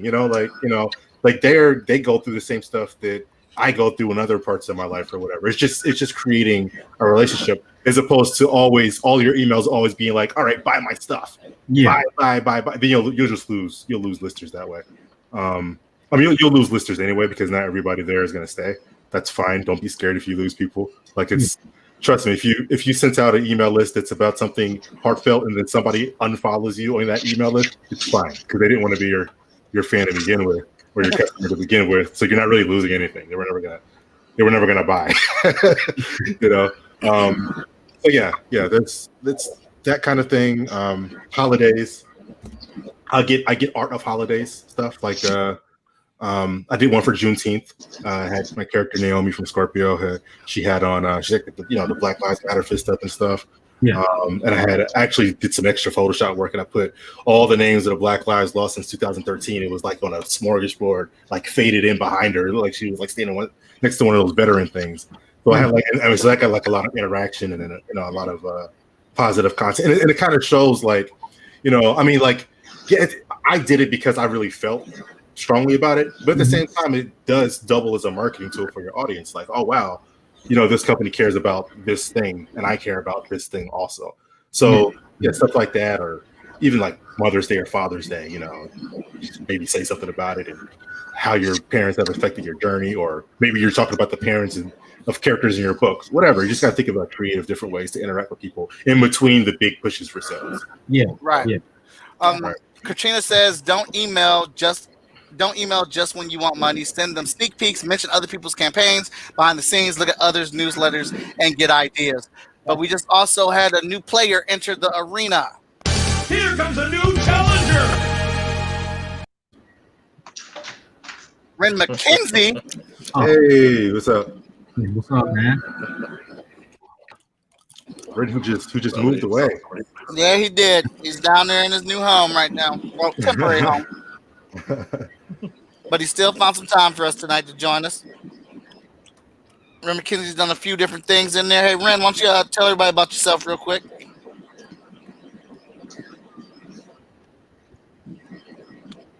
like they go through the same stuff that I go through in other parts of my life or whatever. It's just creating a relationship, as opposed to always all your emails always being like, all right, buy my stuff, buy. Then you'll lose listeners that way. I mean, you'll lose listeners anyway, because not everybody there is going to stay. That's fine. Don't be scared if you lose people. Like trust me, if you sent out an email list that's about something heartfelt and then somebody unfollows you on that email list, it's fine, because they didn't want to be your fan to begin with, or your customer to begin with. So you're not really losing anything. They were never gonna buy. So that's that kind of thing. Holidays, I get art of holidays stuff like I did one for Juneteenth. I had my character Naomi from Scorpio. She had on she had the Black Lives Matter fist up and stuff. And I actually did some extra Photoshop work, and I put all the names of the Black Lives lost since 2013. It was like on a smorgasbord, like faded in behind her. It looked like she was like standing next to one of those veteran things. So I had I got like a lot of interaction and then a lot of positive content, and it kind of shows like, I mean, like, I did it because I really felt strongly about it, but at the same time, it does double as a marketing tool for your audience. Like, oh wow, this company cares about this thing, and I care about this thing also. So stuff like that, or even like Mother's Day or Father's Day, maybe say something about it and how your parents have affected your journey, or maybe you're talking about the parents of characters in your books. Whatever, you just got to think about creative different ways to interact with people in between the big pushes for sales. Katrina says, don't email just when you want money. Send them sneak peeks, mention other people's campaigns behind the scenes, look at others' newsletters, and get ideas. But we just also had a new player enter the arena. Here comes a new challenger. Ren McKenzie. Hey, what's up? What's up, man? Ren, who just moved away. Yeah, he did. He's down there in his new home right now. Well, temporary home. But he still found some time for us tonight to join us. Ren McKenzie's done a few different things in there. Hey, Ren, why don't you tell everybody about yourself real quick?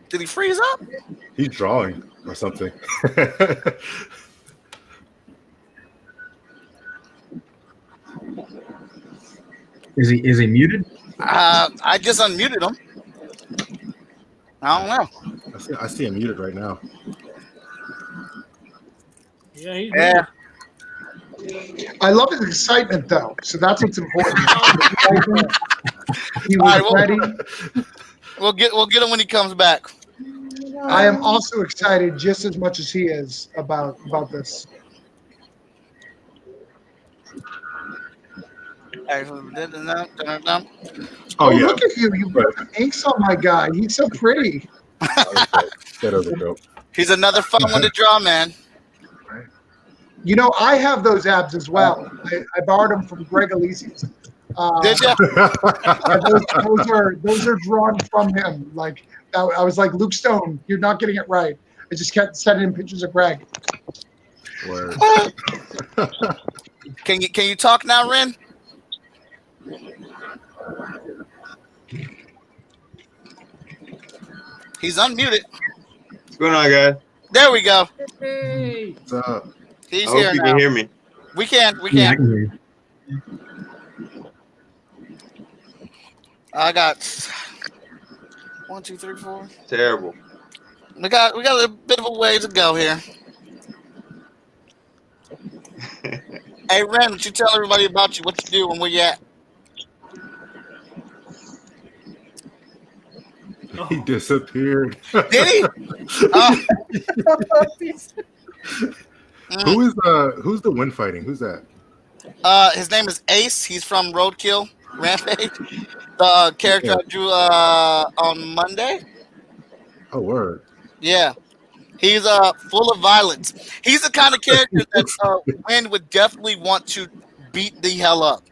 Did he freeze up? He's drawing or something. Is he muted? I just unmuted him. I don't know. I see him muted right now. Yeah, he's Yeah. I love his excitement, though. So that's what's important. He was All right, ready. We'll get him when he comes back. I am also excited just as much as he is about this. Oh, yeah. Look at you! You put some inks on my guy. He's so pretty. That was dope. He's another fun one to draw, man. You know, I have those abs as well. I borrowed them from Greg Alisi's. Did you? Those are drawn from him. Like I was like, Luke Stone, you're not getting it right. I just kept sending him pictures of Greg. Word. Can you talk now, Ren? He's unmuted. What's going on, guys? There we go. Hey. What's up? He's I hope here you now. can hear me. We can. Yeah, I can hear you. I got 1, 2, 3, 4. Terrible. We got a bit of a way to go here. Hey, Ren, would you tell everybody about you, what you do, and where you at? He disappeared. Did he? Oh. Who's the win fighting? Who's that? His name is Ace. He's from Roadkill Rampage. The character I drew on Monday. Oh, word. Yeah. He's full of violence. He's the kind of character that Win would definitely want to beat the hell up.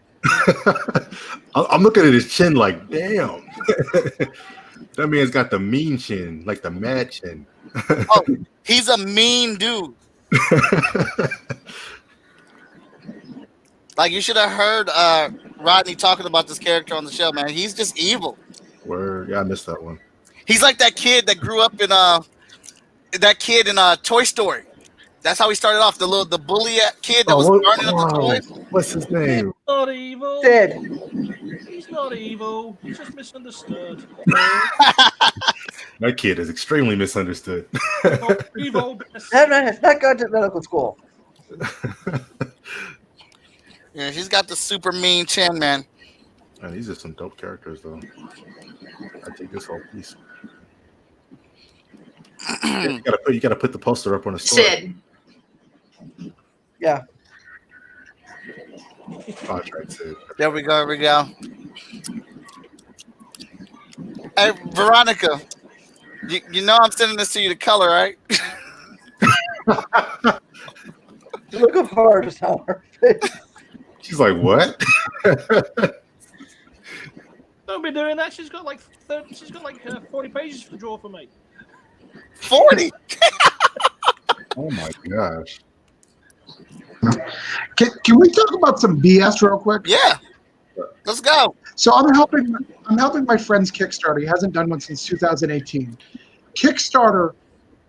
I'm looking at his chin like, damn. That man's got the mean chin, like the mad chin. Oh, he's a mean dude. Like, you should have heard Rodney talking about this character on the show, man. He's just evil. Word. Yeah, I missed that one. He's like that kid that grew up in Toy Story. That's how he started off. The bully kid that was burning up the toys. What's his name? He's not evil. Sid. He's not evil. He's just misunderstood. That kid is extremely misunderstood. Evil. That man has not gone to medical school. Yeah, he's got the super mean chin, man. Man, these are some dope characters, though. I take this whole piece. You gotta put the poster up on the store. Sid. Yeah. Oh, that's right, Sid. There we go. Hey, Veronica, you know I'm sending this to you to color, right? Look of horror just on her face. She's like, what? Don't be doing that. She's got like 40 pages to draw for me. 40. Oh my gosh. Can we talk about some BS real quick? Yeah. Let's go. So I'm helping my friend's Kickstarter. He hasn't done one since 2018. Kickstarter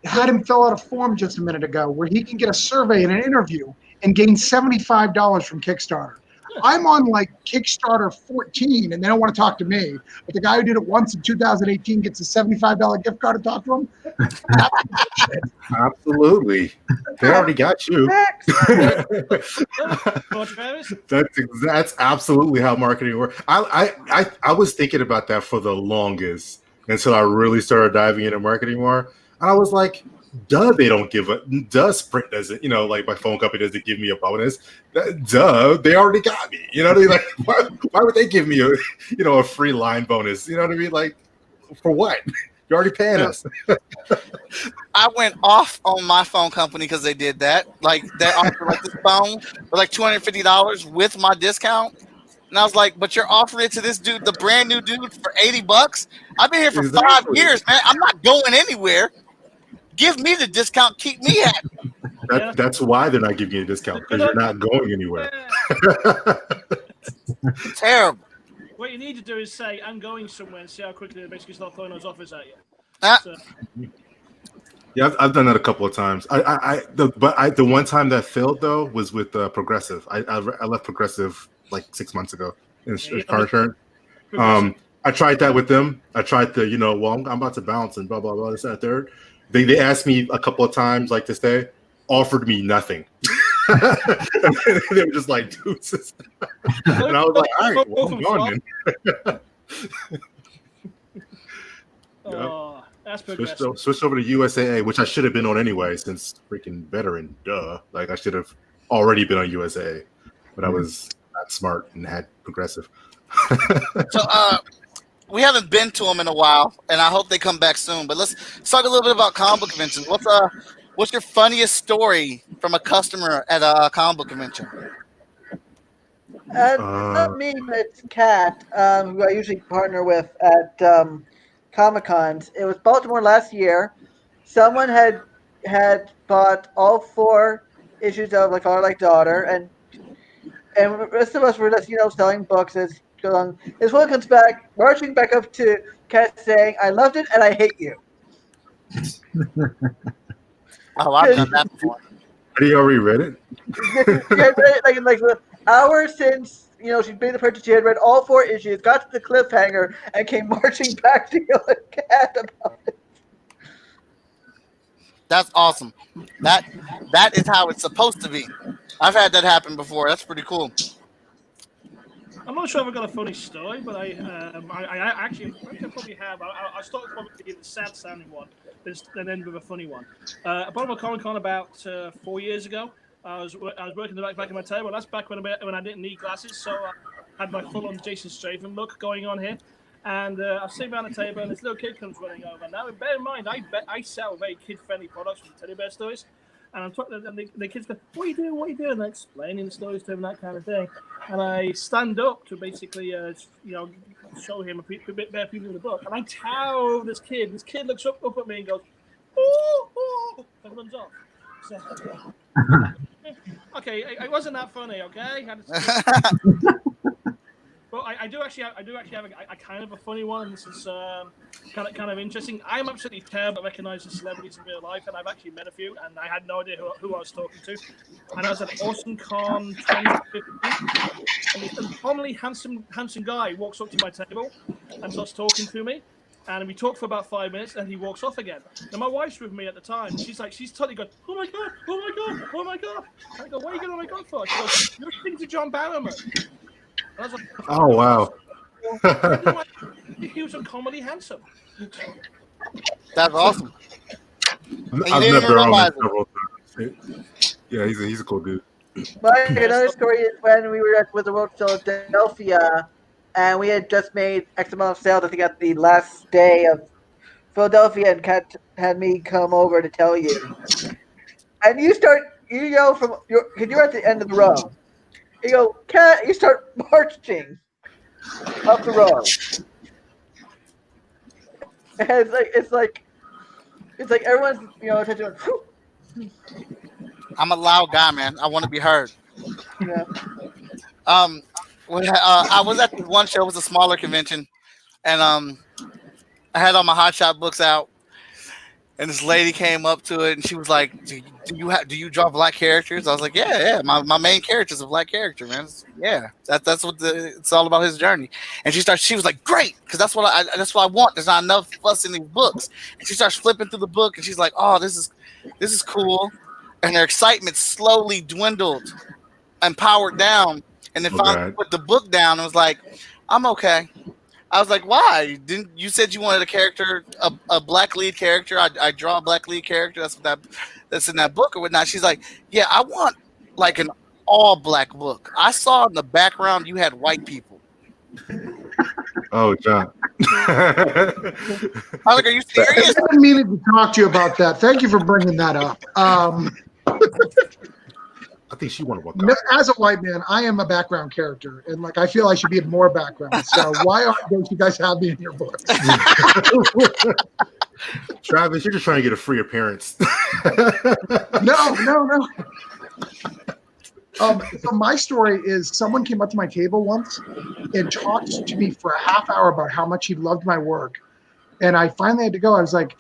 had him fill out a form just a minute ago where he can get a survey and an interview and gain $75 from Kickstarter. I'm on like Kickstarter 14 and they don't want to talk to me. But the guy who did it once in 2018 gets a $75 gift card to talk to him. Absolutely. They already got you. That's absolutely how marketing works. I was thinking about that for the longest until I really started diving into marketing more. And I was like, duh, they don't give a Sprint doesn't, like my phone company doesn't give me a bonus. Duh, they already got me. You know what I mean? Like, why would they give me a free line bonus? You know what I mean? Like, for what? You're already paying us. I went off on my phone company because they did that. Like, they offered like this phone for like $250 with my discount. And I was like, but you're offering it to this dude, the brand new dude, for $80? I've been here for 5 years, man. I'm not going anywhere. Give me the discount. Keep me happy. That's why they're not giving you a discount, because you're not going anywhere. Terrible. What you need to do is say, I'm going somewhere, and see how quickly they basically start throwing those offers at you. Yeah, I've done that a couple of times. The one time that failed though was with Progressive. I left Progressive like 6 months ago. car insurance. I tried that with them. I tried the, I'm about to bounce and blah blah blah. This that third. They asked me a couple of times, like to stay, offered me nothing. They were just like, deuces. And I was like, all right, well, I'm going then. Oh, that's Switched over to USAA, which I should have been on anyway, since freaking veteran. Duh. Like I should have already been on USAA, but I was not smart and had progressive. So we haven't been to them in a while, and I hope they come back soon. But let's talk a little bit about comic book conventions. What's your funniest story from a customer at a comic book convention? Not me, but it's Kat, who I usually partner with at Comic Cons. It was Baltimore last year. Someone had bought all 4 issues of like Our Like Daughter, and the rest of us were just selling books as go along. This one comes back, marching back up to Kat, saying, "I loved it and I hate you." Oh, I've done that before. Have you already read it? She had read it like the hour since she'd made the purchase. She had read all 4 issues, got to the cliffhanger, and came marching back to yell at Kat about it. That's awesome. That is how it's supposed to be. I've had that happen before. That's pretty cool. I'm not sure if I've got a funny story, but I actually probably have. I started probably with the sad sounding one, and then with a funny one. I bought a Comic Con about 4 years ago. I was working the back of my table. That's back when I didn't need glasses, so I had my full-on Jason Statham look going on here. And I was sitting behind the table, and this little kid comes running over. Now, bear in mind, I sell very kid-friendly products from teddy bear stories. And I'm talking, and the kids go, "What are you doing? What are you doing?" And I'm explaining the stories to him, that kind of thing. And I stand up to basically, show him a bit better people in the book. And I tell this kid. This kid looks up at me and goes, "Oh!" and runs off. So, okay, it wasn't that funny. Okay. But I do actually have a kind of a funny one, and this is kind of interesting. I'm absolutely terrible at recognizing celebrities in real life, and I've actually met a few, and I had no idea who I was talking to. And I was at Awesome Con 2015, and this uncommonly handsome guy walks up to my table and starts talking to me. And we talked for about 5 minutes, and he walks off again. Now, my wife's with me at the time. She's totally going, "Oh my God, oh my God, oh my God." And I go, "What are you going, oh my God for?" She goes, "You're speaking to John Barrowman." And I was like, "Oh, wow." He was uncommonly handsome. That's awesome. I've met Barrowman several times. Yeah, he's a cool dude. But another story is when we were at Wizard World Philadelphia, and we had just made X amount of sales, I think, at the last day of Philadelphia, and Kat had me come over to tell you. And you yell because you're at the end of the row. You go, "Kat," you start marching up the road. And it's like everyone's attention. I'm a loud guy, man. I want to be heard. Yeah. I was at one show. It was a smaller convention, and I had all my Hot Shot books out. And this lady came up to it, and she was like, "Do you draw black characters?" I was like, "Yeah. My main character is a black character, man. Yeah, that's what it's all about, his journey." And she was like, "Great," because that's what I want. There's not enough fuss in these books. And she starts flipping through the book, and she's like, "Oh, this is cool." And her excitement slowly dwindled and powered down, and then finally put the book down and was like, "I'm okay." I was like, "Why? Didn't you said you wanted a character, a black lead character? I draw a black lead character. That's in that book or whatnot." She's like, "Yeah, I want like an all black book. I saw in the background you had white people." Oh, John. I was like, "Are you serious?" I've been meaning to talk to you about that. Thank you for bringing that up. I think she wanted one. As a white man, I am a background character, and I feel I should be in more background. So why don't you guys have me in your book? Travis, you're just trying to get a free appearance. No. So my story is someone came up to my table once and talked to me for a half hour about how much he loved my work, and I finally had to go. I was like,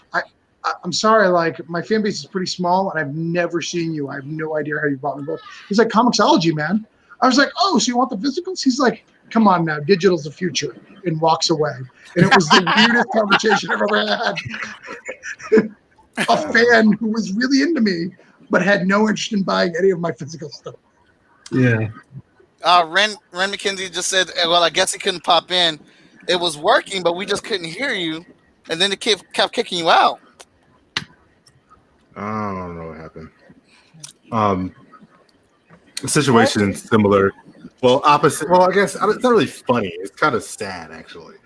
I'm sorry, my fan base is pretty small, and I've never seen you. I have no idea how you bought my book. He's like, "Comixology, man." I was like, "Oh, so you want the physicals?" He's like, come on now, digital's the future, and walks away. And it was the weirdest conversation I've ever had. A fan who was really into me, but had no interest in buying any of my physical stuff. Yeah. Ren McKenzie just said, well, I guess he couldn't pop in. It was working, but we just couldn't hear you. And then it kept kicking you out. I don't know what happened. The situation is similar. Well, opposite. Well, I guess it's not really funny. It's kind of sad, actually.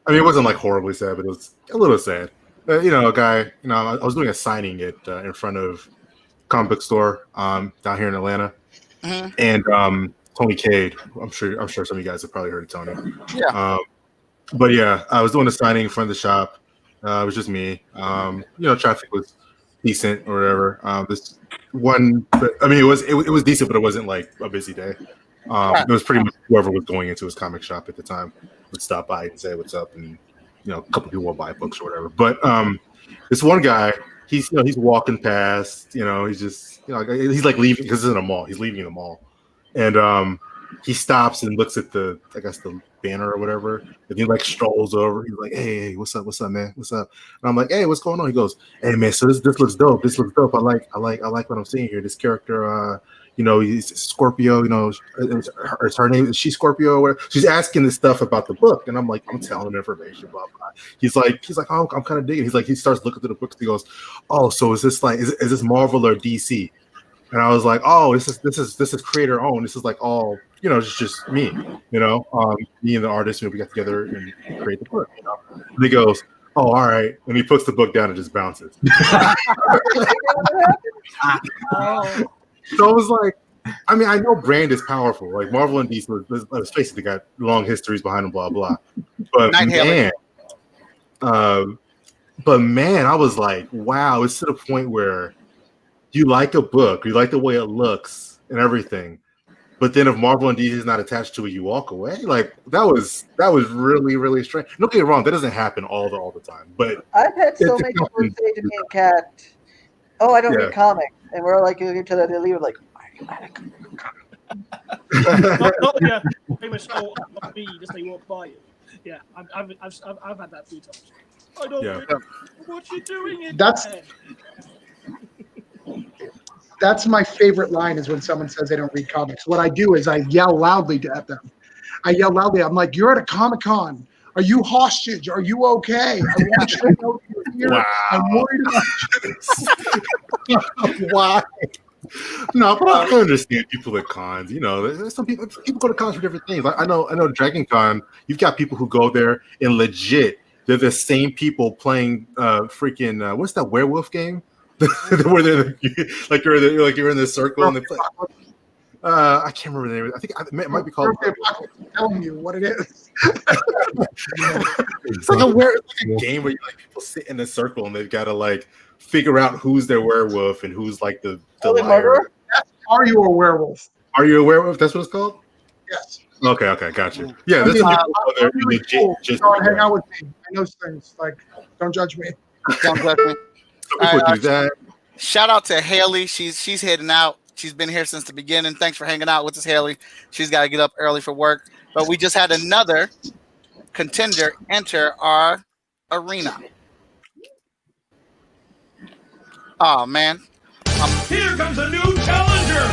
I mean, it wasn't like horribly sad, but it was a little sad. A guy. I was doing a signing in front of a comic book store down here in Atlanta, and Tony Cade. I'm sure some of you guys have probably heard of Tony. Yeah. But yeah, I was doing a signing in front of the shop. It was just me. Traffic was decent or whatever. This one, but I mean, it was decent, but it wasn't like a busy day. It was pretty much whoever was going into his comic shop at the time would stop by and say what's up, and a couple people will buy books or whatever. But this one guy, he's walking past. He's just he's like leaving because it's in a mall. He's leaving the mall, and he stops and looks at the banner or whatever, and he like strolls over. He's like, "Hey, what's up, man? What's up?" And I'm like, "Hey, what's going on?" He goes, "Hey, man, so this looks dope. This looks dope. I like what I'm seeing here. This character, he's Scorpio. Is her name? Is she Scorpio or whatever?" She's asking this stuff about the book, and I'm like, I'm telling him information, blah blah. He's like, "Oh, I'm kind of digging." He's like, he starts looking through the books. He goes, "Oh, so is this like is this Marvel or DC?" And I was like, "Oh, this is creator owned. This is like all." It's just me, me and the artist, we got together and create the book, And he goes, "Oh, all right." And he puts the book down and just bounces. So I was like, I mean, I know brand is powerful. Like Marvel and DC, let's face it, they got long histories behind them, blah, blah. But man, I was like, wow, it's to the point where you like a book, you like the way it looks and everything. But then if Marvel and DC is not attached to it, you walk away. Like that was really, really strange. Don't get me wrong, that doesn't happen all the time. But I've had so many people say to me and Kat, "Oh, I don't read comics," and we're like each other. They leave like, "Why are you mad Yeah, famous on me as they walk by you. Yeah, I've had that a few times. I don't read. What you doing in there? That's my favorite line is when someone says they don't read comics. What I do is I yell loudly at them. I'm like, "You're at a Comic-Con. Are you hostage? Are you okay? I want you to know you're here. Wow. I'm worried about you." Why? No, but I understand people at cons. There's some people go to cons for different things. I know Dragon Con, you've got people who go there and legit, they're the same people playing freaking what's that werewolf game? Where they're you're in this circle and they play. I can't remember the name. I think it might be called. I'm telling you what it is. It's like a game where people sit in a circle and they've got to figure out who's their werewolf and who's the liar. Are you a werewolf? Are you a werewolf? That's what it's called. Yes. Okay, got you. Yeah, this is really cool. Hang out with me. I know things. Don't judge me. Don't judge me. Shout out to Haley. She's heading out. She's been here since the beginning. Thanks for hanging out with us, Haley. She's got to get up early for work. But we just had another contender enter our arena. Oh man! Here comes a new challenger.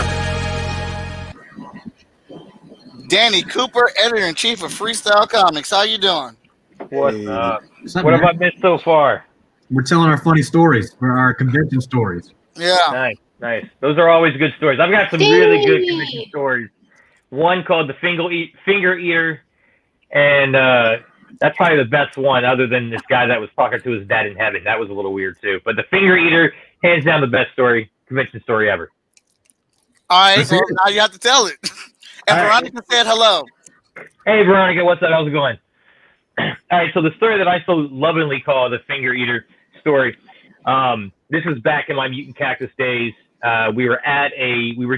Danny Cooper, editor-in-chief of Freestyle Comics. How you doing? What's up? What have I missed so far? We're telling our funny stories, or our convention stories. Yeah. Nice. Those are always good stories. I've got some really good convention stories. One called the Finger Eater, and that's probably the best one, other than this guy that was talking to his dad in heaven. That was a little weird too. But the Finger Eater, hands down, the best convention story ever. All right, well, now you have to tell it. And Veronica said hello. Hey, Veronica, what's up? How's it going? All right, so the story that I so lovingly call the Finger Eater story. This was back in my Mutant Cactus days. We were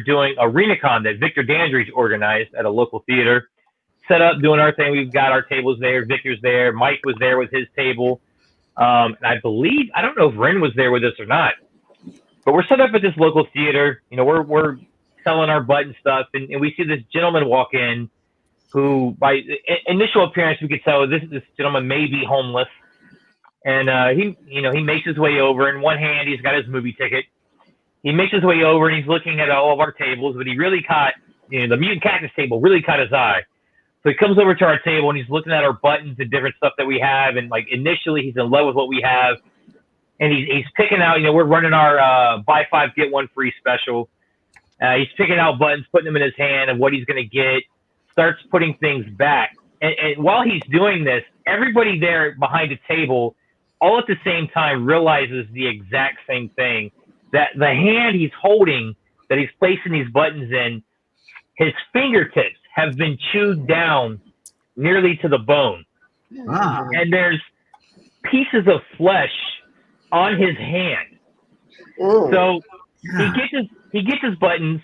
doing ArenaCon that Victor Dandridge organized at a local theater. Set up, doing our thing. We've got our tables there. Victor's there. Mike was there with his table. And I don't know if Ren was there with us or not. But we're set up at this local theater. We're selling our butt and stuff. And we see this gentleman walk in who by initial appearance we could tell this gentleman may be homeless. And he makes his way over. In one hand, he's got his movie ticket. He makes his way over and he's looking at all of our tables, but he really caught, the mutant cactus table really caught his eye. So he comes over to our table and he's looking at our buttons and different stuff that we have. And like initially, he's in love with what we have, and he's picking out. We're running our buy 5 get 1 free special. He's picking out buttons, putting them in his hand, and what he's going to get. Starts putting things back, and while he's doing this, everybody there behind the table, all at the same time, realizes the exact same thing. That the hand he's holding, that he's placing these buttons in, his fingertips have been chewed down nearly to the bone. Wow. And there's pieces of flesh on his hand. Ooh. So he gets his buttons,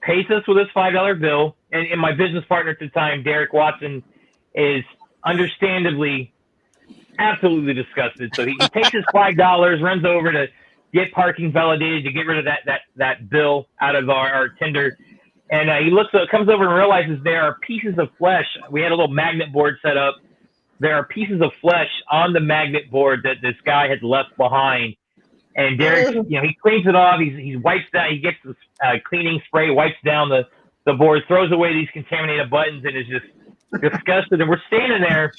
pays us with his $5 bill, and my business partner at the time, Derek Watson, is understandably absolutely disgusted. So he takes his $5, runs over to get parking validated to get rid of that bill out of our tender. And he comes over and realizes there are pieces of flesh. We had a little magnet board set up. There are pieces of flesh on the magnet board that this guy had left behind. And Derek, he cleans it off. He wipes down. He gets the cleaning spray, wipes down the board, throws away these contaminated buttons, and is just disgusted. And we're standing there,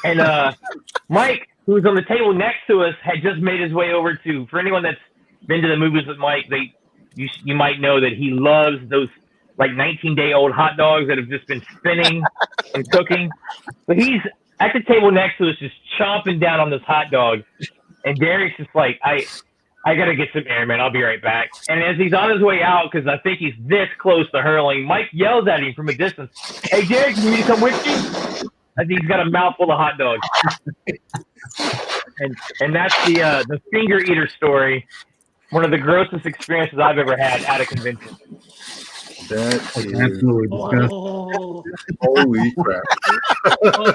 and Mike, who's on the table next to us, had just made his way over to. For anyone that's been to the movies with Mike, you might know that he loves those like 19-day-old hot dogs that have just been spinning and cooking. But he's at the table next to us, just chomping down on this hot dog. And Derek's just like, I gotta get some air, man. I'll be right back. And as he's on his way out, because I think he's this close to hurling, Mike yells at him from a distance, "Hey, Derek, you need to come with you?" I think he's got a mouthful of hot dogs. and that's the finger eater story. One of the grossest experiences I've ever had at a convention. That is absolutely holy crap. Like,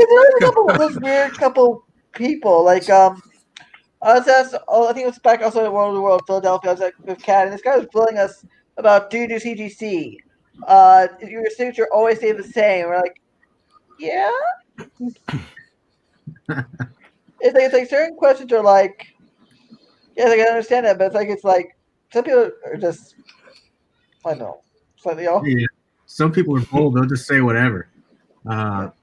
there's a couple of those weird couple people. Like, I was asked, I think it was back also at World of the World, Philadelphia. I was with Kat, and this guy was billing us about do CGC. Your signature always stay the same. We're like, yeah. It's like certain questions are like, yeah, like, I understand that, but it's like some people are just, I don't know, slightly off. Yeah. Some people are bold; they'll just say whatever. I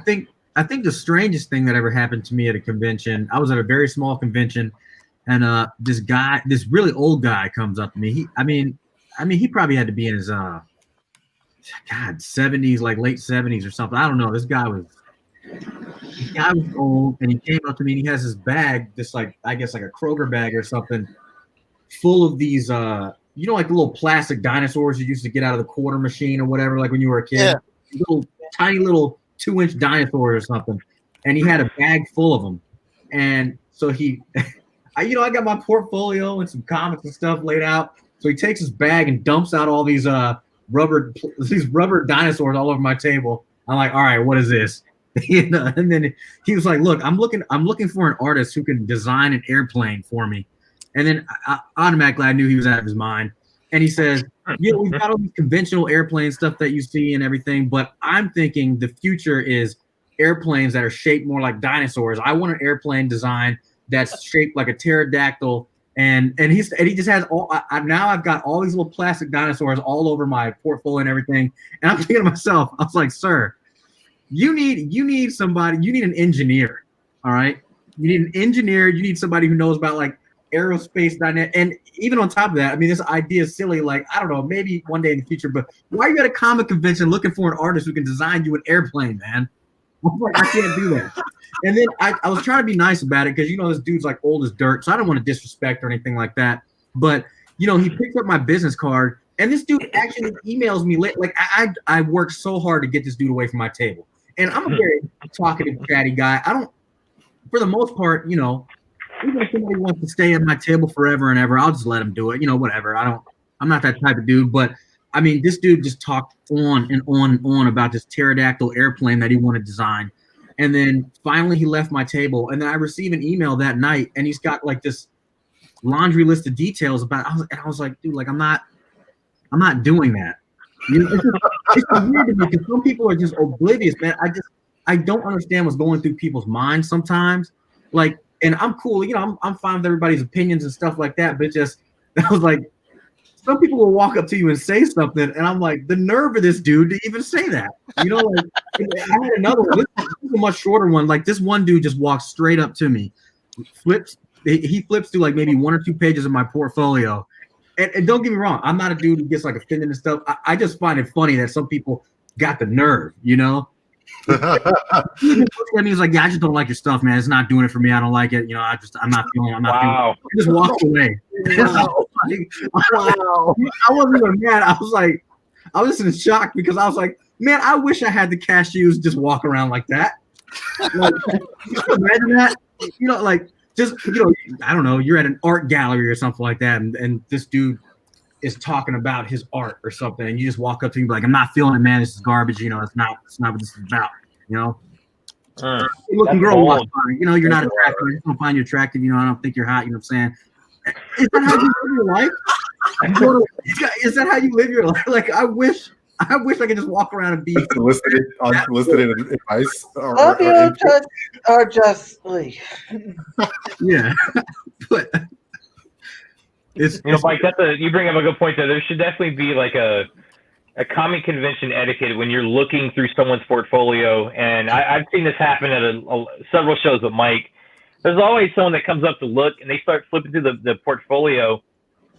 think the strangest thing that ever happened to me at a convention. I was at a very small convention, and this really old guy comes up to me. He probably had to be in his 70s, like late 70s or something. I don't know. This guy was old, and he came up to me and he has his bag, this I guess like a Kroger bag or something, full of these like the little plastic dinosaurs you used to get out of the quarter machine or whatever, like when you were a kid. Yeah. Tiny little 2-inch dinosaurs or something. And he had a bag full of them. And so I got my portfolio and some comics and stuff laid out. So he takes his bag and dumps out all these rubber dinosaurs all over my table. I'm like, all right, what is this? And then he was like, look, I'm looking for an artist who can design an airplane for me. And then I automatically I knew he was out of his mind. And he says, we've got all these conventional airplane stuff that you see and everything, but I'm thinking the future is airplanes that are shaped more like dinosaurs. I want an airplane design that's shaped like a pterodactyl. And he just has all. Now I've got all these little plastic dinosaurs all over my portfolio and everything. And I'm thinking to myself, I was like, sir, you need somebody. You need an engineer. All right, you need an engineer. You need somebody who knows about like aerospace dynamics. And even on top of that, I mean, this idea is silly. Like, I don't know, maybe one day in the future. But why are you at a comic convention looking for an artist who can design you an airplane, man? I can't do that. And then I was trying to be nice about it because, this dude's like old as dirt. So I don't want to disrespect or anything like that. But, he picked up my business card and this dude actually emails me late. Like I worked so hard to get this dude away from my table. And I'm a very talkative, chatty guy. I don't, for the most part, even if somebody wants to stay at my table forever and ever, I'll just let him do it. Whatever. I'm not that type of dude. But I mean, this dude just talked on and on and on about this pterodactyl airplane that he wanted to design. And then finally he left my table. And then I received an email that night and he's got like this laundry list of details about it. I was like, dude, like I'm not doing that. You know, it's just weird to me because some people are just oblivious, man. I don't understand what's going through people's minds sometimes. Like, and I'm cool, you know, I'm fine with everybody's opinions and stuff like that, but just I was like, some people will walk up to you and say something, and I'm like, the nerve of this dude to even say that. You know, like I had another one. This is a much shorter one. Like this one dude just walks straight up to me, he flips through like maybe 1 or 2 pages of my portfolio. And don't get me wrong, I'm not a dude who gets like offended and stuff. I just find it funny that some people got the nerve, you know. He was like, yeah, I just don't like your stuff, man. It's not doing it for me. I don't like it. You know, I'm not feeling it. Wow. He just walked away. Wow. I wasn't even mad. I was just in shock because I was like, man, I wish I had the cashews just walk around like that. Like, imagine that. You know, like just, you know, I don't know, you're at an art gallery or something like that, and this dude is talking about his art or something, and you just walk up to him and be like, I'm not feeling it, man. This is garbage. You know, it's not what this is about. You know, looking girl walks by. You know, you're not attractive. I just don't find you attractive. You know, I don't think you're hot. You know what I'm saying? Is that how you live your life? Is that how you live your life? Like, I wish I could just walk around and be unsolicited advice. Some people are just like, yeah, but. You know, Mike, you bring up a good point there. There should definitely be like a common convention etiquette when you're looking through someone's portfolio. And I've seen this happen at several shows with Mike. There's always someone that comes up to look, and they start flipping through the portfolio,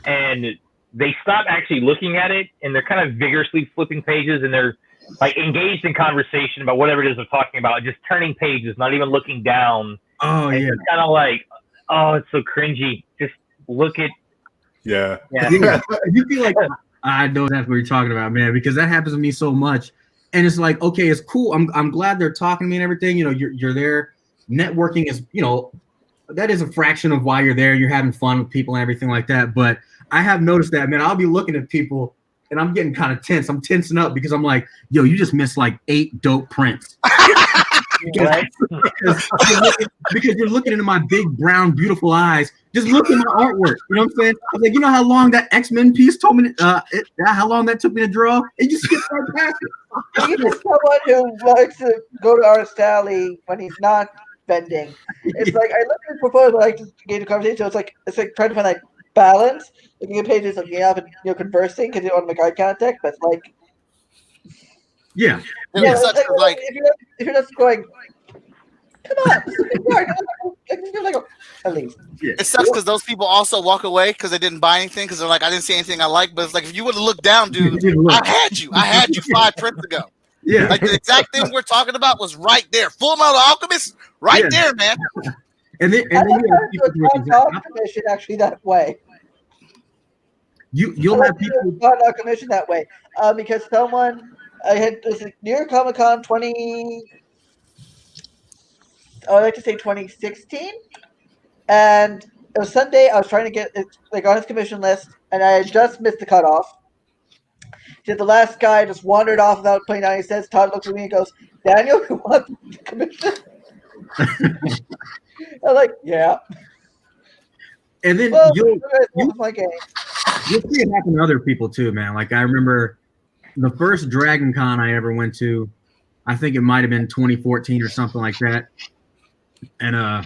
and they stop actually looking at it, and they're kind of vigorously flipping pages, and they're like engaged in conversation about whatever it is they're talking about, just turning pages, not even looking down. Oh, and yeah. It's kind of like, oh, it's so cringy. Just look at. Yeah. You feel like I know that's what you're talking about, man, because that happens to me so much. And it's like, okay, it's cool. I'm glad they're talking to me and everything. You know, you're there. Networking is, you know, that is a fraction of why you're there. You're having fun with people and everything like that. But I have noticed that, man. I'll be looking at people and I'm getting kind of tense. I'm tensing up because I'm like, yo, you just missed like 8 dope prints. because you're looking into my big, brown, beautiful eyes. Just look at my artwork. You know what I'm saying? I was like, you know how long that X-Men piece told me, how long that took me to draw? It just skipped right past it. Even someone who likes to go to Artist Alley when he's not bending. It's like, I look at his proposal, I like to engage a conversation. So it's like trying to find that balance. If you can pages of up and conversing because you don't want to make eye contact, but like, yeah. If you're just going, come on, at least. It sucks because those people also walk away because they didn't buy anything because they're like, I didn't see anything I like. But it's like, if you would have looked down, dude, I had you 5 prints ago. Yeah, like the exact thing we're talking about was right there. Full Metal Alchemist, right there, man. And then commission actually that way. You'll have people not a commission that way because someone I had this New York Comic Con 2016, and it was Sunday. I was trying to get it like on his commission list, and I had just missed the cutoff. He said the last guy just wandered off without putting down. He says, Todd looks at me and goes, "Daniel, you want the commission?" I'm like, "Yeah." And then well, you'll my game. You'll see it happen to other people too, man. Like I remember the first Dragon Con I ever went to, I think it might have been 2014 or something like that. And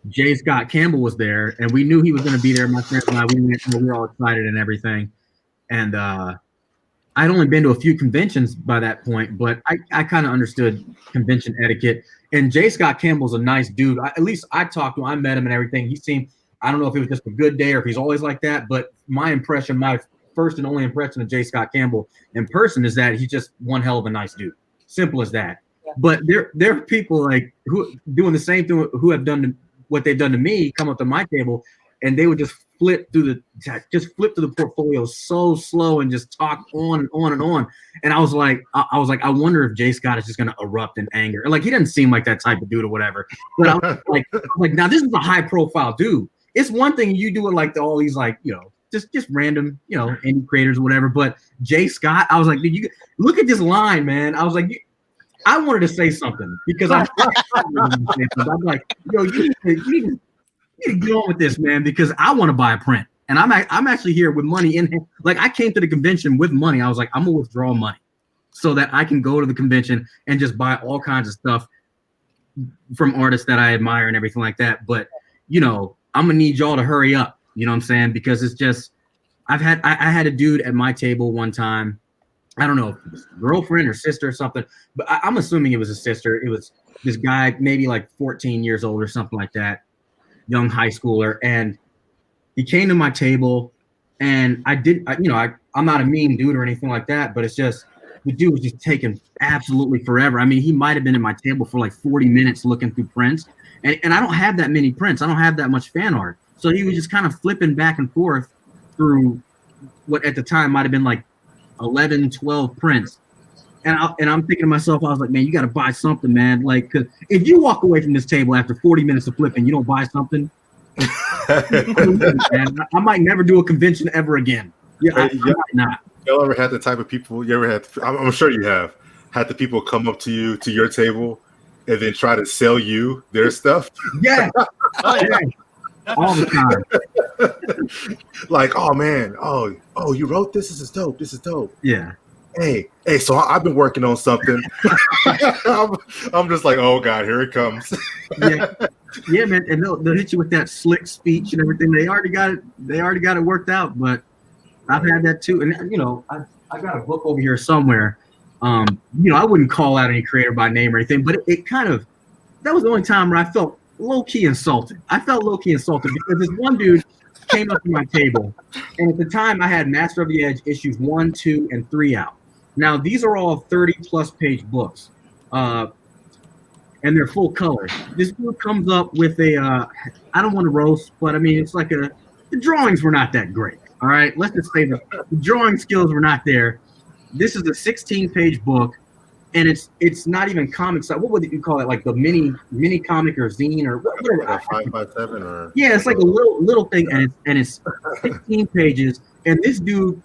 J. Scott Campbell was there, and we knew he was going to be there. My friends and I, we were all excited and everything. And I'd only been to a few conventions by that point, but I kind of understood convention etiquette. And J. Scott Campbell's a nice dude. At least I talked to him. I met him and everything. He seemed, I don't know if it was just a good day or if he's always like that, but my first and only impression of J. Scott Campbell in person is that he's just one hell of a nice dude. Simple as that. Yeah. But there are people like who doing the same thing, who have done what they've done to me, come up to my table, and they would just flip through the portfolio so slow and just talk on and on and on. And I was like, I wonder if J. Scott is just going to erupt in anger. And like, he doesn't seem like that type of dude or whatever. But I was like, now this is a high profile dude. It's one thing you do it like all these like, you know, just random, you know, indie creators or whatever. But J. Scott, I was like, dude, you look at this line, man. I was like, I wanted to say something because I'm like, yo, you need to get on with this, man, because I want to buy a print. And I'm actually here with money in hand. Like, I came to the convention with money. I was like, I'm gonna withdraw money so that I can go to the convention and just buy all kinds of stuff from artists that I admire and everything like that. But, you know, I'm gonna need y'all to hurry up. You know what I'm saying? Because it's just, I had a dude at my table one time. I don't know if it was a girlfriend or sister or something, but I'm assuming it was a sister. It was this guy, maybe like 14 years old or something like that, young high schooler. And he came to my table, and I'm not a mean dude or anything like that, but it's just, the dude was just taking absolutely forever. I mean, he might have been at my table for like 40 minutes looking through prints. And I don't have that many prints. I don't have that much fan art. So he was just kind of flipping back and forth through what at the time might have been like 11, 12 prints. And I'm thinking to myself, I was like, man, you got to buy something, man. Like, 'cause if you walk away from this table after 40 minutes of flipping, you don't buy something, man, I might never do a convention ever again. Yeah, I might not. Y'all ever had the type of people, you ever had, I'm sure you have, had the people come up to you, to your table, and then try to sell you their stuff? Yeah. Oh, yeah. All the time. Like, oh man, oh, you wrote this? This is dope. This is dope. Yeah. Hey, so I've been working on something. I'm just like, oh God, here it comes. Yeah, man. And they'll hit you with that slick speech and everything. They already got it worked out, but I've had that too. And you know, I got a book over here somewhere. You know, I wouldn't call out any creator by name or anything, but it kind of, that was the only time where I felt low-key insulted. I felt low-key insulted because this one dude came up to my table, and at the time I had Master of the Edge issues 1, 2, and 3 out. Now these are all 30-plus page books, and they're full color. This dude comes up with a, I don't want to roast, but I mean, it's like the drawings were not that great. All right, let's just say the drawing skills were not there. This is a 16-page book, and it's not even comic size. What would you call it? Like the mini comic or zine or whatever. 5x7 or yeah, it's like a little thing, and it's 16 pages. And this dude,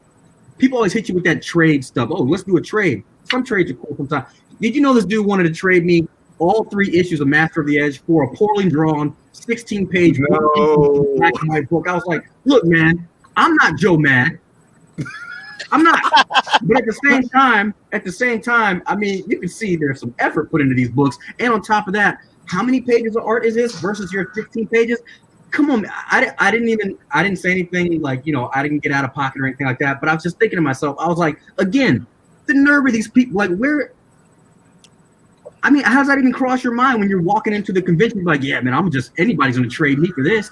people always hit you with that trade stuff. Oh, let's do a trade. Some trades are cool sometimes. Did you know this dude wanted to trade me all 3 issues of Master of the Edge for a poorly drawn 16-page black and white book? I was like, look, man, I'm not Joe Mad. I'm not, but at the same time, I mean, you can see there's some effort put into these books. And on top of that, how many pages of art is this versus your 16 pages? Come on, I didn't say anything like, you know, I didn't get out of pocket or anything like that. But I was just thinking to myself, I was like, again, the nerve of these people, like I mean, how does that even cross your mind when you're walking into the convention? Like, yeah, man, anybody's going to trade me for this.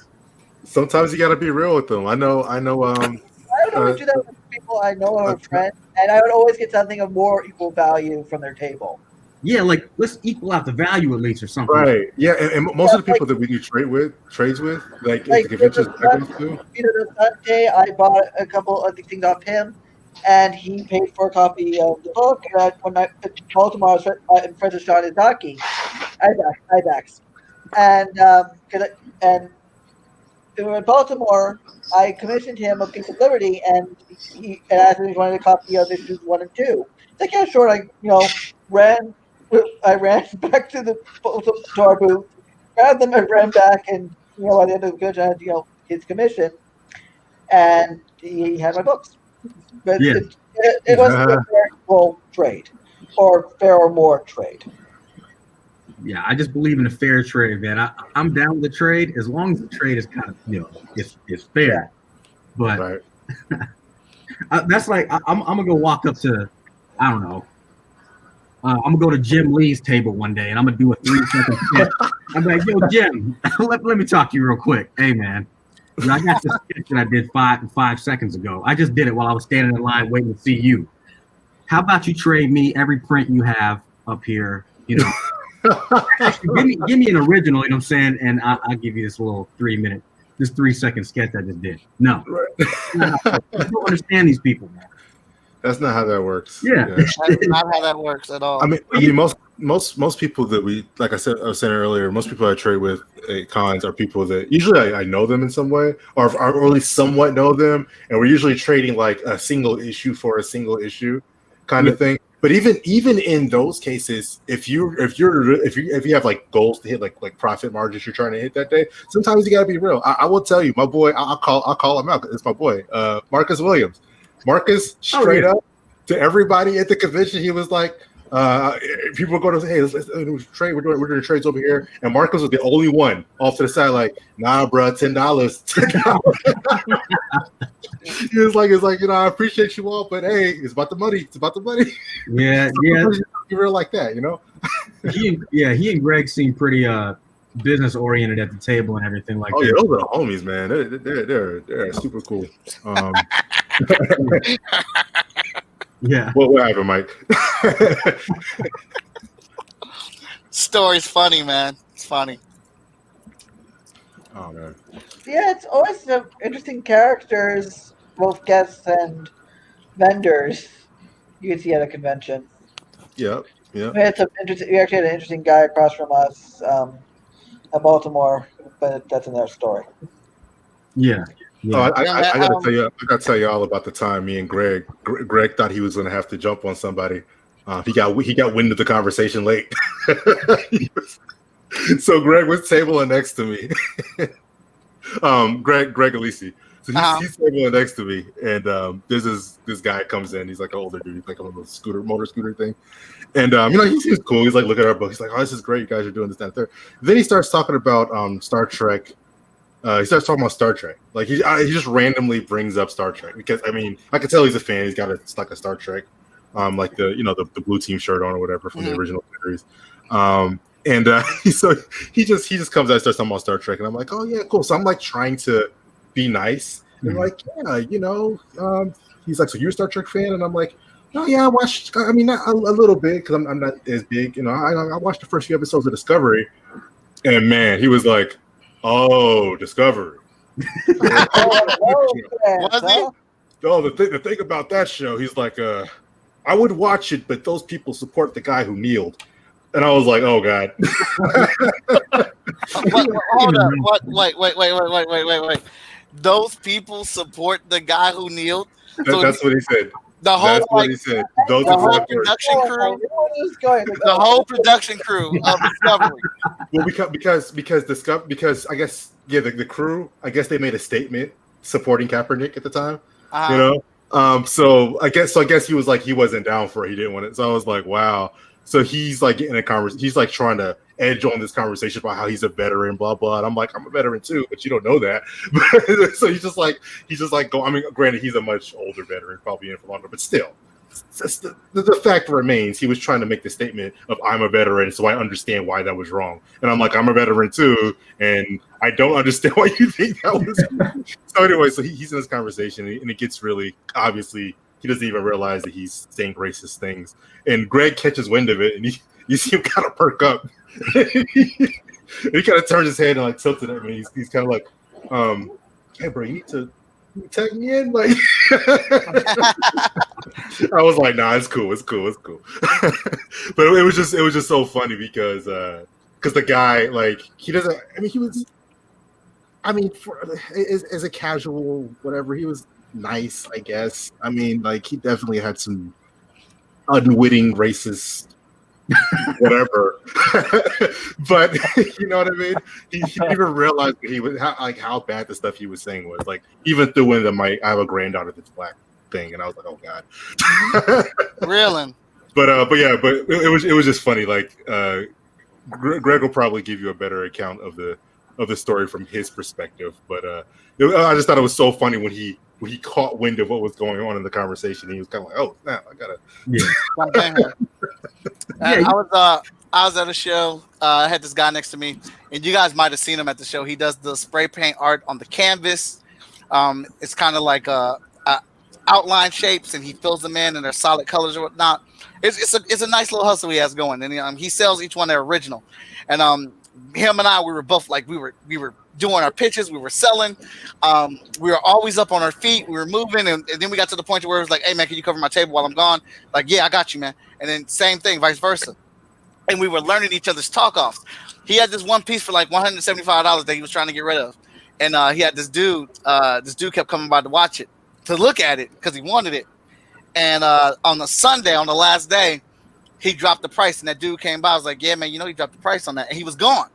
Sometimes you got to be real with them. I know. I would always do that with people I know or friends, and I would always get something of more equal value from their table. Yeah, like let's equal out the value at least or something. Right. Yeah, and most of the people that we do trades with, like the conventions I go to. The Sunday, I bought a couple of things off him, and he paid for a copy of the book. And when I in Baltimore, I was in front of Sean Izaki, IBAX, and in Baltimore, I commissioned him a piece of Liberty, and he asked me if he wanted a copy of issues 1 and 2. It's like, yeah, sure. I ran back to our booth, grabbed them, and ran back, and by the end of the convention, I had his commission, and he had my books. But it wasn't a fair equal trade, or fair or more trade. Yeah, I just believe in a fair trade, man. I'm down with the trade as long as the trade is kind of, it's fair. But that's like I'm gonna go walk up to, I don't know. I'm gonna go to Jim Lee's table one day, and I'm gonna do a 3-second sketch. I'm like, yo, Jim, let me talk to you real quick. Hey, man, I got this sketch that I did 5 seconds ago. I just did it while I was standing in line waiting to see you. How about you trade me every print you have up here? Actually, give me an original, you know what I'm saying? And I'll give you this little 3-second sketch I just did. No. I don't understand these people, man. That's not how that works. Yeah. That's not how that works at all. I mean, most people that like I was saying earlier, most people I trade with at cons are people that usually I know them in some way, or at least somewhat know them, and we're usually trading like a single issue for a single issue kind of thing. But even in those cases, if you have like goals to hit, like profit margins you're trying to hit that day, sometimes you gotta be real. I will tell you, my boy, I'll call him out. It's my boy, Marcus Williams. Marcus straight up to everybody at the convention, he was like, people were going to say, hey, let's trade. We're doing trades over here, and Marcus was the only one off to the side, like, nah, bro, $10. He was like, I appreciate you all, but hey, it's about the money. It's about the money. Yeah, You were like that, he and Greg seem pretty business oriented at the table and everything like that. Yeah, those are the homies, man. They're super cool. Yeah. What happened, Mike? Story's funny, man. It's funny. Oh man. Yeah, it's always some interesting characters, both guests and vendors, you can see at a convention. Yep. We actually had an interesting guy across from us at Baltimore, but that's another story. Yeah. Oh, I gotta tell you all about the time me and Greg thought he was gonna have to jump on somebody. He got wind of the conversation late. So Greg was tabling next to me. Greg Alisi. So he's tabling next to me, and this guy comes in. He's like an older dude, like a little motor scooter thing. And he seems cool. He's like, look at our book. He's like, oh, this is great. You guys are doing this, that, and third. Then he starts talking about Star Trek. He starts talking about Star Trek. Like he just randomly brings up Star Trek because I can tell he's a fan. He's got a Star Trek, like the blue team shirt on or whatever from the original series. So he just comes out and starts talking about Star Trek, and I'm like, oh yeah, cool. So I'm like trying to be nice, and like, yeah, he's like, so you're a Star Trek fan, and I'm like, oh yeah, I watched. I mean, not a little bit because I'm not as big. I watched the first few episodes of Discovery, and man, he was like, oh, Discovery. Was he? Oh, the thing about that show, he's like, I would watch it, but those people support the guy who kneeled. And I was like, oh God. Hold up. Wait. Those people support the guy who kneeled? That's what he said. What he said. The whole production crew of Discovery. Well, because I guess the crew, I guess they made a statement supporting Kaepernick at the time. So I guess he was like he wasn't down for it. He didn't want it. So I was like, wow. So he's like getting a conversation. He's like trying to edge on this conversation about how he's a veteran, blah blah. And I'm like, I'm a veteran too, but you don't know that. So he's just like go. I mean, granted, he's a much older veteran, probably in for longer, but still, the fact remains he was trying to make the statement of I'm a veteran, so I understand why that was wrong. And I'm like, I'm a veteran too, and I don't understand why you think that was wrong. So anyway, so he's in this conversation, and it gets really obviously. He doesn't even realize that he's saying racist things. And Greg catches wind of it, and you see him kind of perk up. And he kind of turns his head and like tilts it at me. He's kind of like, hey, bro, you need to tag me in? Like, I was like, nah, it's cool. But it was just so funny because the guy, like, he doesn't, I mean, he was, I mean, as a casual, whatever, he was nice, I guess. I mean, like, he definitely had some unwitting racist whatever. But you know what I mean? He didn't even realize that he was how bad the stuff he was saying was. Like, even threw in I have a granddaughter that's black thing, and I was like, oh God. Really? But it was just funny. Like, Greg will probably give you a better account of the story from his perspective. But I just thought it was so funny when he caught wind of what was going on in the conversation. He was kind of like, "Oh, snap! I gotta." Yeah. I was at a show. I had this guy next to me, and you guys might have seen him at the show. He does the spray paint art on the canvas. It's kind of like outline shapes, and he fills them in, and they're solid colors or whatnot. It's a nice little hustle he has going, and he sells each one their original. And him and I, we were both like we were doing our pitches, we were selling, we were always up on our feet, we were moving, and then we got to the point where it was like, hey man, can you cover my table while I'm gone? Like, yeah, I got you, man. And then same thing, vice versa. And we were learning each other's talk offs. He had this one piece for like $175 that he was trying to get rid of, and he had this dude kept coming by to watch it, to look at it because he wanted it. And on the Sunday, on the last day, he dropped the price, and that dude came by. I was like, yeah, man, you know he dropped the price on that. And he was gone.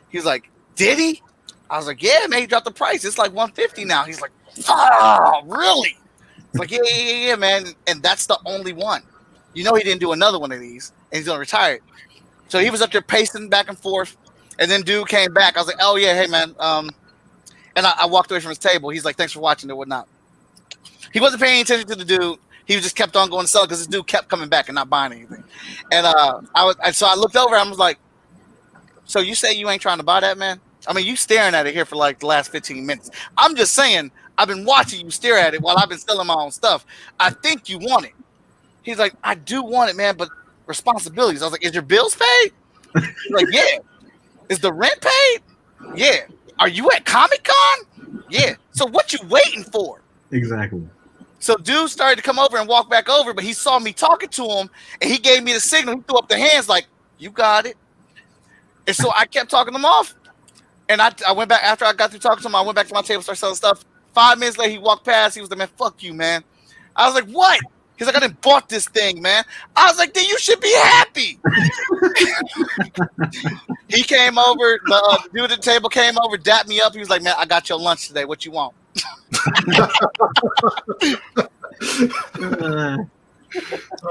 He was like, did he? I was like, yeah, man, he dropped the price. It's like $150 now. He's like, oh, really? It's like, yeah, man. And that's the only one. You know he didn't do another one of these, and he's going to retire it. So he was up there pacing back and forth, and then dude came back. I was like, oh, yeah, hey, man. And I walked away from his table. He's like, thanks for watching or whatnot. He wasn't paying attention to the dude. He just kept on going to sell because this dude kept coming back and not buying anything. And so I looked over and I was like, so you say you ain't trying to buy that, man? I mean, you staring at it here for like the last 15 minutes. I'm just saying, I've been watching you stare at it while I've been selling my own stuff. I think you want it. He's like, I do want it, man, but responsibilities. I was like, is your bills paid? He's like, yeah. Is the rent paid? Yeah. Are you at Comic-Con? Yeah. So what you waiting for? Exactly. So dude started to come over and walk back over, but he saw me talking to him, and he gave me the signal. He threw up the hands like, you got it. And so I kept talking him off. And I went back after I got through talking to him. I went back to my table, started selling stuff. 5 minutes later, he walked past. He was like, man, fuck you, man. I was like, what? He's like, I done bought this thing, man. I was like, then you should be happy. He came over. The dude at the table came over, dapped me up. He was like, man, I got your lunch today. What you want?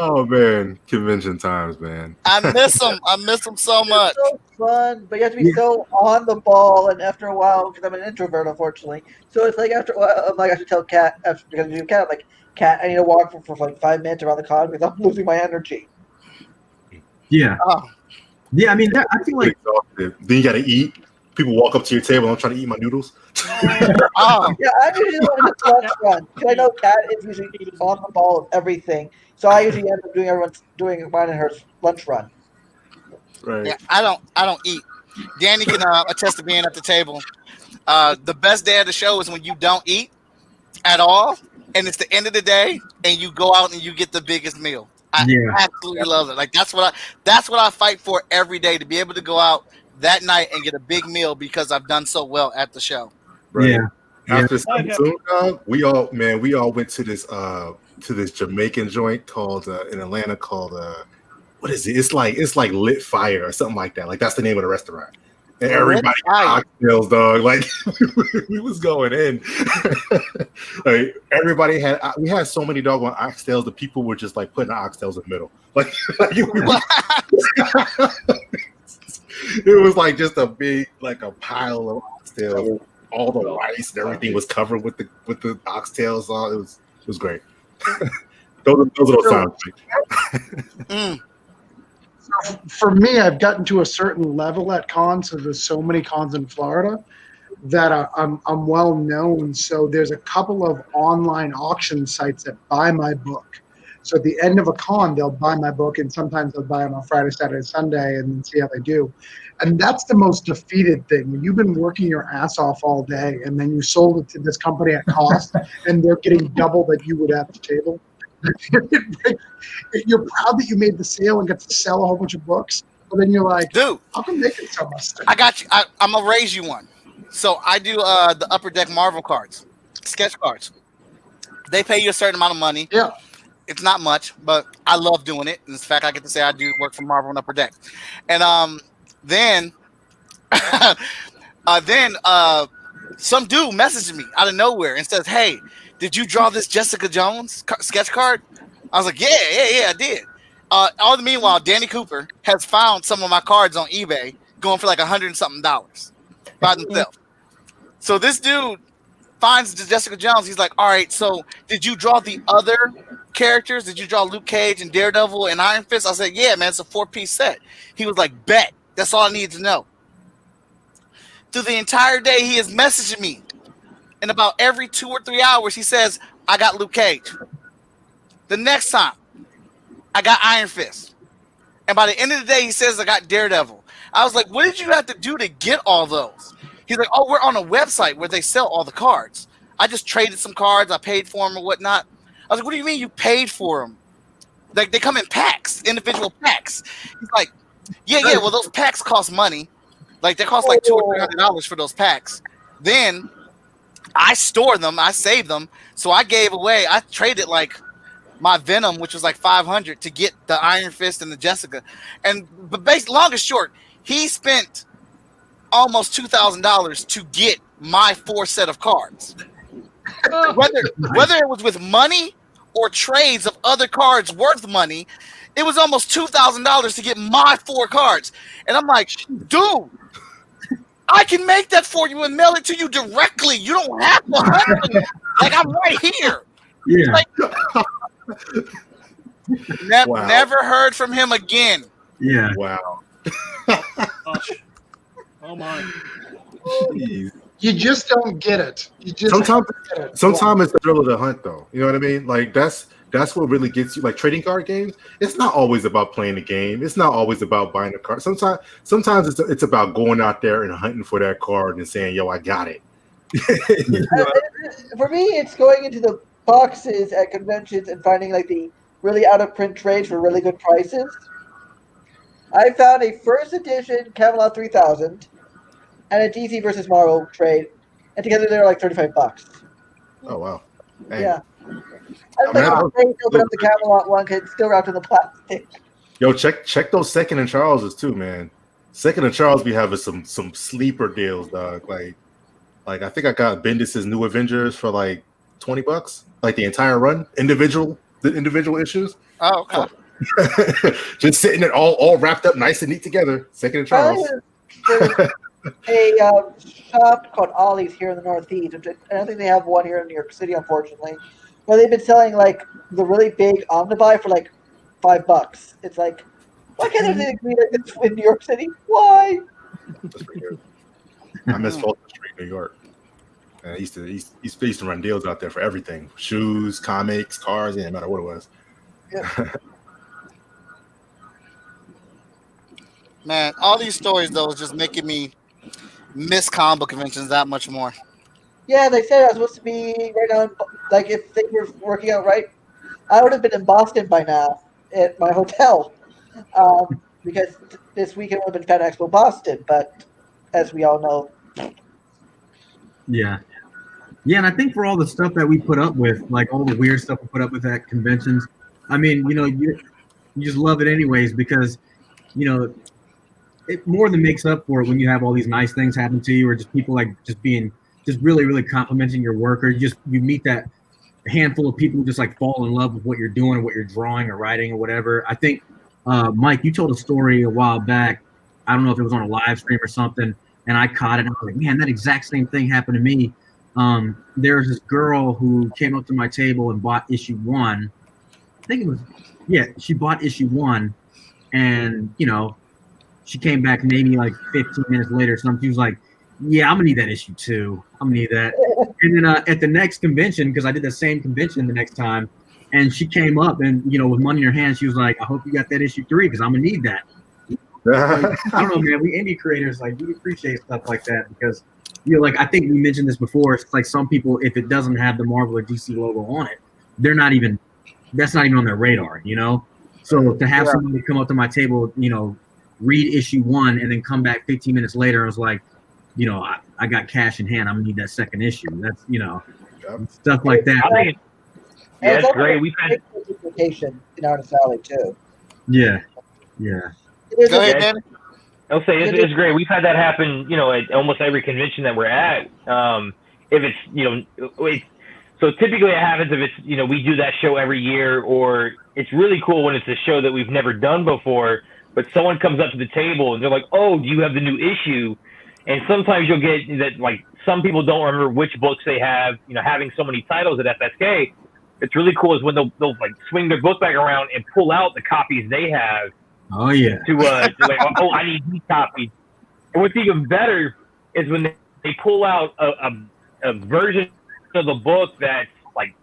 Oh man, convention times, man. I miss him. I miss him so much. It's so fun, but you have to be so on the ball, and after a while, because I'm an introvert, unfortunately. So it's like after a while, I'm like, I should tell Kat, after going to do Kat, I'm like, Kat, I need to walk for like 5 minutes around the con because I'm losing my energy. Yeah. Oh. Yeah, I mean, I feel like. Then you got to eat. People walk up to your table and I'm trying to eat my noodles. Oh. Yeah, I usually want to lunch run because I know Kat is usually on the ball of everything. So I usually end up doing mine and her lunch run. Right. Yeah, I don't eat. Danny can attest to being at the table. The best day of the show is when you don't eat at all, and it's the end of the day, and you go out and you get the biggest meal. I absolutely love it. Like that's what I fight for every day, to be able to go out that night and get a big meal because I've done so well at the show. Right. Yeah. After Simpson, we all went to this Jamaican joint called in Atlanta called what is it? It's like Lit Fire or something like that. Like that's the name of the restaurant. And everybody got oxtails, dog. Like we was going in. Like everybody we had so many doggone oxtails that people were just like putting the oxtails in the middle. Like it was like just a big like a pile of oxtails. All the rice and everything was covered with the oxtails. It was great. those are those times. So for me, I've gotten to a certain level at cons. So there's so many cons in Florida that I'm well known. So there's a couple of online auction sites that buy my book. So at the end of a con, they'll buy my book, and sometimes they'll buy them on Friday, Saturday, Sunday, and see how they do. And that's the most defeated thing. When you've been working your ass off all day, and then you sold it to this company at cost, and they're getting double that you would at the table. You're proud that you made the sale and got to sell a whole bunch of books, but then you're like, dude, how come they can so much? I got you. I'm gonna raise you one. So I do the Upper Deck Marvel cards, sketch cards. They pay you a certain amount of money. Yeah. It's not much, but I love doing it. In fact, I get to say I do work for Marvel and Upper Deck. And then some dude messaged me out of nowhere and says, hey, did you draw this Jessica Jones sketch card? I was like, yeah, I did. All the meanwhile, Danny Cooper has found some of my cards on eBay going for like $100 and something by themselves. So this dude finds the Jessica Jones. He's like, all right, so did you draw the other characters? Did you draw Luke Cage and Daredevil and Iron Fist? I said, yeah, man, it's a 4-piece set. He was like, bet. That's all I needed to know. Through the entire day, he is messaging me. And about every 2 or 3 hours, he says, I got Luke Cage. The next time, I got Iron Fist. And by the end of the day, he says, I got Daredevil. I was like, what did you have to do to get all those? He's like, oh, we're on a website where they sell all the cards. I just traded some cards. I paid for them or whatnot. I was like, what do you mean you paid for them? Like, they come in packs, individual packs. He's like, yeah, well, those packs cost money. Like, they cost like $200 or $300 for those packs. Then I store them. I save them. So I traded like my Venom, which was like 500, to get the Iron Fist and the Jessica. But basically, long and short, he spent almost $2,000 to get my 4 set of cards. Whether it was with money or trades of other cards worth money, it was almost $2,000 to get my 4 cards. And I'm like, dude, I can make that for you and mail it to you directly. You don't have to hunt me. Like, I'm right here. Yeah. Like, Wow. Never heard from him again. Yeah. Wow. Oh my. Jeez. You just don't get it. You just Sometimes don't get it. it's the thrill of the hunt, though. You know what I mean? Like that's what really gets you. Like trading card games, it's not always about playing the game. It's not always about buying a card. Sometimes it's about going out there and hunting for that card and saying, "Yo, I got it." For me, it's going into the boxes at conventions and finding like the really out of print trades for really good prices. I found a first edition Camelot 3000 and a DC versus Marvel trade, and together they're like $35. Oh wow! Dang. Yeah. I'm like afraid to open up the Camelot one because it's still wrapped in the plastic. Yo, check those Second and Charleses too, man. Second and Charles be having some sleeper deals, dog. Like I think I got Bendis's New Avengers for like $20, like the entire run, the individual issues. Oh, okay. Just sitting there all wrapped up nice and neat together. Second and Charles. There's a shop called Ollie's here in the Northeast. I don't think they have one here in New York City, unfortunately. But they've been selling like the really big Omnibuy for like $5. It's like, why can't they agree that it's in New York City? Why? That's pretty good. I miss Fulton Street, New York. I used to run deals out there for everything: shoes, comics, cars. Yeah, no matter what it was. Yeah. Man, all these stories though is just making me miss comic book conventions that much more. Yeah, they said I was supposed to be right now. Like, if things were working out right, I would have been in Boston by now at my hotel. Because this weekend would have been Fan Expo Boston, but as we all know. Yeah. Yeah, and I think for all the stuff that we put up with, like all the weird stuff we put up with at conventions, I mean, you just love it anyways because, it more than makes up for it when you have all these nice things happen to you or just people like just really, really complimenting your work, or you meet that handful of people who just like fall in love with what you're doing or what you're drawing or writing or whatever. I think, Mike, you told a story a while back. I don't know if it was on a live stream or something, and I caught it. And I was like, man, that exact same thing happened to me. There's this girl who came up to my table and bought issue 1. I think it was, she bought issue 1, and, she came back maybe like 15 minutes later or something. She was like, yeah, I'm gonna need that issue 2. I'm gonna need that. And then at the next convention, because I did the same convention the next time, and she came up and, with money in her hand, she was like, I hope you got that issue 3 because I'm gonna need that. Like, I don't know, man. We indie creators, like, we appreciate stuff like that because, like, I think we mentioned this before. It's like some people, if it doesn't have the Marvel or DC logo on it, that's not even on their radar, So to have somebody come up to my table, read issue 1 and then come back 15 minutes later, I was like, I got cash in hand. I'm gonna need that second issue. That's, stuff like that. I think it's great. We've had vacation in Artist Alley too. Yeah. Go ahead, Dan. I'll say it's great. We've had that happen, at almost every convention that we're at. If it's, so typically it happens if it's, we do that show every year, or it's really cool when it's a show that we've never done before, but someone comes up to the table and they're like, oh, do you have the new issue? And sometimes you'll get that, like, some people don't remember which books they have, having so many titles at FSK. It's really cool is when they'll like swing their book back around and pull out the copies they have. Oh yeah. To like, oh, I need these copies. And what's even better is when they pull out a version of the book that's like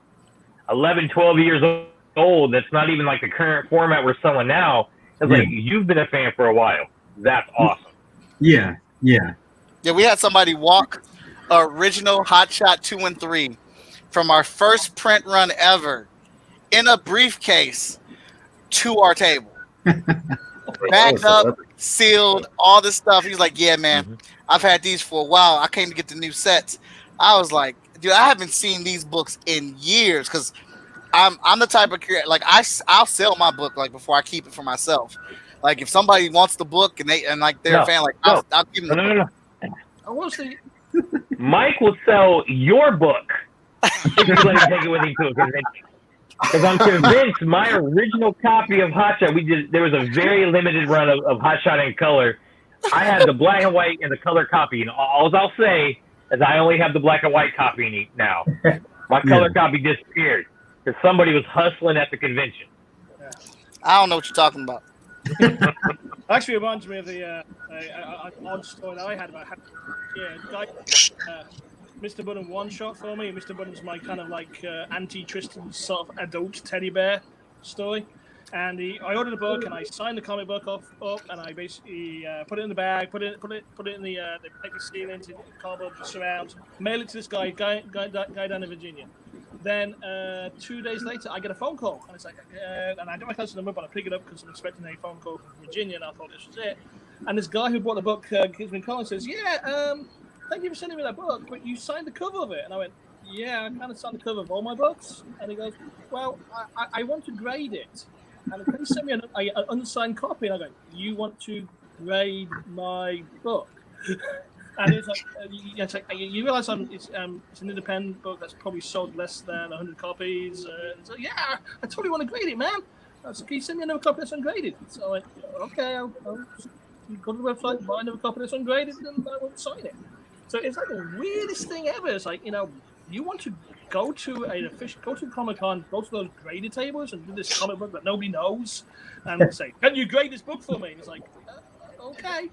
11, 12 years old. That's not even like the current format we're selling now. It's like, you've been a fan for a while. That's awesome. Yeah. Yeah, we had somebody walk original Hot Shot 2 and 3 from our first print run ever in a briefcase to our table. Backed up, sealed, all this stuff. He's like, yeah, man, I've had these for a while. I came to get the new sets. I was like, dude, I haven't seen these books in years because I'm the type of creator, like I'll sell my book like before I keep it for myself. Like if somebody wants the book and like they're a fan, like I'll give them the book. I want to see. Mike will sell your book if you let him take it with him to a convention. Because I'm convinced my original copy of Hot Shot, there was a very limited run of Hot Shot in color. I had the black and white and the color copy, and all I'll say is I only have the black and white copy now. My color copy disappeared because somebody was hustling at the convention. I don't know what you're talking about. Actually, reminds me of the odd story that I had about guy, Mr. Bunham one shot for me. Mr. Bunham's my kind of like anti-Tristan sort of adult teddy bear story. And I ordered a book and I signed the comic book up and I basically put it in the bag, put it in the take the seal into cardboard surround, mail it to this guy down in Virginia. Then 2 days later, I get a phone call and it's like, and I don't recognize the number, but I pick it up because I'm expecting a phone call from Virginia, and I thought this was it. And this guy who bought the book gives me a call and says, thank you for sending me that book, but you signed the cover of it. And I went, yeah, I kind of signed the cover of all my books. And he goes, well, I want to grade it. And can you send me an unsigned copy? And I go, you want to grade my book? And it's like, you realize it's an independent book that's probably sold less than 100 copies. So yeah, I totally want to grade it, man. So can you send me another copy that's ungraded? So I went, okay, I'll go to the website, buy another copy that's ungraded, and I won't sign it. So it's like the weirdest thing ever. It's like, you want to go to Comic-Con, go to those graded tables and do this comic book that nobody knows, and say, can you grade this book for me? And it's like, okay.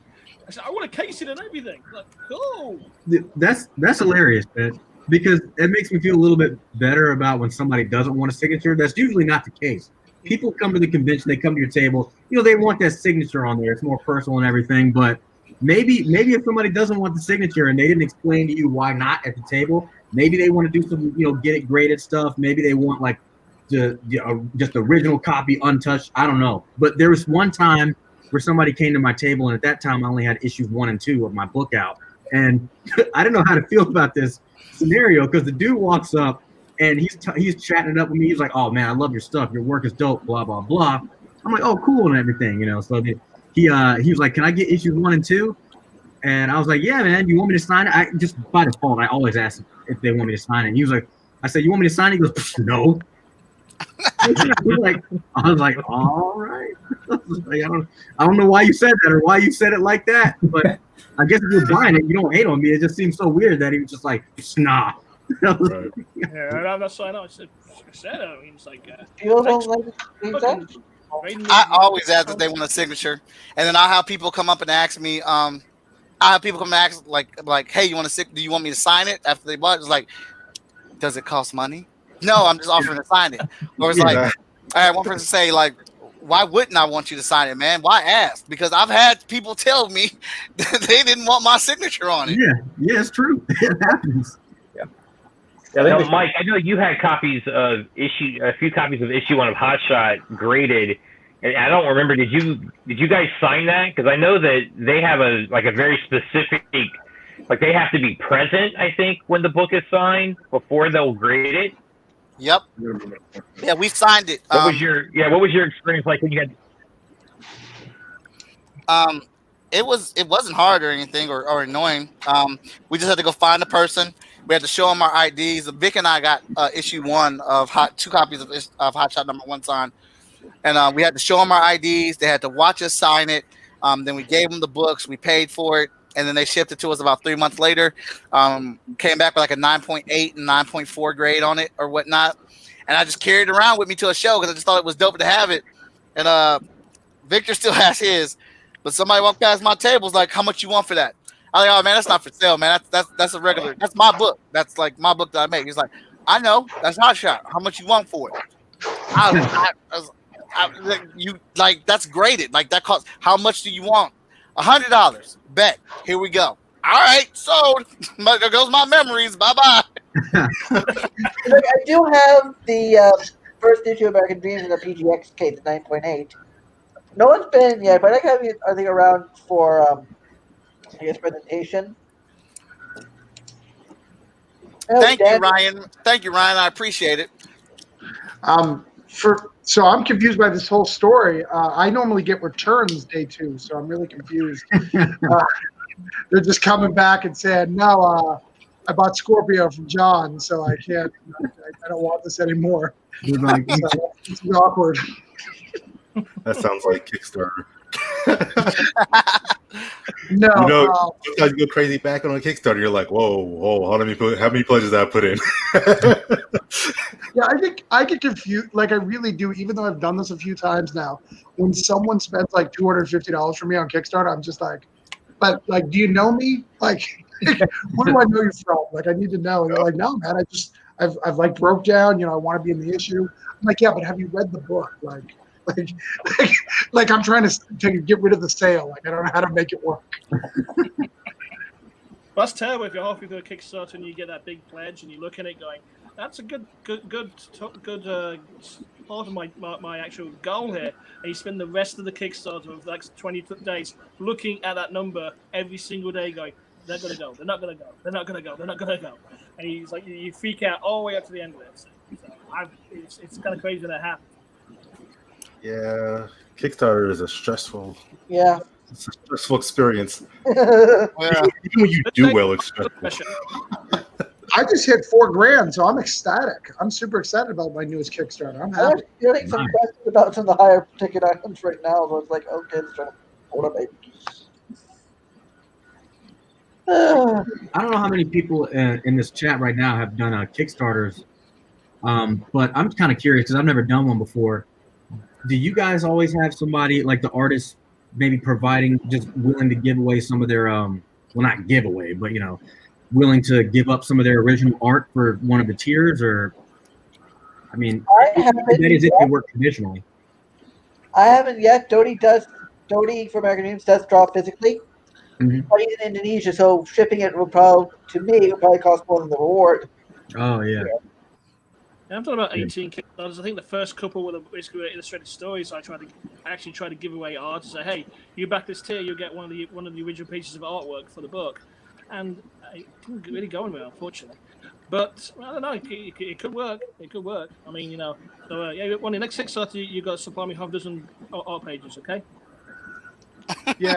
I said, I want to case it and everything. Like, cool. That's hilarious, man. Because it makes me feel a little bit better about when somebody doesn't want a signature. That's usually not the case. People come to the convention, they come to your table, they want that signature on there. It's more personal and everything, but maybe if somebody doesn't want the signature and they didn't explain to you why not at the table, maybe they want to do some, get it graded stuff. Maybe they want like just the original copy untouched. I don't know. But there was one time where somebody came to my table, and at that time I only had issues 1 and 2 of my book out. And I didn't know how to feel about this scenario because the dude walks up and he's chatting it up with me. He's like, oh man, I love your stuff. Your work is dope, blah, blah, blah. I'm like, oh, cool and everything, So he was like, can I get issues 1 and 2? And I was like, yeah, man, you want me to sign it? I just by default, I always ask if they want me to sign it. And he was like, I said, you want me to sign it? He goes, no. I was like, all right. I don't know why you said that or why you said it like that, but I guess if you're buying it, you don't hate on me. It just seems so weird that he was just like, nah. Right. Yeah, I'm not signing. I said, I mean, it's like, I always ask if they want a signature, and then I'll have people come up and ask me. I have people come and ask like, hey, do you want me to sign it after they bought it? It's like, does it cost money? No, I'm just offering to sign it. Or it's like, I had one person say like, why wouldn't I want you to sign it, man? Why ask? Because I've had people tell me that they didn't want my signature on it. Yeah, it's true. It happens. Now, Mike, I know you had a few copies of issue 1 of Hot Shot graded, and I don't remember. Did you guys sign that? Because I know that they have a very specific, like they have to be present. I think when the book is signed before they'll grade it. Yep. Yeah, we signed it. What was your experience like when you had? It wasn't hard or anything or annoying. We just had to go find the person. We had to show them our IDs. Vic and I got issue 1 of 2 copies of Hot Shot #1 signed, and we had to show them our IDs. They had to watch us sign it. Then we gave them the books. We paid for it, and then they shipped it to us about 3 months later. Came back with like a 9.8 and 9.4 grade on it or whatnot, and I just carried it around with me to a show because I just thought it was dope to have it. And Victor still has his, but somebody walked past my table was like, "How much you want for that?" I'm like, "Oh man, that's not for sale, man. That's a regular. That's my book. That's like my book that I make." He's like, "I know. That's Hot Shot. How much you want for it?" You like that's graded. Like that costs. How much do you want? $100. Bet. Here we go. All right, sold. There goes my memories. Bye bye. I do have the first issue of American Dreams in the PGX case, 9.8. No one's been yet, but I have it, I think, around for presentation. Thank you, Ryan. I appreciate it. So I'm confused by this whole story. I normally get returns day 2, so I'm really confused. They're just coming back and saying, no, I bought Scorpio from John, so I can't. I don't want this anymore. Like, so it's awkward. That sounds like Kickstarter. No, sometimes you go crazy back on a Kickstarter. You're like, whoa, how many pledges did I put in? Yeah, I get confused. Like, I really do. Even though I've done this a few times now, when someone spends like $250 for me on Kickstarter, I'm just like, but like, do you know me? Like, where do I know you from? Like, I need to know. And they're like, no, man. I've like broke down. I want to be in the issue. I'm like, yeah, but have you read the book? Like I'm trying to get rid of the sale. Like, I don't know how to make it work. That's terrible if you're halfway through a Kickstarter and you get that big pledge and you look at it going, that's a good part of my actual goal here. And you spend the rest of the Kickstarter of like 20 days looking at that number every single day going, they're going to go, they're not going to go, they're not going to go, they're not going to go. And he's like, you freak out all the way up to the end of it. So it's kind of crazy when that happens. Yeah, Kickstarter is a stressful. Yeah. It's a stressful experience. Yeah. Even when you do well, it's stressful. I just hit $4,000, so I'm ecstatic. I'm super excited about my newest Kickstarter. I'm happy. I'm getting some questions about some of the higher ticket items right now. So it's like, okay, let's try to hold up, baby. I don't know how many people in this chat right now have done Kickstarters, but I'm kind of curious because I've never done one before. Do you guys always have somebody like the artist maybe providing, just willing to give away some of their well, not give away, but willing to give up some of their original art for one of the tiers? Or I mean, that is if they work traditionally. I haven't yet. Dodie for American Dreams does draw physically, but he's in Indonesia, so shipping it will probably cost more than the reward. Oh yeah. Yeah, I've done about 18 Kickstarters. I think the first couple were basically illustrated stories. So I actually tried to give away art to say, hey, you back this tier, you'll get one of the original pieces of artwork for the book. And it didn't really go anywhere, unfortunately. But I don't know, it could work. It could work. I mean, So yeah, on the next Kickstarter, you got to supply me half a dozen art pages, okay? Yeah,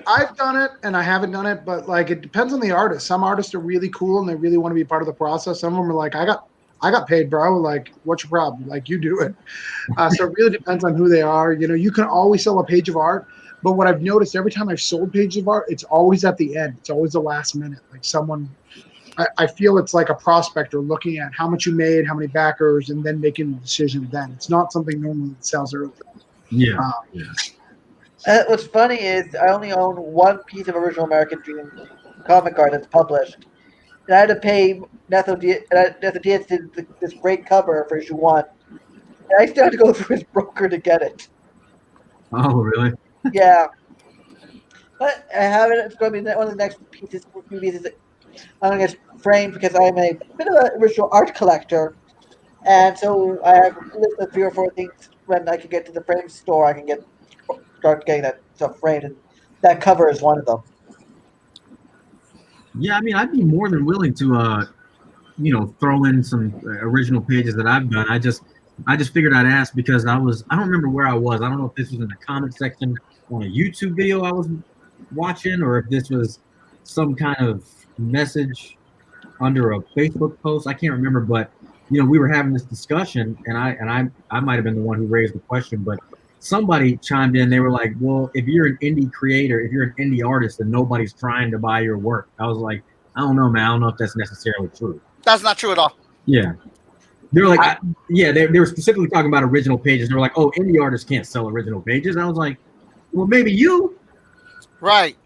I've done it and I haven't done it, but like it depends on the artist. Some artists are really cool and they really want to be part of the process. Some of them are like, I got paid, bro. Like, what's your problem? Like, you do it. So it really depends on who they are. You can always sell a page of art, but what I've noticed every time I've sold pages of art, it's always at the end. It's always the last minute. Like I feel it's like a prospector looking at how much you made, how many backers, and then making a decision then. It's not something normally that sells early. Yeah. What's funny is I only own one piece of original American Dream comic art that's published. And I had to pay Netho Diaz did this great cover for issue 1. And I still had to go through his broker to get it. Oh, really? Yeah. But I have it. It's going to be one of the next pieces. I'm going to get framed because I'm a bit of an original art collector. And so I have a list of 3 or 4 things when I can get to the frame store. I can start getting that stuff framed. And that cover is one of them. Yeah, I mean, I'd be more than willing to, throw in some original pages that I've done. I just figured I'd ask because I don't remember where I was. I don't know if this was in the comment section on a YouTube video I was watching or if this was some kind of message under a Facebook post. I can't remember, but we were having this discussion and I might have been the one who raised the question, but somebody chimed in. They were like, well, if you're an indie creator, if you're an indie artist, then nobody's trying to buy your work. I was like, I don't know, man. I don't know if that's necessarily true. That's not true at all. Yeah. They were like, they were specifically talking about original pages. They were like, oh, indie artists can't sell original pages. And I was like, well, maybe you. Right.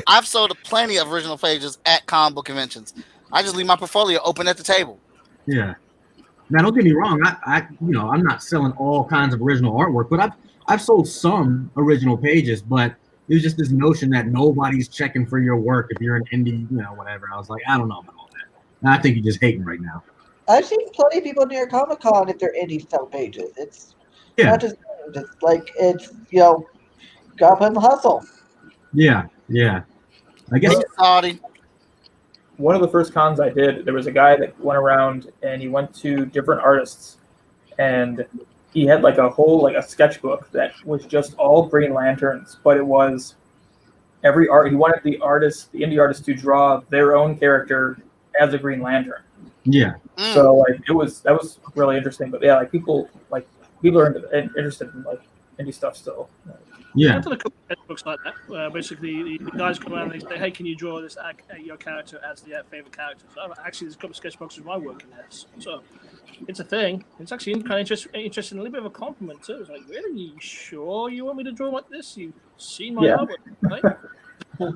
I've sold plenty of original pages at comic book conventions. I just leave my portfolio open at the table. Yeah. Now, don't get me wrong. I'm not selling all kinds of original artwork, but I've sold some original pages. But there's just this notion that nobody's checking for your work if you're an indie, whatever. I was like, I don't know about all that. And I think you're just hating right now. I've seen plenty of people near Comic Con if they're indie sell pages. It's not just like gotta put in the hustle. Yeah. I guess. Saudi. one of the first cons I did, there was a guy that went around and he went to different artists, and he had like a whole like a sketchbook that was just all Green Lanterns, but it was every art. He wanted the indie artist, to draw their own character as a Green Lantern. Yeah. So like that was really interesting. But yeah, like people are interested in like indie stuff still. Yeah. I've done a couple of books like that, where basically the guys come around and they say, "Hey, can you draw this your character as the favorite character?" So actually, there's a couple of sketchbooks with my work in there. So it's a thing. It's actually kind of interesting, a little bit of a compliment too. It's like, really, you sure you want me to draw like this? You've seen my artwork, right?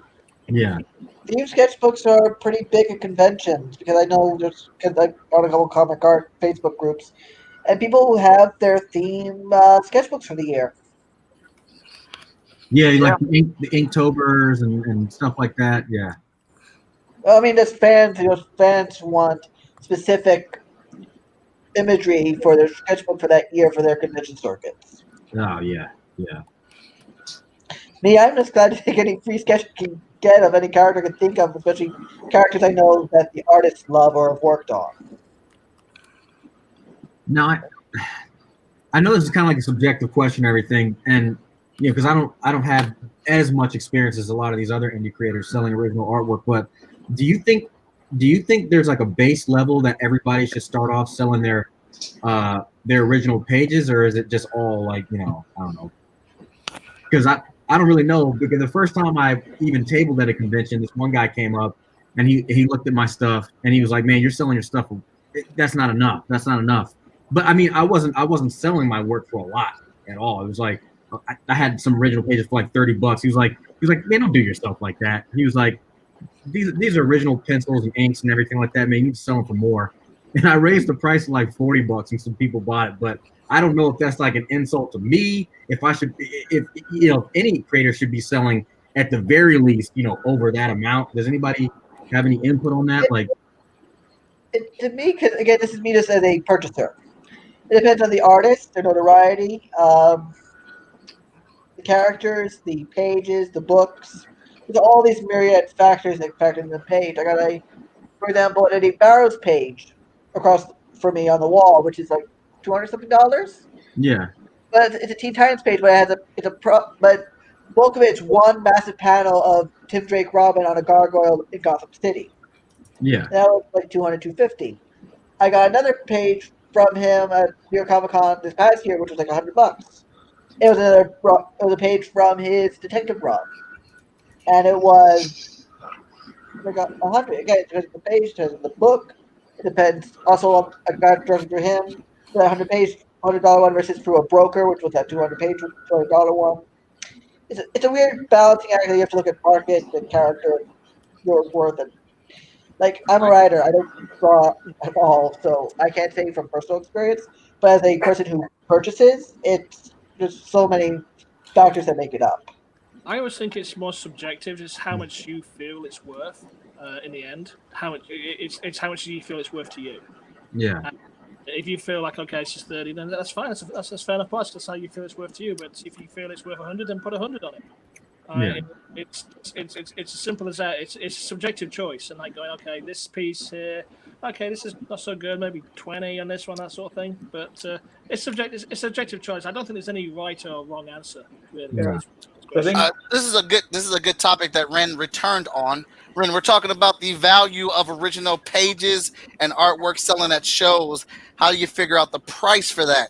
Yeah. Theme sketchbooks are pretty big at conventions because I know because I'm on a couple comic art Facebook groups, and people who have their theme sketchbooks for the year. Yeah, like the Inktober's and stuff like that. Yeah. Well, I mean, there's fans. Fans want specific imagery for their sketchbook for that year for their convention circuits. Oh yeah, yeah. Me, I'm just glad to take any free sketch I can get of any character I can think of, especially characters I know that the artists love or have worked on. Now, I know this is kind of like a subjective question, and everything, and because I don't have as much experience as a lot of these other indie creators selling original artwork. But do you think there's like a base level that everybody should start off selling their original pages, or is it just all like I don't know? Because I don't really know, because the first time I even tabled at a convention, this one guy came up and he looked at my stuff and he was like, "Man, you're selling your stuff. That's not enough. That's not enough." But I mean, I wasn't selling my work for a lot at all. It was like I had some original pages for like $30. He was like, "Man, don't do your stuff like that." He was like, "These are original pencils and inks and everything like that. Man, you need to sell them for more." And I raised the price to like $40, and some people bought it. But I don't know if that's like an insult to me. If any creator should be selling at the very least, over that amount. Does anybody have any input on that? Like, to me, because again, this is me just as a purchaser. It depends on the artist, their notoriety, the characters, the pages, the books. There's all these myriad factors that factor in the page. I got for example, an Eddie Barrows page across for me on the wall, which is like $200 something. yeah. But it's a Teen Titans page, but but bulk of it's one massive panel of Tim Drake Robin on a gargoyle in Gotham City. Yeah. That was like $200-$250. I got another page from him at New York Comic Con this past year, which was like $100. It was a page from his detective run, and it was I got $100. Again, it depends on the page, it depends on the book. It depends also on a guy directed for him. The $100 one versus through a broker, which was that $200 $200 one. It's a weird balancing act. You have to look at market and character, your worth, and like I'm a writer. I don't draw at all, so I can't say from personal experience. But as a person who purchases, it's there's so many factors that make it up. I always think it's more subjective, just how much you feel it's worth in the end. How much it's how much you feel it's worth to you. Yeah. If you feel like, okay, it's just 30, then that's fine. That's fair enough price. That's how you feel it's worth to you. But if you feel it's worth 100, then put 100 on it. It's as simple as that. It's a subjective choice, and like going, okay, this piece here, okay, this is not so good. Maybe 20 on this one, that sort of thing. But it's subjective. It's subjective choice. I don't think there's any right or wrong answer. Really. Yeah. This is a good topic that Ren returned on. Ren, we're talking about the value of original pages and artwork selling at shows. How do you figure out the price for that?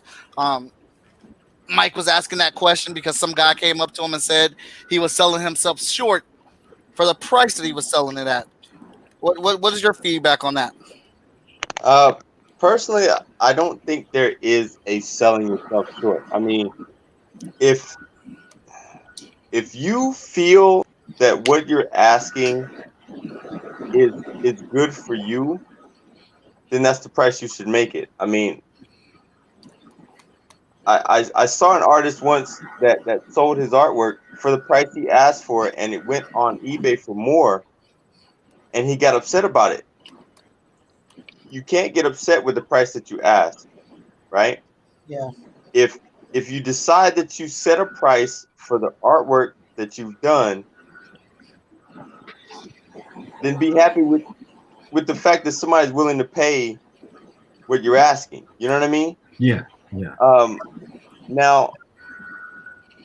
Mike was asking that question because some guy came up to him and said he was selling himself short for the price that he was selling it at. What is your feedback on that? Personally, I don't think there is a selling yourself short. I mean, if you feel that what you're asking is good for you, then that's the price you should make it. I mean, I saw an artist once that sold his artwork for the price he asked for it, and it went on eBay for more, and he got upset about it. You can't get upset with the price that you asked, right? Yeah. If you decide that you set a price for the artwork that you've done, then be happy with with the fact that somebody's willing to pay what you're asking. You know what I mean? Yeah, yeah. Now,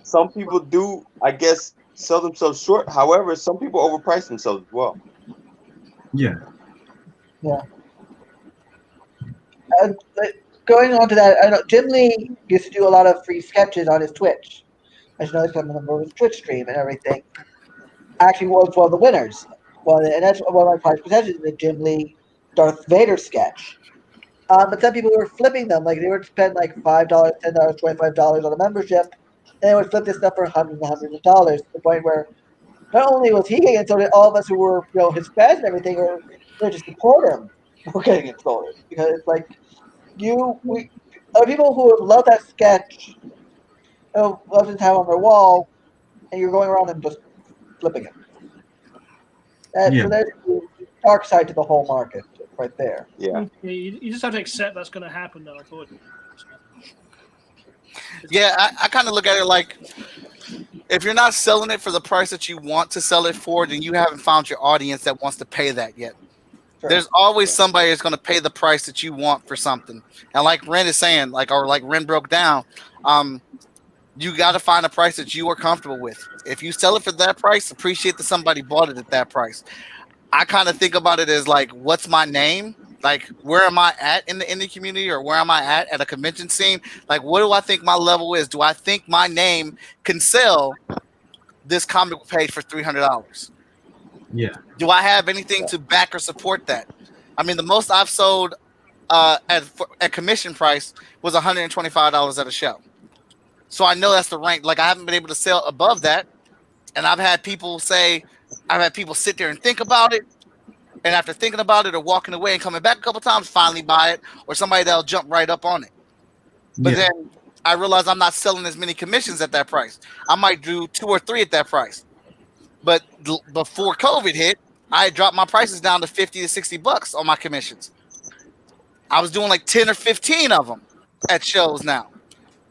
some people do, I guess, sell themselves short. However, some people overprice themselves as well. Yeah. Yeah. But going on to that, I know Jim Lee used to do a lot of free sketches on his Twitch. As you know, he's got a number of his Twitch stream and everything. Actually, was one of the winners. Well, and that's one of my prized possessions, the Jim Lee Darth Vader sketch. But some people were flipping them, like they would spend like $5, $10, $25 on a membership, and they would flip this stuff for hundreds and hundreds of dollars to the point where not only was he getting it sorted, all of us who were, his fans and everything, or to support him, were getting it sorted because it's like other people who would love that sketch, love to have on their wall, and you're going around and just flipping it. So there's the dark side to the whole market right there. Yeah. You just have to accept that's going to happen, though, unfortunately. Yeah, I kind of look at it like if you're not selling it for the price that you want to sell it for, then you haven't found your audience that wants to pay that yet. Sure. There's always somebody that's going to pay the price that you want for something. And like Ren is saying, like Ren broke down, you got to find a price that you are comfortable with. If you sell it for that price, appreciate that somebody bought it at that price. I kind of think about it as like, what's my name? Like, where am I at in the indie community, or where am I at a convention scene? Like, what do I think my level is? Do I think my name can sell this comic book page for $300? Yeah. Do I have anything to back or support that? I mean, the most I've sold at commission price was $125 at a show. So I know that's the rank. Like, I haven't been able to sell above that. And I've had people sit there and think about it. And after thinking about it or walking away and coming back a couple times, finally buy it, or somebody that'll jump right up on it. But then I realize I'm not selling as many commissions at that price. I might do 2 or 3 at that price. But before COVID hit, I dropped my prices down to $50 to $60 on my commissions. I was doing like 10 or 15 of them at shows now.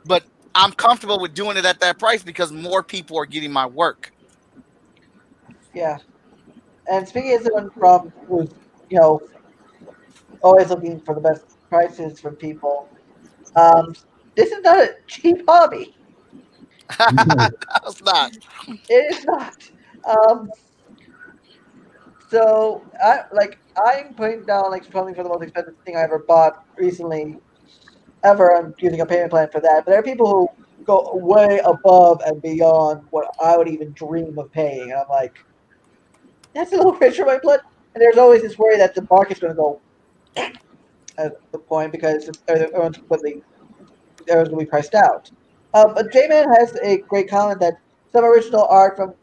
But I'm comfortable with doing it at that price because more people are getting my work. Yeah. And speaking as someone from who's, always looking for the best prices for people, this is not a cheap hobby. It's not. It is not. So I'm putting down something for the most expensive thing I ever bought recently. I'm using a payment plan for that. But there are people who go way above and beyond what I would even dream of paying. And I'm like, that's a little rich for my blood. And there's always this worry that the market's going to go at the point because everyone's going to be priced out. But J-Man has a great comment that some original art from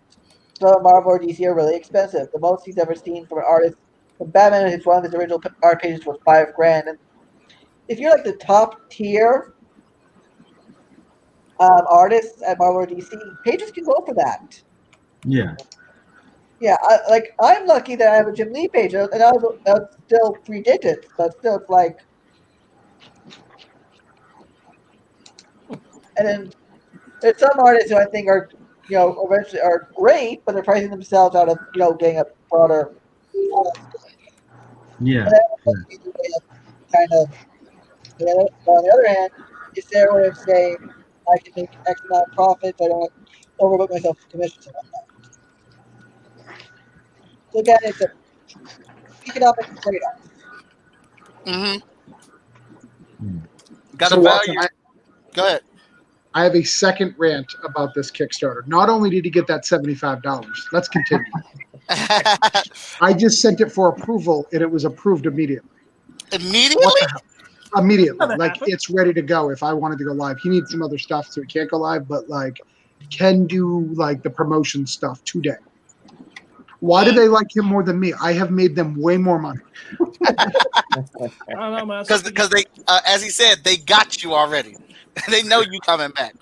Marvel or DC are really expensive. The most he's ever seen from an artist from Batman, one of his original art pages was $5,000. And if you're like the top tier artists at Marvel or DC, pages can go for that. Yeah. Yeah, I'm lucky that I have a Jim Lee page, and I was still 3 digits, but still it's like. And then there's some artists who I think are, eventually are great, but they're pricing themselves out of, getting a broader. Yeah. Kind of. On the other hand, is there where it's saying I can make X amount of profits, I don't overbook myself for commissions and whatnot. So again, it's an economic trade-off. Mm-hmm. Got So a Watson, value. Go ahead. I have a second rant about this Kickstarter. Not only did he get that $75, let's continue. I just sent it for approval, and it was approved immediately. Immediately? What the hell? Immediately. Like, it's ready to go if I wanted to go live. He needs some other stuff, so he can't go live, but, can do, the promotion stuff today. Why do they like him more than me? I have made them way more money. Because they, as he said, they got you already. They know you coming back.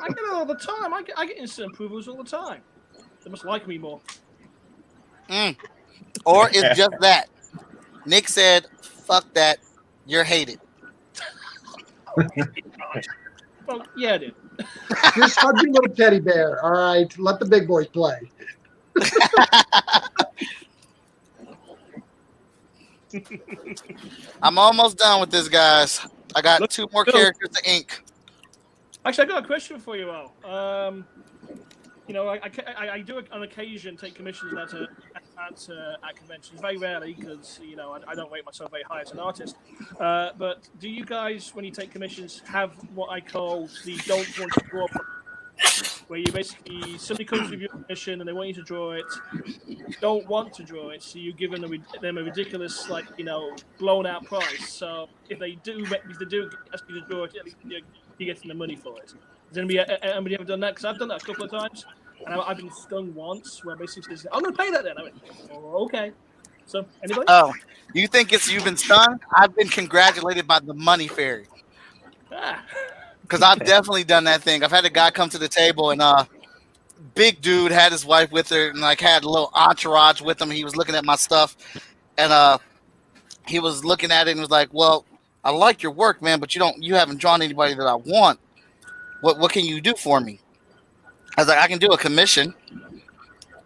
I get it all the time. I get instant approvals all the time. They must like me more. Or it's just that. Nick said, fuck that. You're hated. Well, yeah, I did. Just hug your little teddy bear. All right. Let the big boys play. I'm almost done with this, guys. I got 2 more characters to ink. Actually, I got a question for you all. You know, I do on occasion take commissions at conventions, very rarely because you know I don't rate myself very high as an artist. But do you guys, when you take commissions, have what I call the don't want to draw, where you basically somebody comes with your commission and they want you to draw it, you don't want to draw it, so you're giving them a ridiculous, like, you know, blown out price. So if they do ask you to draw it, at least you're getting the money for it. Has anybody ever done that? Because I've done that a couple of times, and I've been stung once where basically says, "I'm going to pay that then." I went, "Oh, okay." So anybody? Oh, you think you've been stung? I've been congratulated by the money fairy. Because I've definitely done that thing. I've had a guy come to the table and big dude had his wife with her and like had a little entourage with him. He was looking at my stuff and he was looking at it and was like, "Well, I like your work, man, but you haven't drawn anybody that I want. What can you do for me?" I was like, "I can do a commission." And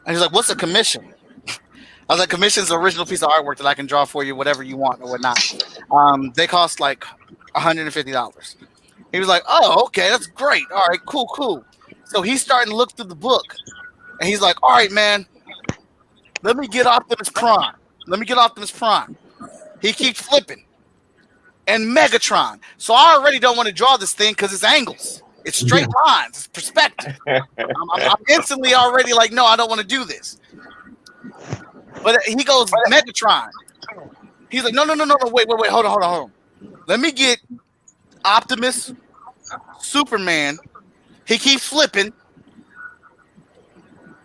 he's like, "What's a commission?" I was like, "Commission's an original piece of artwork that I can draw for you, whatever you want or whatnot. They cost like $150. He was like, "Oh, okay, that's great. All right, cool. So he's starting to look through the book, and he's like, "All right, man, let me get Optimus Prime. He keeps flipping. And Megatron. So I already don't want to draw this thing because it's angles. It's straight lines. It's perspective. I'm instantly already like, no, I don't want to do this." But he goes, Megatron. He's like, no, wait, hold on. Let me get Optimus, Superman. He keeps flipping.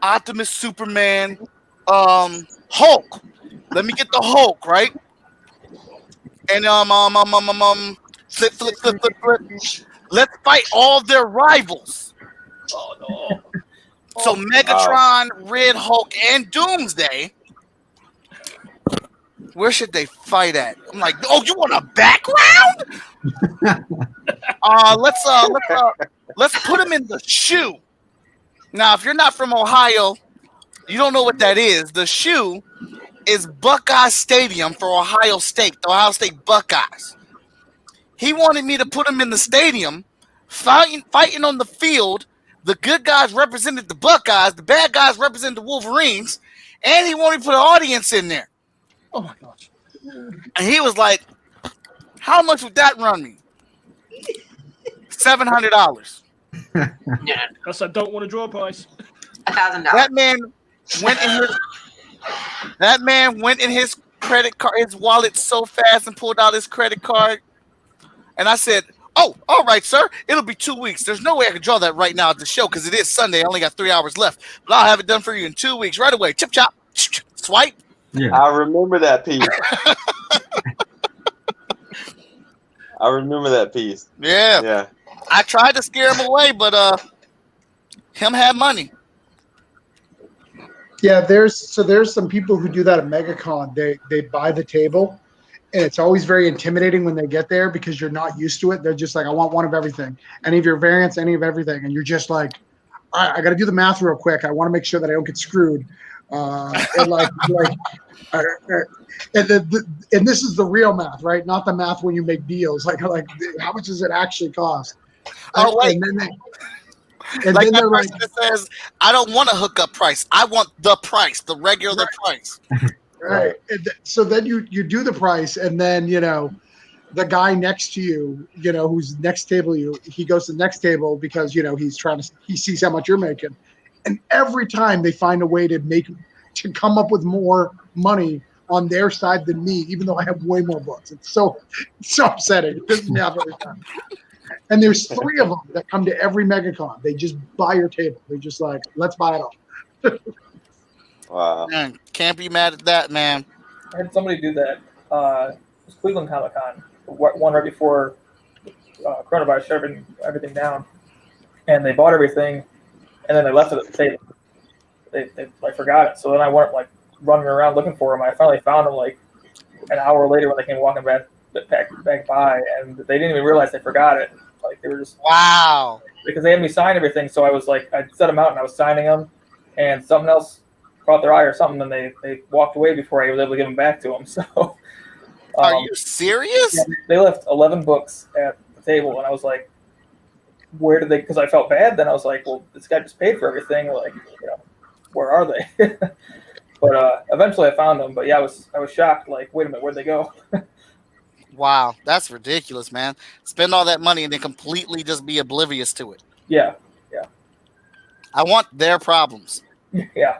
Optimus, Superman, Hulk. Let me get the Hulk, right? And flip. Let's fight all their rivals. Oh no. So Megatron, Red Hulk, and Doomsday. Where should they fight at? I'm like, "Oh, you want a background? Let's put him in the shoe." Now, if you're not from Ohio, you don't know what that is. The shoe is Buckeye Stadium for Ohio State, the Ohio State Buckeyes. He wanted me to put him in the stadium, fighting on the field. The good guys represented the Buckeyes, the bad guys represented the Wolverines, and he wanted to put an audience in there. Oh my gosh. And he was like, "How much would that run me?" $700. That's a don't want to draw price. $1,000. That man went in his credit card, his wallet so fast and pulled out his credit card. And I said, "Oh, all right, sir. It'll be 2 weeks. There's no way I can draw that right now at the show because it is Sunday. I only got 3 hours left. But I'll have it done for you in 2 weeks right away. Chip, chop, swipe." Yeah. I remember that piece. Yeah. I tried to scare him away, but him had money. Yeah, there's some people who do that at MegaCon. They buy the table, and it's always very intimidating when they get there because you're not used to it. They're just like, "I want one of everything, any of your variants, any of everything," and you're just like, "All right, I got to do the math real quick. I want to make sure that I don't get screwed." And this is the real math, right? Not the math when you make deals. Like how much does it actually cost? Oh, wait. And like then that they're like, person that says, "I don't want a hookup price. I want the price, the regular price." Right. So then you do the price, and then the guy next to you, who's next table he goes to the next table because he sees how much you're making, and every time they find a way to come up with more money on their side than me, even though I have way more books. It's so upsetting. It pisses me off every time. And there's 3 of them that come to every MegaCon. They just buy your table. They're just like, "Let's buy it all." Wow. Man, can't be mad at that, man. I had somebody do that. It was Cleveland Comic Con, one right before coronavirus shut everything down, and they bought everything, and then they left it at the table. They forgot it. So then I went running around looking for them. I finally found them an hour later when they came walking back by, and they didn't even realize they forgot it. They were just wow, because they had me sign everything. So I was I set them out and I was signing them, and something else caught their eye or something, and they walked away before I was able to give them back to them. So Are you serious? Yeah, they left 11 books at the table, and I was like, where did they? Because I felt bad. Then I was like, well, this guy just paid for everything. Like, where are they? But eventually I found them. But yeah, I was shocked. Like, wait a minute, where'd they go? Wow, that's ridiculous, man. Spend all that money and then completely just be oblivious to it. Yeah. I want their problems. Yeah.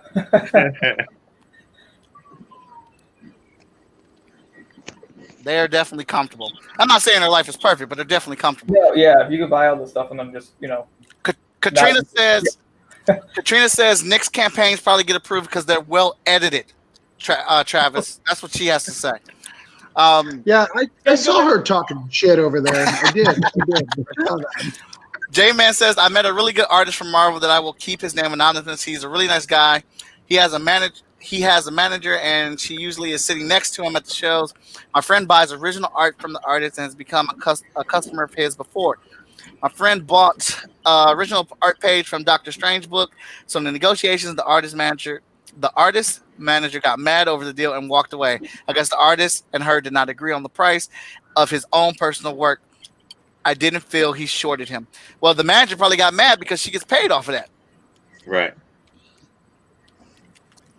They're definitely comfortable. I'm not saying their life is perfect, but they're definitely comfortable. Yeah. If you could buy all this stuff and then just Katrina says Nick's campaigns probably get approved because they're well edited. Travis, that's what she has to say. Yeah, I saw her talking shit over there. I did. I saw that. J-Man says, I met a really good artist from Marvel that I will keep his name anonymous. He's a really nice guy. He has a manager, and she usually is sitting next to him at the shows. My friend buys original art from the artist and has become a customer of his before. My friend bought original art page from Doctor Strange book. So in the negotiations, the artist manager got mad over the deal and walked away. I guess the artist and her did not agree on the price of his own personal work. I didn't feel he shorted him. Well, the manager probably got mad because she gets paid off of that. Right.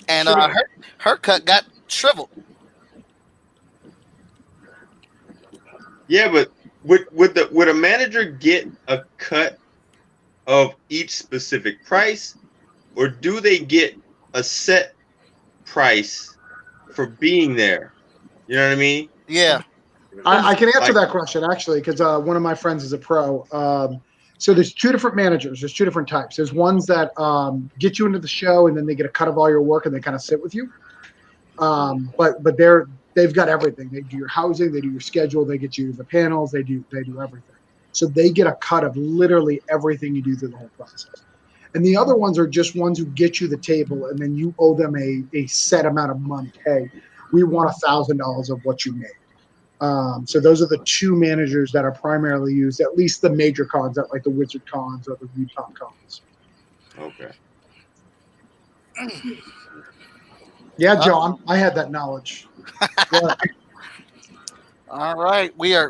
And her cut got shriveled. Yeah, but would a manager get a cut of each specific price, or do they get a set price for being there? You know what I mean? Yeah. I can answer that question actually, because one of my friends is a pro. So there's two different managers. There's two different types. There's ones that get you into the show and then they get a cut of all your work and they kind of sit with you. But they've got everything. They do your housing, they do your schedule, they get you the panels, they do everything. So they get a cut of literally everything you do through the whole process. And the other ones are just ones who get you the table and then you owe them a set amount of money. Hey, we want $1,000 of what you made. So those are the two managers that are primarily used, at least the major cons, like the Wizard cons or the Utah cons. Okay. Yeah, John, I had that knowledge. Yeah. All right, we're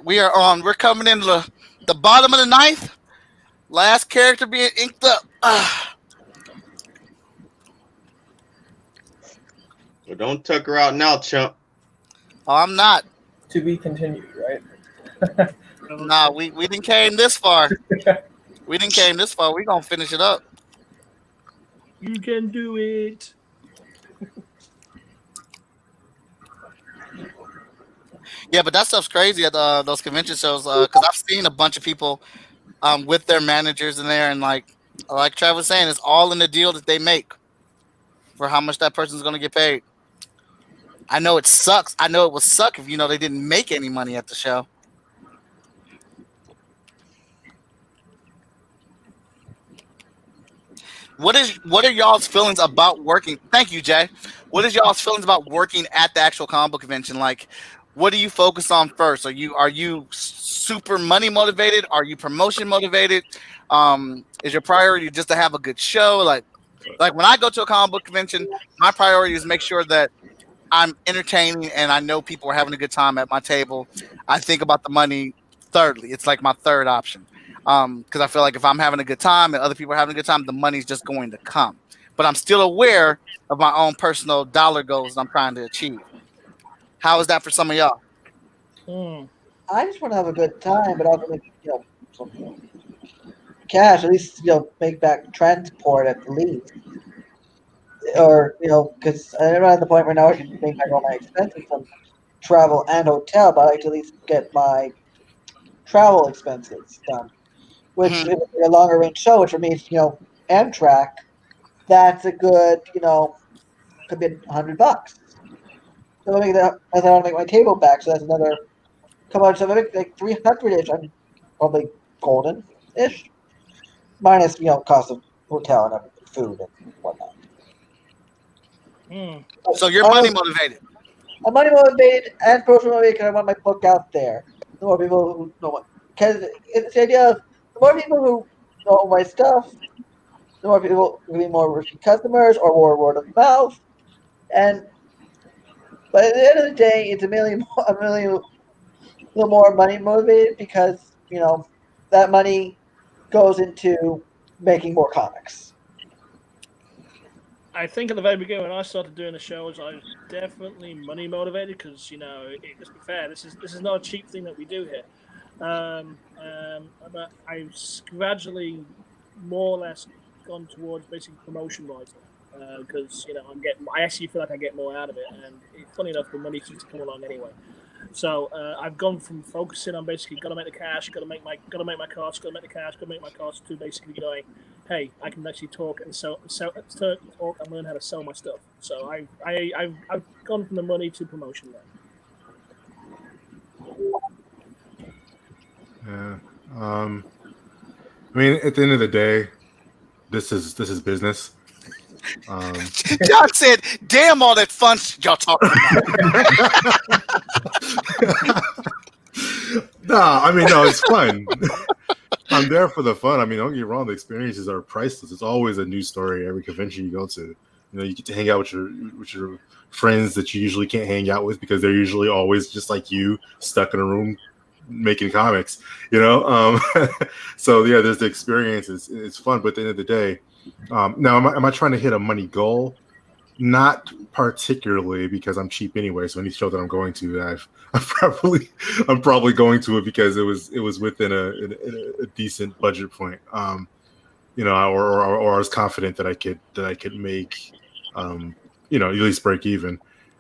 coming into the bottom of the ninth. Last character being inked up. Well, don't tuck her out now, chump. Oh, I'm not. To be continued, right? Nah, we didn't came this far. We didn't came this far. We gonna finish it up. You can do it. Yeah, but that stuff's crazy at those convention shows because I've seen a bunch of people with their managers in there, and like Travis was saying, it's all in the deal that they make for how much that person's gonna get paid. I know it sucks. I know it would suck if they didn't make any money at the show. What are y'all's feelings about working? Thank you, Jay. What is y'all's feelings about working at the actual comic book convention? Like, what do you focus on first? Are you super money motivated? Are you promotion motivated? Is your priority just to have a good show? Like when I go to a comic book convention, my priority is make sure that I'm entertaining and I know people are having a good time at my table. I think about the money thirdly. It's like my third option. Because I feel like if I'm having a good time and other people are having a good time, the money's just going to come. But I'm still aware of my own personal dollar goals that I'm trying to achieve. How is that for some of y'all? I just want to have a good time, but also make some cash. At least make back transport at least. Or because I'm at the point where now I can make back all my expenses from travel and hotel, but I like to at least get my travel expenses done. Which if it's a longer range show, which means Amtrak, that's a good could be $100. So I make that as I want to make my table back, so that's another come on. So I make like 300-ish. I'm probably golden-ish, minus cost of hotel and everything, food and whatnot. So you're money motivated. I'm money motivated and personal motivated because I want my book out there. The more people who know what, because it's the idea of the more people who know my stuff, the more people will be more repeat customers or more word of mouth. And But at the end of the day, it's a little more money motivated because that money goes into making more comics. I think at the very beginning when I started doing the shows, I was definitely money motivated because let's be fair, this is not a cheap thing that we do here. But I've gradually, more or less, gone towards basically promotion wise because I actually feel like I get more out of it, and funny enough, the money seems to come along anyway. So I've gone from focusing on basically got to make the cash, got to make my costs, got to make the cash, got to make my costs, to basically going, hey, I can actually talk and talk and learn how to sell my stuff. So I've gone from the money to promotion there. Yeah. I mean, at the end of the day, this is business. John said, "Damn all that fun y'all talking about." Nah, I mean, no, it's fun. I'm there for the fun. I mean, don't get me wrong, the experiences are priceless. It's always a new story every convention you go to. You get to hang out with your friends that you usually can't hang out with because they're usually always just like you, stuck in a room making comics. So yeah, there's the experience. It's fun, but at the end of the day, now am I trying to hit a money goal? Not particularly, because I'm cheap anyway. So any show that I'm going to, I'm probably going to it because it was within a decent budget point. Or I was confident that I could make, at least break even.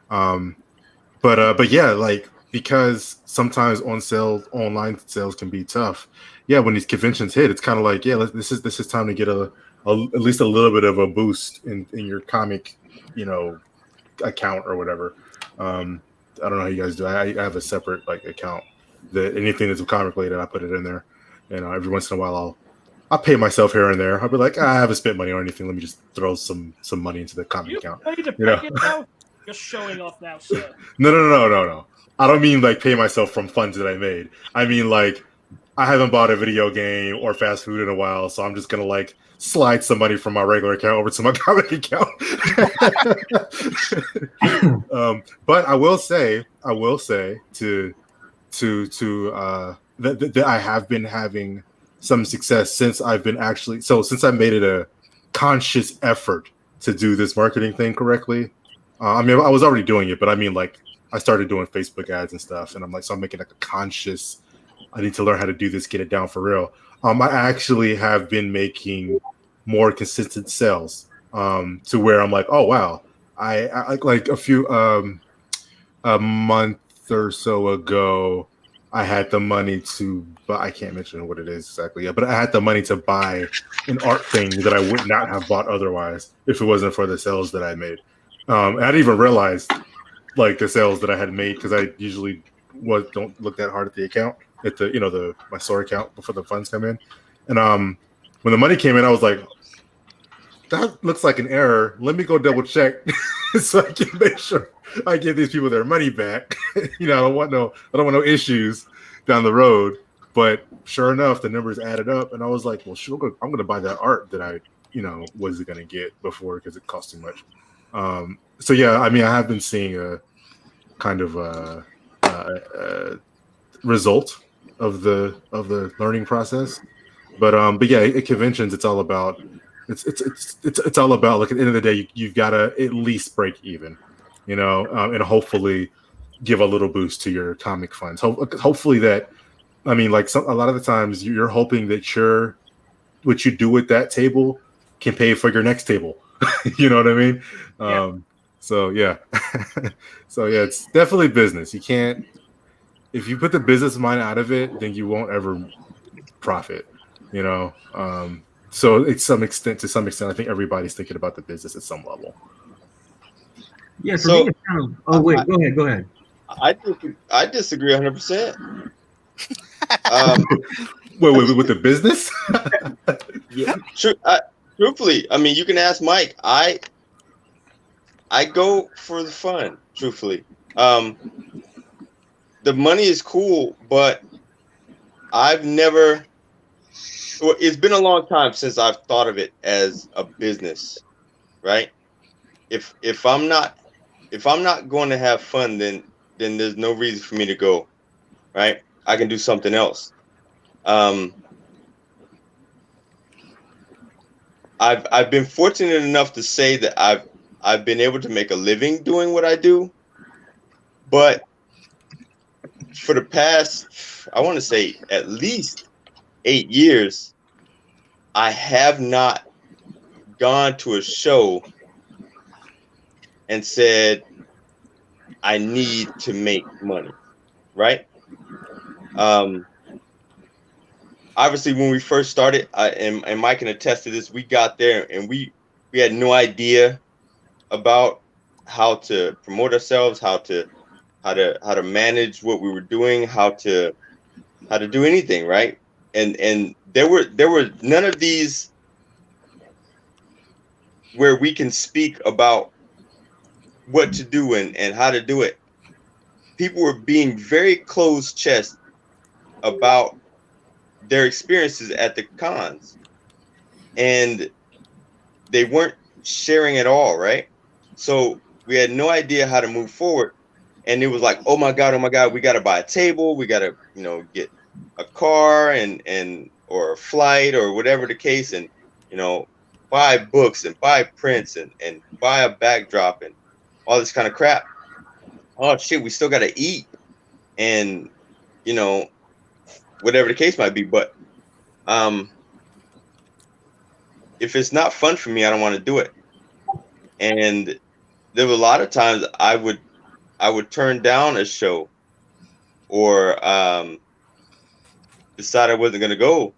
But yeah, like, because sometimes online sales can be tough. Yeah, when these conventions hit, it's kind of like, yeah, this is time to get at least a little bit of a boost in your comic, account or whatever. I don't know how you guys do. I have a separate account that anything that's comic related, I put it in there. Every once in a while I'll pay myself here and there. I'll be like, I haven't spent money or anything. Let me just throw some money into the comic account. You're showing off now, sir. No. I don't mean pay myself from funds that I made. I mean I haven't bought a video game or fast food in a while, so I'm just gonna slide some money from my regular account over to my comic account. But I will say that I have been having some success since I made it a conscious effort to do this marketing thing correctly. I mean, I was already doing it, but I mean, I started doing Facebook ads and stuff, and I'm making a conscious. I need to learn how to do this, get it down for real. I actually have been making more consistent sales, to where I'm like, oh wow, I like a month or so ago, I had the money to buy. I can't mention what it is exactly yet, but I had the money to buy an art thing that I would not have bought otherwise if it wasn't for the sales that I made. I didn't even realize the sales that I had made, because I usually don't look that hard at the account, at the my store account before the funds come in. And when the money came in, I was like, that looks like an error. Let me go double check so I can make sure I give these people their money back. I don't want no issues down the road. But sure enough, the numbers added up, and I was like, well, sure, I'm going to buy that art that I wasn't going to get before because it cost too much. So yeah, I mean, I have been seeing a kind of a result of the learning process, but yeah, at conventions, it's all about it's all about at the end of the day, you've got to at least break even, and hopefully give a little boost to your comic funds. Hopefully that, I mean, a lot of the times you're hoping that what you do at that table can pay for your next table. You know what I mean? Yeah. So yeah, it's definitely business. You can't, if you put the business mind out of it, then you won't ever profit. So to some extent, I think everybody's thinking about the business at some level. Yeah. For me, it's kind of. Oh wait, go ahead. I disagree 100%. Wait, with the business? Yeah, truthfully, I mean, you can ask Mike. I go for the fun, truthfully. The money is cool, but it's been a long time since I've thought of it as a business, right? If I'm not if I'm not going to have fun, then there's no reason for me to go, right? I can do something else. I've been fortunate enough to say that I've been able to make a living doing what I do, but for the past, I want to say at least 8 years, I have not gone to a show and said, I need to make money, right? Obviously, when we first started, and Mike can attest to this, we got there and we had no idea about how to promote ourselves, how to manage what we were doing, how to do anything, right? And there were none of these where we can speak about what to do and how to do it. People were being very closed-chested about their experiences at the cons, and they weren't sharing at all, right? So we had no idea how to move forward, and it was like, oh my god, we got to buy a table, we got to get a car and or a flight or whatever the case, and buy books and buy prints and buy a backdrop and all this kind of crap. Oh shit, we still got to eat and whatever the case might be. But if it's not fun for me, I don't want to do it. And there were a lot of times I would turn down a show or decide I wasn't going to go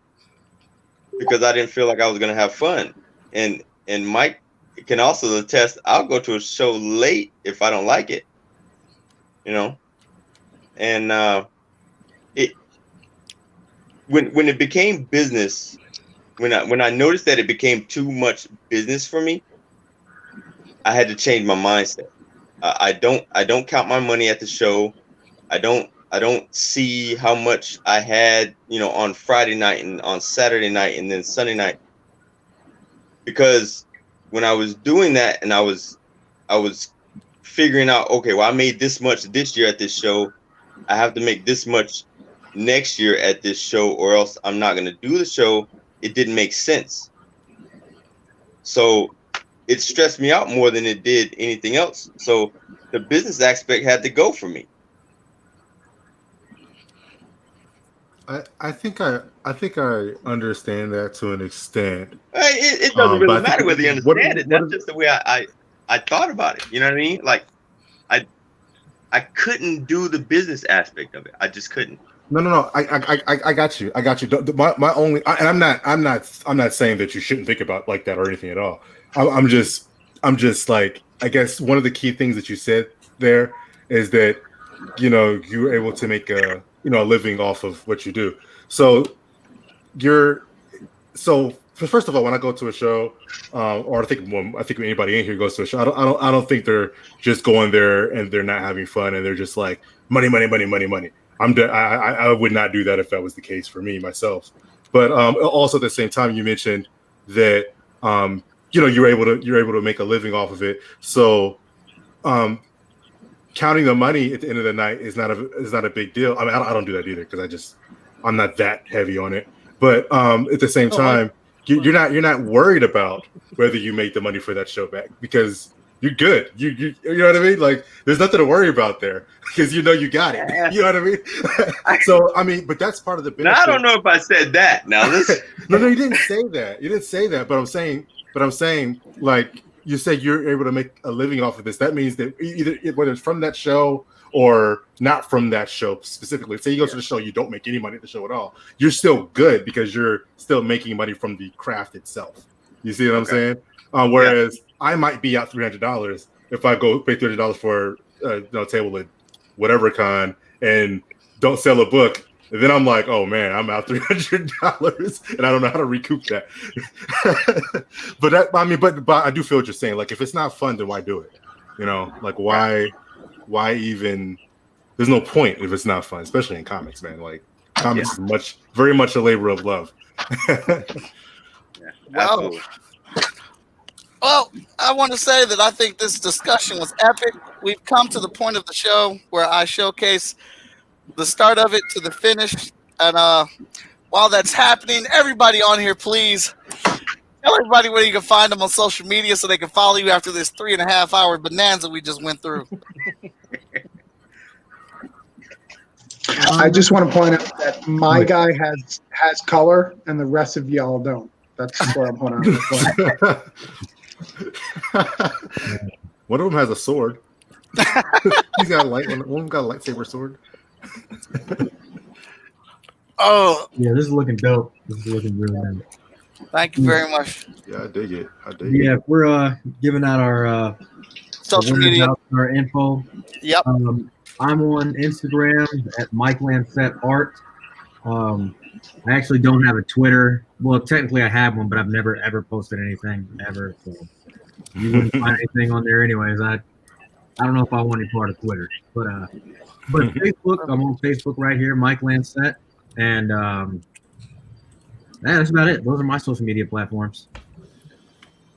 because I didn't feel like I was going to have fun. And Mike can also attest, I'll go to a show late if I don't like it, and when it became business, when I noticed that it became too much business for me, I had to change my mindset. I don't count my money at the show. I don't see how much I had, on Friday night and on Saturday night and then Sunday night. Because when I was doing that and I was figuring out, okay, well, I made this much this year at this show, I have to make this much next year at this show, or else I'm not going to do the show. It didn't make sense. So it stressed me out more than it did anything else. So the business aspect had to go for me. I think I understand that to an extent. It doesn't really matter whether you understand it. That's just the way I thought about it. You know what I mean? Like I couldn't do the business aspect of it. I just couldn't. No. I got you. My only, and I'm not saying that you shouldn't think about like that or anything at all. I'm just like, I guess one of the key things that you said there is that you were able to make a living off of what you do. So first of all, when I go to a show, or I think when anybody in here goes to a show, I don't think they're just going there and they're not having fun and they're just like money. I would not do that if that was the case for me myself. But also at the same time, you mentioned that you're able to make a living off of it. So counting the money at the end of the night is not a big deal. I mean, I don't do that either because I'm not that heavy on it. But at the same time, you're not worried about whether you make the money for that show back because you're good. You know what I mean? Like there's nothing to worry about there because you got it. You know what I mean? So I mean, but that's part of the benefit. Now, I don't know if I said that. Now listen. No, you didn't say that. You didn't say that. But I'm saying like you said you're able to make a living off of this. That means that either whether it's from that show or not from that show specifically. Say you go to the show, you don't make any money at the show at all. You're still good because you're still making money from the craft itself. You see what I'm saying? Whereas I might be out $300 if I go pay $300 for a table at whatever con and don't sell a book. And then I'm like, oh man, I'm out $300 and I don't know how to recoup that. But I do feel what you're saying. Like if it's not fun, then why do it? Like why even? There's no point if it's not fun, especially in comics, man. Like comics is very much a labor of love. Well, Well, I want to say that I think this discussion was epic. We've come to the point of the show where I showcase the start of it to the finish. And while that's happening, everybody on here, please tell everybody where you can find them on social media so they can follow you after this 3.5 hour bonanza we just went through. I just want to point out that my guy has color and the rest of y'all don't. That's where I'm pointing out. One of them has a sword. He's got a light. One of them got a lightsaber sword. Oh, yeah, this is looking dope. This is looking really nice. Thank you very much. Yeah, I dig it. Yeah, we're giving out our social media, our info. Yep. I'm on Instagram at Mike Lancette Art. I actually don't have a Twitter. Well, technically I have one, but I've never ever posted anything ever. So you wouldn't find anything on there anyways. I don't know if I want any part of Twitter, but Facebook, I'm on Facebook right here, Mike Lancette, and that's about it. Those are my social media platforms.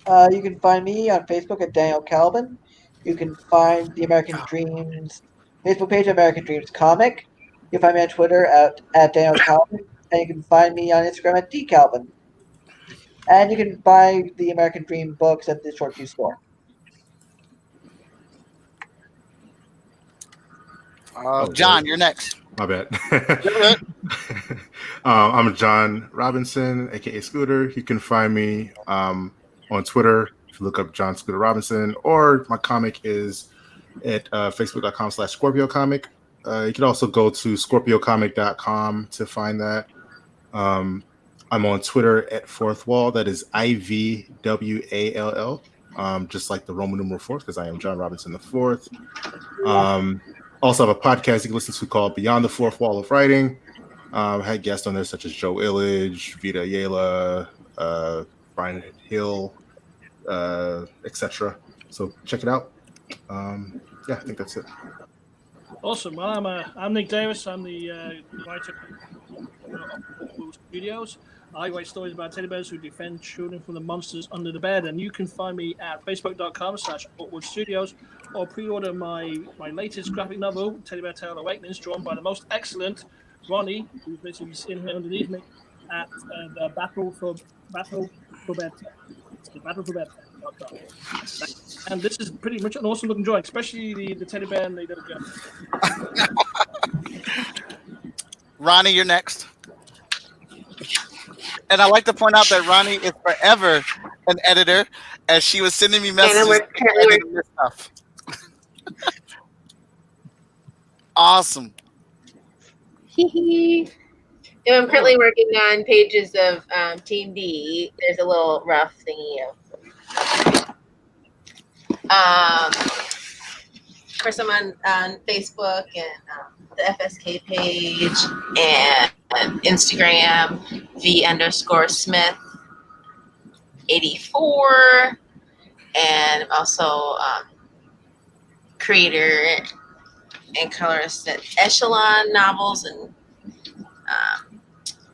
You can find me on Facebook at Daniel Kalban. You can find the American Dreams Facebook page, American Dreams Comic. You can find me on Twitter at Daniel Kalban, and you can find me on Instagram at DKalban. And you can buy the American Dream books at the Short View store. John, you're next. My bad. I'm John Robinson, aka Scooter. You can find me on Twitter if you look up John Scooter Robinson, or my comic is at facebook.com/Scorpio Comic. You can also go to scorpiocomic.com to find that. I'm on Twitter at Fourth Wall. That is IVWALL, just like the Roman numeral fourth, because I am John Robinson the Fourth. Also have a podcast you can listen to called Beyond the Fourth Wall of Writing. I had guests on there such as Joe Illidge, Vita Ayala, Brian Hill, etc. So check it out. Yeah, I think that's it. Awesome. Well, I'm Nick Davis. I'm the writer of Studios. I write stories about teddy bears who defend children from the monsters under the bed. And you can find me at facebook.com/Awkward Studios, or pre-order my latest graphic novel, Teddy Bear Tale Awakenings, drawn by the most excellent Ronnie, who's basically sitting here underneath me, at the Battle for Bedtime. It's the Battle for Bedtime.com. And this is pretty much an awesome looking drawing, especially the teddy bear and the little girl. Ronnie, you're next. And I like to point out that Ronnie is forever an editor, as she was sending me messages. Editing this stuff. Awesome. I'm currently working on pages of Team D. There's a little rough thingy of course, I'm on Facebook and the FSK page and Instagram, V_Smith84, and I'm also creator and colorist at Echelon Novels, and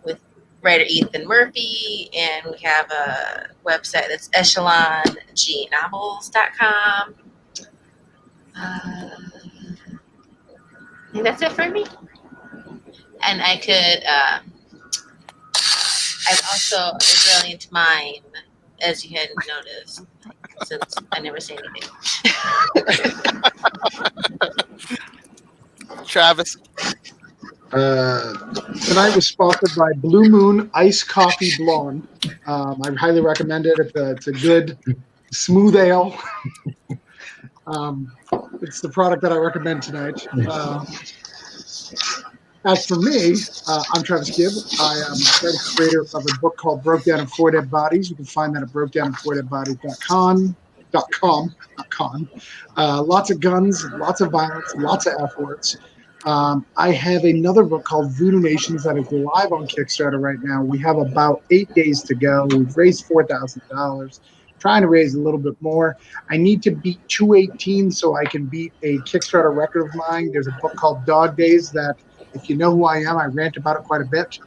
with writer Ethan Murphy, and we have a website that's echelonGnovels.com. I think that's it for me. And I could, I'm also a brilliant mime, as you hadn't noticed, since I never say anything. Travis. Tonight was sponsored by Blue Moon Ice Coffee Blonde. I highly recommend it. It's a good, smooth ale. It's the product that I recommend tonight. As for me, I'm Travis Gibb. I am the creator of a book called Broke Down in 4 Dead Bodies. You can find that at brokedownin4deadbodies.com. Lots of guns, lots of violence, lots of F words. I have another book called Voodoo Nations that is live on Kickstarter right now. We have about 8 days to go. We've raised $4,000. Trying to raise a little bit more. I need to beat 218 so I can beat a Kickstarter record of mine. There's a book called Dog Days that, if you know who I am, I rant about it quite a bit.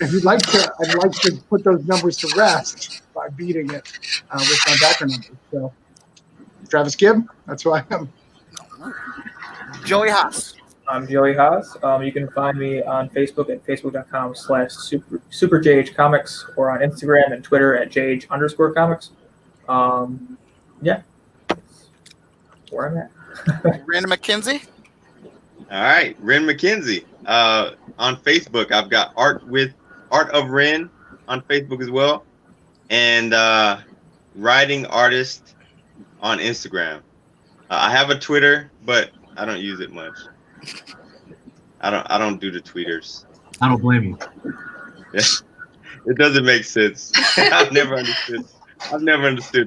If you'd like to, I'd like to put those numbers to rest by by beating it with my backer numbers. So Travis Gibb, that's who I am. Joey Haas. I'm Joey Haas. You can find me on Facebook at facebook.com/SuperJHComics or on Instagram and Twitter at JH_comics. Yeah, that's where I'm at. Brandon McKenzie. All right, Ren McKenzie. On Facebook, I've got Art of Ren on Facebook as well, and Writing Artist on Instagram. I have a Twitter, but I don't use it much. I don't do the tweeters. I don't blame you. It doesn't make sense. I've never understood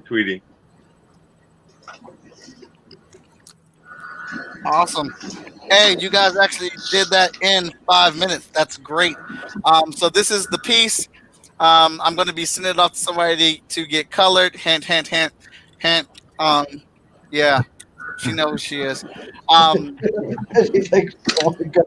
tweeting. Awesome. Hey, you guys actually did that in 5 minutes. That's great. So this is the piece. I'm going to be sending it off to somebody to get colored. Hint, hint, hint, hint. Yeah, she knows who she is. She's like, oh my God.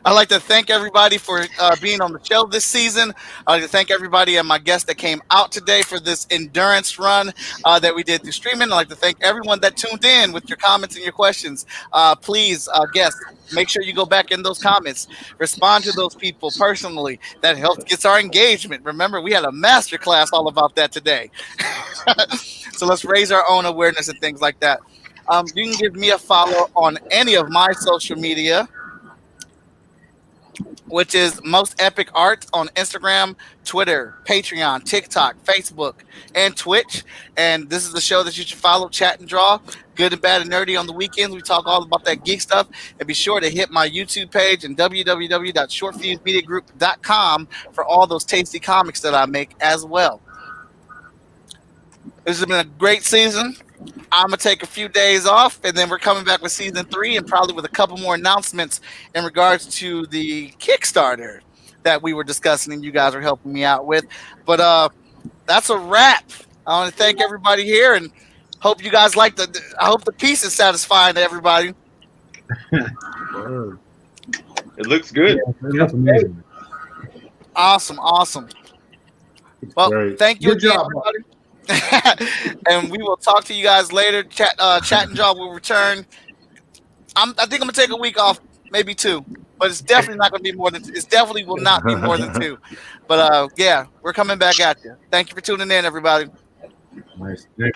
I'd like to thank everybody for being on the show this season. I'd like to thank everybody and my guests that came out today for this endurance run that we did through streaming. I'd like to thank everyone that tuned in with your comments and your questions. Please, guests, make sure you go back in those comments. Respond to those people personally. That helps gets our engagement. Remember, we had a master class all about that today. So let's raise our own awareness and things like that. You can give me a follow on any of my social media, which is Most Epic Art on Instagram, Twitter, Patreon, TikTok, Facebook, and Twitch. And this is the show that you should follow, Chat and Draw, Good and Bad and Nerdy on the weekends. We talk all about that geek stuff. And be sure to hit my YouTube page and www.shortfusemediagroup.com for all those tasty comics that I make as well. This has been a great season. I'm going to take a few days off, and then we're coming back with season 3 and probably with a couple more announcements in regards to the Kickstarter that we were discussing and you guys are helping me out with. But that's a wrap. I want to thank everybody here and hope you guys like I hope the piece is satisfying to everybody. It looks good. Yeah, that's amazing. Awesome. Well, Great. thank you Good again, job, everybody. And we will talk to you guys later. Chat and Jaw will return. I think I'm gonna take a week off, maybe 2, but it's definitely not gonna be more than. It definitely will not be more than 2. But yeah, we're coming back at you. Thank you for tuning in, everybody. Nice. Nice